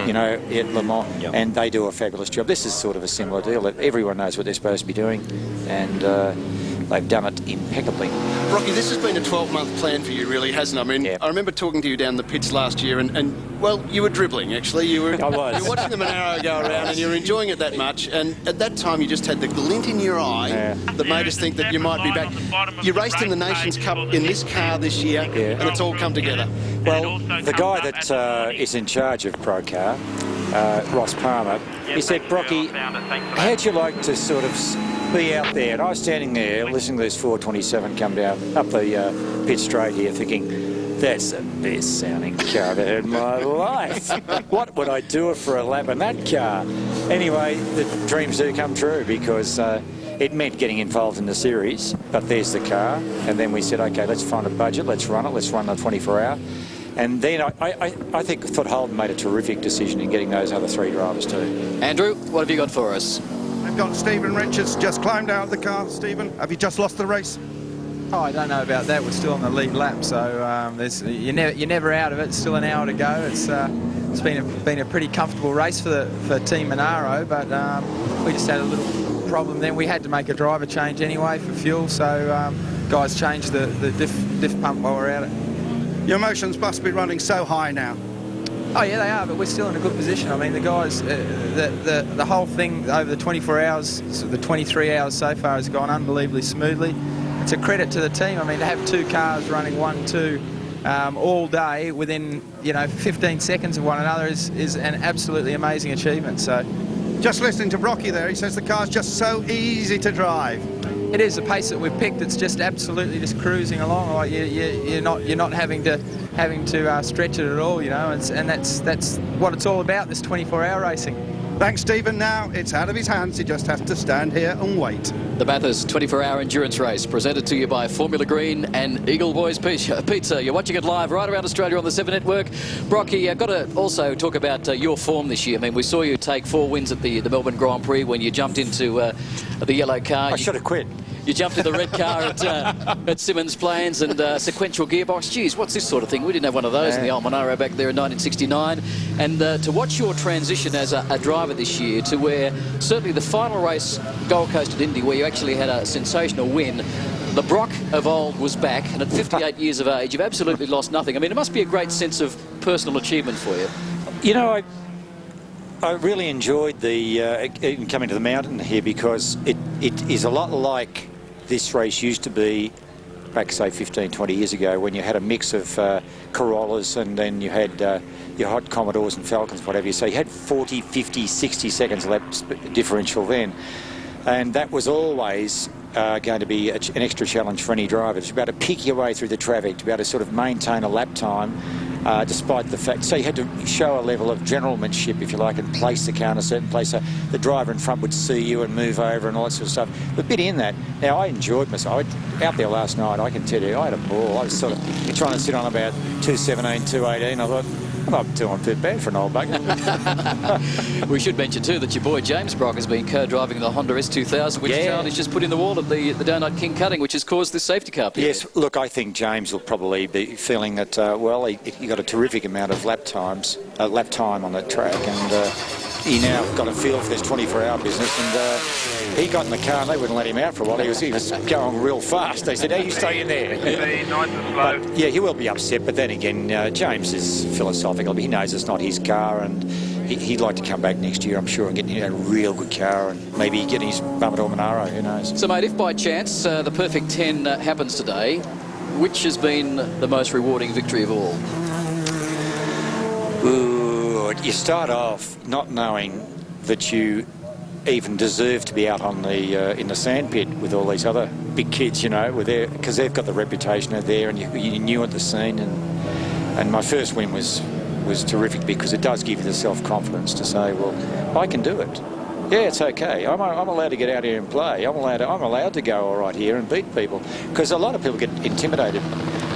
you know, at Le Mans, and they do a fabulous job. This is sort of a similar deal. That everyone knows what they're supposed to be doing, and they've done it impeccably.
Rocky, this has been a 12-month plan for you, really, hasn't it? I mean, I remember talking to you down the pits last year, and well, you were dribbling, actually. You were,
I was.
You were watching the Monaro go around, and you were enjoying it that much, and at that time, you just had the glint in your eye that made us think that you might be back. You raced in the Nations Cup in this car this year, and it's all come together.
Well, the guy that is in charge of Procar, Ross Palmer, he said, Brocky, how'd you like to sort of be out there. And I was standing there listening to this 427 come down up the pit straight here thinking, that's the best sounding car I've heard in my life. What would I do for a lap in that car? Anyway, the dreams do come true because it meant getting involved in the series, but there's the car. And then we said, OK, let's find a budget, let's run the 24-hour. And then I thought Holden made a terrific decision in getting those other 3 drivers too.
Andrew, what have you got for us?
We've got Stephen Richards just climbed out of the car. Stephen, have you just lost the race?
Oh, I don't know about that. We're still on the lead lap, so you're never out of it. It's still an hour to go. It's been a pretty comfortable race for Team Monaro, but we just had a little problem then. We had to make a driver change anyway for fuel, so guys changed the diff pump while we're at it.
Your emotions must be running so high now.
Oh yeah, they are, but we're still in a good position. I mean, the guys, the whole thing over the 24 hours, so the 23 hours so far has gone unbelievably smoothly. It's a credit to the team. I mean, to have 2 cars running 1-2 all day within 15 seconds of one another is an absolutely amazing achievement. So,
just listening to Brocky there, he says the car's just so easy to drive.
It is the pace that we've picked. It's just absolutely just cruising along. Like you're not having to stretch it at all, and that's what it's all about. This 24-hour racing.
Thanks, Stephen. Now it's out of his hands. He just has to stand here and wait.
The Bathurst 24-hour endurance race presented to you by Formula Green and Eagle Boys Pizza. You're watching it live right around Australia on the 7 Network. Brocky, I've got to also talk about your form this year. I mean, we saw you take 4 wins at the Melbourne Grand Prix when you jumped into the yellow car.
I should have quit.
You jumped in the red car at Simmons Plains and sequential gearbox. Geez, what's this sort of thing? We didn't have one of those in the old Monaro back there in 1969. And to watch your transition as a driver this year to where certainly the final race, Gold Coast at Indy, where you actually had a sensational win, the Brock of old was back, and at 58 years of age, you've absolutely lost nothing. I mean, it must be a great sense of personal achievement for you.
You know, I really enjoyed the coming to the mountain here because it is a lot like this race used to be back, say, 15, 20 years ago when you had a mix of Corollas and then you had your Hot Commodores and Falcons, whatever you say. You had 40, 50, 60 seconds lap differential then. And that was always going to be an extra challenge for any driver. To be able to pick your way through the traffic, to be able to sort of maintain a lap time despite the fact. So you had to show a level of generalmanship, if you like, and place the car in a certain place so the driver in front would see you and move over and all that sort of stuff. A bit in that. Now, I enjoyed myself. Out there last night, I can tell you, I had a ball. I was sort of trying to sit on about 217, 218. I thought, I'm not doing too bad for an old bugger.
We should mention too that your boy James Brock has been co-driving the Honda S2000, which he's just put in the wall at the Donut King cutting, which has caused this safety car period.
Yes, look, I think James will probably be feeling that, well, he got a terrific amount of lap time on that track, and he now got a feel for this 24-hour business, and he got in the car and they wouldn't let him out for a while. He was going real fast. They said, hey, you stay in there. But, yeah, he will be upset, but then again, James is philosophical. He knows it's not his car, and he'd like to come back next year, I'm sure, and get a real good car and maybe get his Bummer Monaro, who knows.
So, mate, if by chance the perfect 10 happens today, which has been the most rewarding victory of all?
Ooh, you start off not knowing that you even deserve to be out on the in the sandpit with all these other big kids, were there because they've got the reputation of there, and you knew at the scene. And my first win was terrific because it does give you the self-confidence to say, well, I can do it. Yeah, it's okay. I'm allowed to get out here and play. I'm allowed to go all right here and beat people, because a lot of people get intimidated.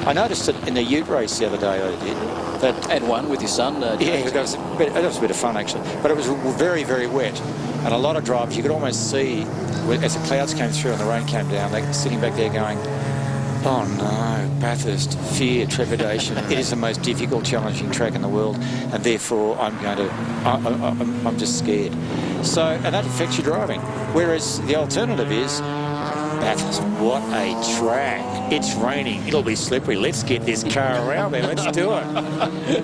I noticed it in the Ute race the other day I did.
And one with your son.
Yeah, that was a bit of fun actually. But it was very, very wet, and a lot of drivers you could almost see as the clouds came through and the rain came down, they were sitting back there going, oh no, Bathurst, fear, trepidation. It is the most difficult, challenging track in the world, and therefore I'm just scared. So, and that affects your driving. Whereas the alternative is, Bathurst, what a track. It's raining, it'll be slippery, let's get this car around there, let's do it.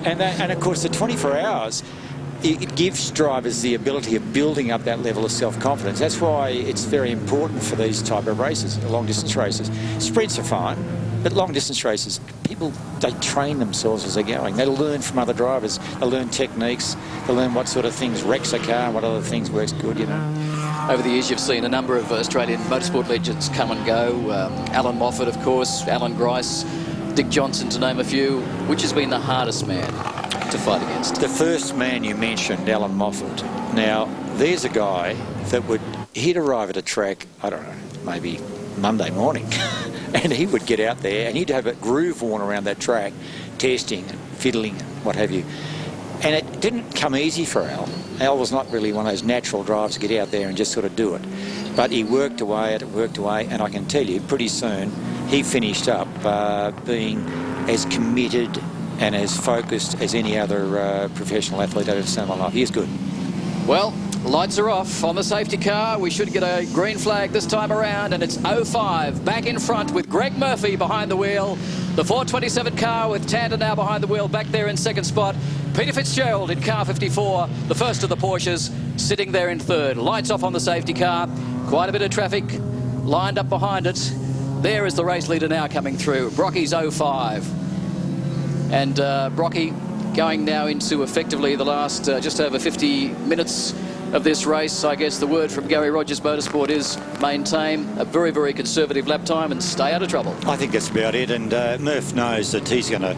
And of course the 24 hours, it gives drivers the ability of building up that level of self-confidence. That's why it's very important for these type of races, long-distance races. Sprints are fine, but long-distance races, people, they train themselves as they're going. They learn from other drivers. They learn techniques. They learn what sort of things wrecks a car and what other things works good,
Over the years, you've seen a number of Australian motorsport legends come and go. Alan Moffat, of course, Alan Grice, Dick Johnson, to name a few. Which has been the hardest man to fight against?
The first man you mentioned, Alan Moffat. Now, there's a guy that he'd arrive at a track, I don't know, maybe Monday morning, and he would get out there and he'd have a groove worn around that track, testing and fiddling and what have you. And it didn't come easy for Al. Al was not really one of those natural drivers to get out there and just sort of do it. But he worked away at it, and I can tell you, pretty soon, he finished up being as committed and as focused as any other professional athlete I've ever seen in my life. He is good.
Well, lights are off on the safety car. We should get a green flag this time around, and it's 05 back in front with Greg Murphy behind the wheel. The 427 car with Tander now behind the wheel, back there in second spot. Peter Fitzgerald in car 54, the first of the Porsches, sitting there in third. Lights off on the safety car. Quite a bit of traffic lined up behind it. There is the race leader now coming through. Brocky's 05. And Brocky going now into effectively the last just over 50 minutes of this race. I guess the word from Gary Rogers Motorsport is maintain a very, very conservative lap time and stay out of trouble.
I think that's about it, and Murph knows that he's going to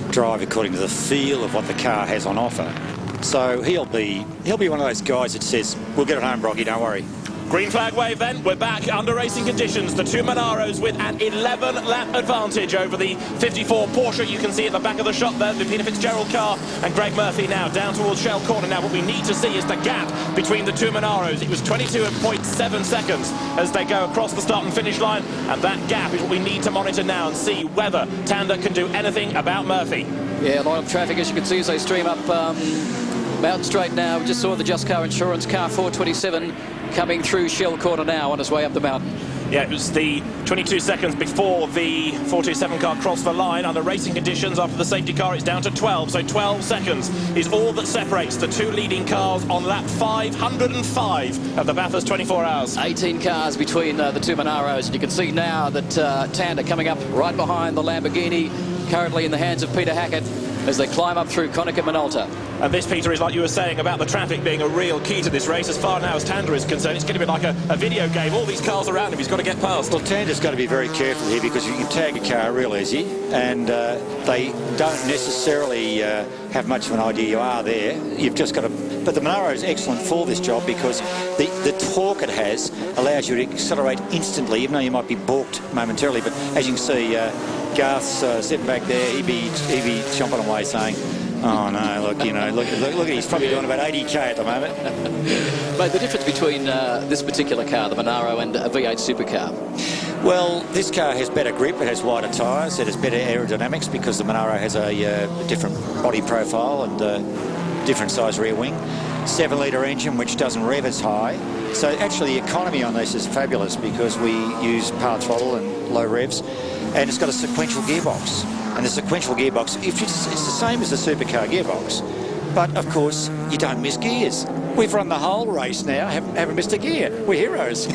drive according to the feel of what the car has on offer. So he'll be one of those guys that says, we'll get it home, Brocky, don't worry.
Green flag wave then. We're back under racing conditions. The two Monaros with an 11-lap advantage over the 54 Porsche. You can see at the back of the shot there the Peter Fitzgerald car, and Greg Murphy now down towards Shell Corner. Now what we need to see is the gap between the two Monaros. It was 22.7 seconds as they go across the start and finish line, and that gap is what we need to monitor now and see whether Tander can do anything about Murphy.
Yeah, a lot of traffic, as you can see, as they stream up Mountain Straight now. We just saw the Just Car Insurance car 427 coming through Shell Corner now on his way up the mountain.
Yeah, it was the 22 seconds before the 427 car crossed the line. Under racing conditions, after the safety car, it's down to 12. So 12 seconds is all that separates the two leading cars on lap 505 of the Bathurst 24 Hours.
18 cars between the two Monaros, and you can see now that Tander coming up right behind the Lamborghini, currently in the hands of Peter Hackett, as they climb up through Konica Minolta.
And this, Peter, is like you were saying about the traffic being a real key to this race. As far now as Tander is concerned, it's going to be like a video game. All these cars around him, he's got to get past.
Well, Tander's got to be very careful here because you can tag a car real easy, and they don't necessarily have much of an idea you are there. You've just got to... But the Monaro is excellent for this job because the torque it has allows you to accelerate instantly, even though you might be balked momentarily. But as you can see, Garth's sitting back there. He'd be chomping away saying, oh no, look, you know, look, he's probably doing about 80k at the moment.
Mate, the difference between this particular car, the Monaro, and a V8 supercar?
Well, this car has better grip, it has wider tyres, it has better aerodynamics because the Monaro has a different body profile and different size rear wing. 7-litre engine which doesn't rev as high. So actually the economy on this is fabulous because we use power throttle and low revs, and it's got a sequential gearbox. And the sequential gearbox, it's the same as the supercar gearbox, but of course you don't miss gears. We've run the whole race now, haven't missed a gear. We're heroes.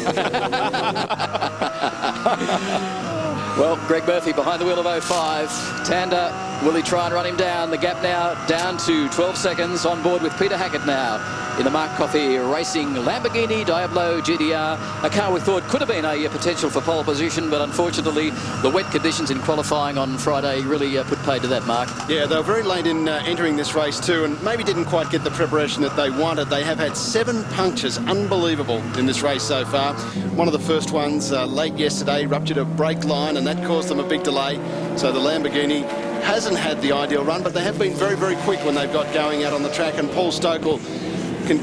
Well, Greg Murphy behind the wheel of 05. Tander, will he try and run him down? The gap now down to 12 seconds, on board with Peter Hackett now in the Mark Coffey Racing Lamborghini Diablo GTR, a car we thought could have been a potential for pole position, but unfortunately the wet conditions in qualifying on Friday really put paid to that, Mark.
Yeah, they were very late in entering this race too, and maybe didn't quite get the preparation that they wanted. They have had 7 punctures, unbelievable, in this race so far. One of the first ones late yesterday ruptured a brake line, and that caused them a big delay. So the Lamborghini hasn't had the ideal run, but they have been very, very quick when they've got going out on the track, and Paul Stokell can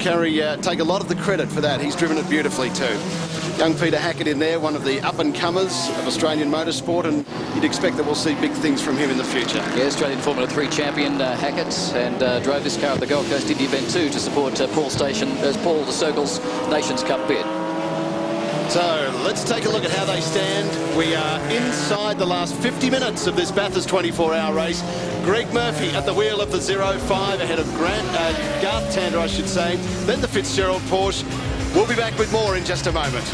take a lot of the credit for that. He's driven it beautifully too. Young Peter Hackett in there, one of the up-and-comers of Australian motorsport, and you'd expect that we'll see big things from him in the future.
Yeah, Australian Formula 3 champion Hackett, and drove this car at the Gold Coast Indy event too to support Paul de Circle's Nations Cup bid.
So let's take a look at how they stand. We are inside the last 50 minutes of this Bathurst 24-hour race. Greg Murphy at the wheel of the 05 ahead of Garth Tander, I should say. Then the Fitzgerald Porsche. We'll be back with more in just a moment.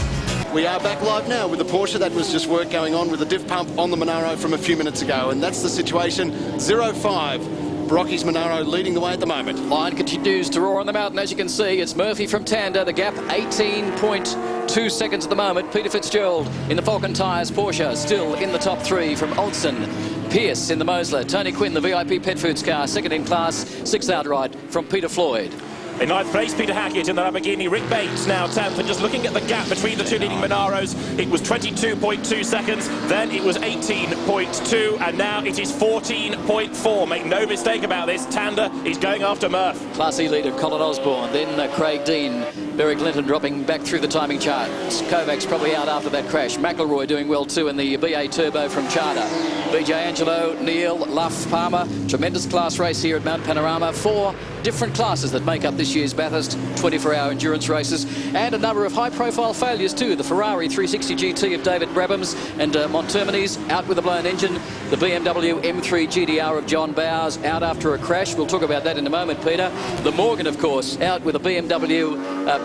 We are back live now with the Porsche. That was just work going on with the diff pump on the Monaro from a few minutes ago, and that's the situation. 05
Brocky's Monaro leading the way at the moment.
Line continues to roar on the mountain. As you can see, it's Murphy from Tander. The gap 18.2 seconds at the moment. Peter Fitzgerald in the Falcon Tyres Porsche still in the top 3 from Olsen. Pierce in the Mosler. Tony Quinn, the VIP Pet Foods car, second in class. 6th outright from Peter Floyd.
In 9th place, Peter Hackett in the Lamborghini. Rick Bates now 10th. And just looking at the gap between the two leading Monaros, it was 22.2 seconds. Then it was 18.2. And now it is 14.4. Make no mistake about this. Tander is going after Murph.
Class E leader Colin Osborne. Then Craig Dean. Berwick Linton dropping back through the timing chart. Kovac's probably out after that crash. McElroy doing well too in the BA Turbo from Charter. BJ Angelo, Neil, Luff, Palmer. Tremendous class race here at Mount Panorama. 4 different classes that make up this year's Bathurst 24-hour endurance races, and a number of high-profile failures too. The Ferrari 360 GT of David Brabham's and Montermini's out with a blown engine. The BMW M3 GDR of John Bowers out after a crash. We'll talk about that in a moment, Peter. The Morgan, of course, out with a BMW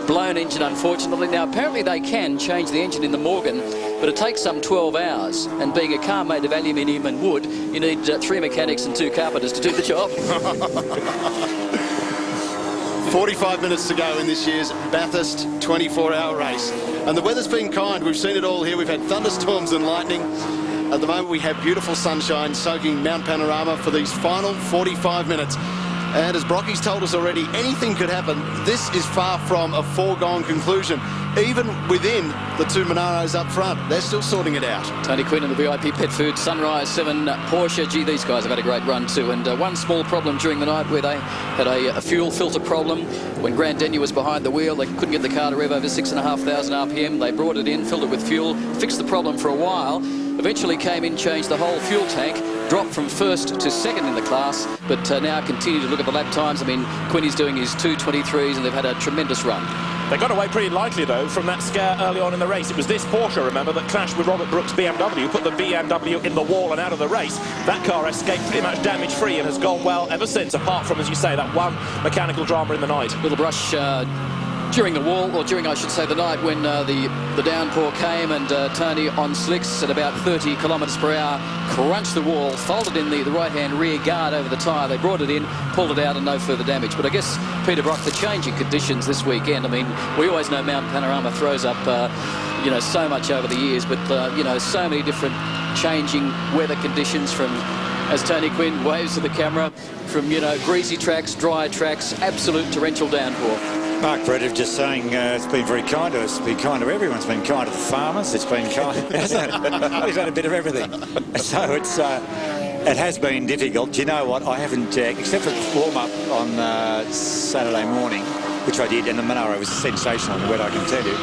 blown engine, unfortunately. Now, apparently they can change the engine in the Morgan, but it takes some 12 hours. And being a car made of aluminium and wood, you need 3 mechanics and 2 carpenters to do the job.
45 minutes to go in this year's Bathurst 24-hour race. And the weather's been kind. We've seen it all here. We've had thunderstorms and lightning. At the moment, we have beautiful sunshine soaking Mount Panorama for these final 45 minutes. And as Brocky's told us already, anything could happen. This is far from a foregone conclusion. Even within the 2 Monaros up front, they're still sorting it out.
Tony Quinn in the VIP Pet Food Sunrise 7 Porsche. Gee, these guys have had a great run too. And one small problem during the night where they had a fuel filter problem. When Grant Denyer was behind the wheel, they couldn't get the car to rev over 6,500 RPM. They brought it in, filled it with fuel, fixed the problem for a while. Eventually came in, changed the whole fuel tank, dropped from 1st to 2nd in the class, but now continue to look at the lap times. I mean, Quinny's doing his 2:23s, and they've had a tremendous run.
They got away pretty lightly, though, from that scare early on in the race. It was this Porsche, remember, that clashed with Robert Brooks' BMW, put the BMW in the wall and out of the race. That car escaped pretty much damage-free and has gone well ever since, apart from, as you say, that one mechanical drama in the night.
Little brush during the wall, or during, I should say, the night when the downpour came, and Tony on slicks at about 30 kilometres per hour crunched the wall, folded in the right-hand rear guard over the tyre. They brought it in, pulled it out, and no further damage. But I guess, Peter Brock, the changing conditions this weekend, I mean, we always know Mount Panorama throws up, you know, so much over the years, but, you know, so many different changing weather conditions from, as Tony Quinn waves to the camera, from, you know, greasy tracks, dry tracks, absolute torrential downpour.
Mark Brett just saying it's been very kind to us. It's been kind to everyone. It's been kind to the farmers. It's been kind, hasn't it? We've had a bit of everything. So it's it has been difficult. Do you know what? I haven't jagged, except for warm-up on Saturday morning, which I did, and the Monaro was sensational in the wet, I can tell you.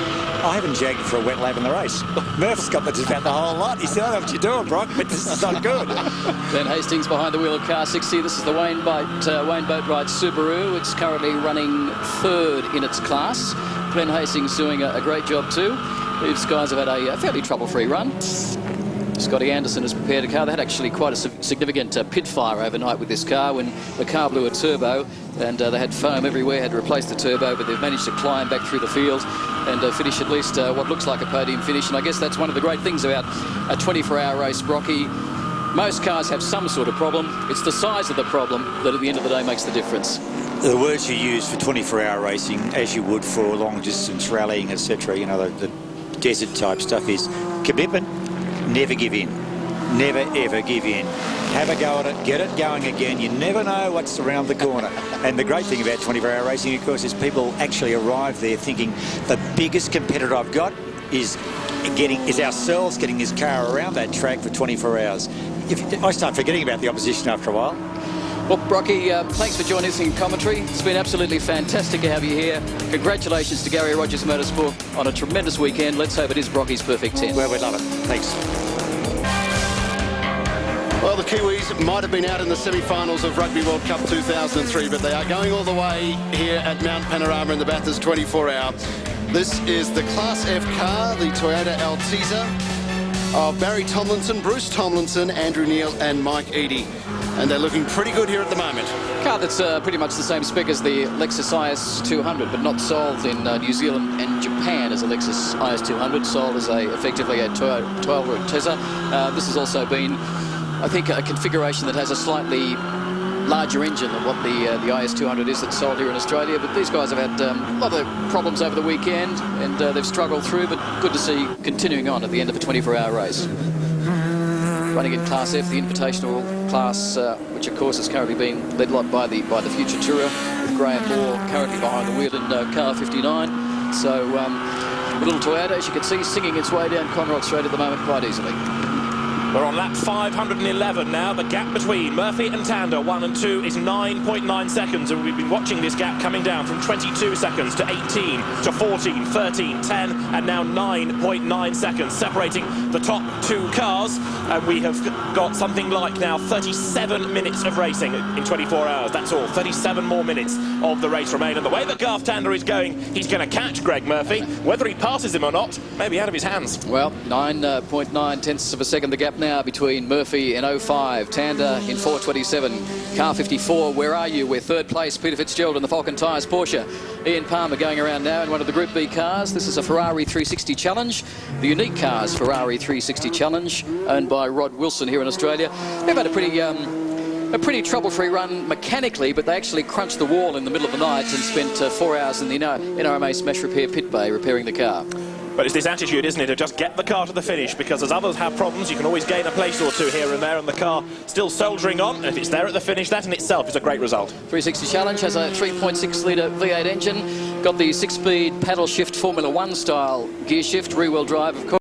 I haven't jagged for a wet lap in the race. Murph's got just about the whole lot. He said, I know what you're doing, Brock, but this is not good.
Ben Hastings behind the wheel of car 60. This is the Wayne Boatwright Subaru. It's currently running 3rd in its class. Ben Hastings doing a great job too. These guys have had a fairly trouble-free run. Scotty Anderson has prepared a car. They had actually quite a significant pit fire overnight with this car when the car blew a turbo, and they had foam everywhere, had replaced the turbo, but they've managed to climb back through the field and finish at least what looks like a podium finish. And I guess that's one of the great things about a 24-hour race, Brocky. Most cars have some sort of problem. It's the size of the problem that at the end of the day makes the difference.
The words you use for 24-hour racing, as you would for long-distance rallying, etc., you know, the desert-type stuff, is commitment. Never give in. Never, ever give in. Have a go at it. Get it going again. You never know what's around the corner. And the great thing about 24-hour racing, of course, is people actually arrive there thinking the biggest competitor I've got is ourselves getting this car around that track for 24 hours. I start forgetting about the opposition after a while.
Well, Brocky, thanks for joining us in commentary. It's been absolutely fantastic to have you here. Congratulations to Gary Rogers Motorsport on a tremendous weekend. Let's hope it is Brocky's perfect 10.
Well, we love it. Thanks.
Well, the Kiwis might have been out in the semi-finals of Rugby World Cup 2003, but they are going all the way here at Mount Panorama in the Bathurst 24-hour. This is the Class F car, the Toyota Altezza of Barry Tomlinson, Bruce Tomlinson, Andrew Neil and Mike Eadie. And they're looking pretty good here at the moment.
Car that's pretty much the same spec as the Lexus IS 200, but not sold in New Zealand and Japan as a Lexus IS 200, sold as effectively a Toyota Altezza. This has also been, I think, a configuration that has a slightly larger engine than what the IS200 is that's sold here in Australia. But these guys have had a lot of problems over the weekend, and they've struggled through, but good to see continuing on at the end of a 24-hour race. Running in Class F, the Invitational class, which of course is currently being led by the future tourer, with Graham Moore currently behind the wheel in car 59. So the little Toyota, as you can see, singing its way down Conrod Straight at the moment quite easily.
We're on lap 511 now. The gap between Murphy and Tander, 1 and 2, is 9.9 seconds. And we've been watching this gap coming down from 22 seconds to 18 to 14, 13, 10, and now 9.9 seconds, separating the top two cars. And we have got something like now 37 minutes of racing in 24 hours. That's all. 37 more minutes of the race remain. And the way that Garth Tander is going, he's going to catch Greg Murphy. Whether he passes him or not, maybe out of his hands.
Well, 9.9 tenths of a second the gap now between Murphy in 05, Tander in 4.27, car 54. Where are you? We're third place. Peter Fitzgerald in the Falcon Tyres Porsche. Ian Palmer going around now in one of the Group B cars. This is a Ferrari 360 Challenge, the unique cars Ferrari 360 Challenge, owned by Rod Wilson here in Australia. They've had a pretty trouble-free run mechanically, but they actually crunched the wall in the middle of the night and spent 4 hours in the NRMA Smash Repair pit bay repairing the car.
But it's this attitude, isn't it, of just get the car to the finish, because as others have problems, you can always gain a place or two here and there, and the car still soldiering on. And if it's there at the finish, that in itself is a great result.
360 Challenge has a 3.6-litre V8 engine, got the 6-speed paddle shift Formula 1 style gear shift, rear-wheel drive, of course.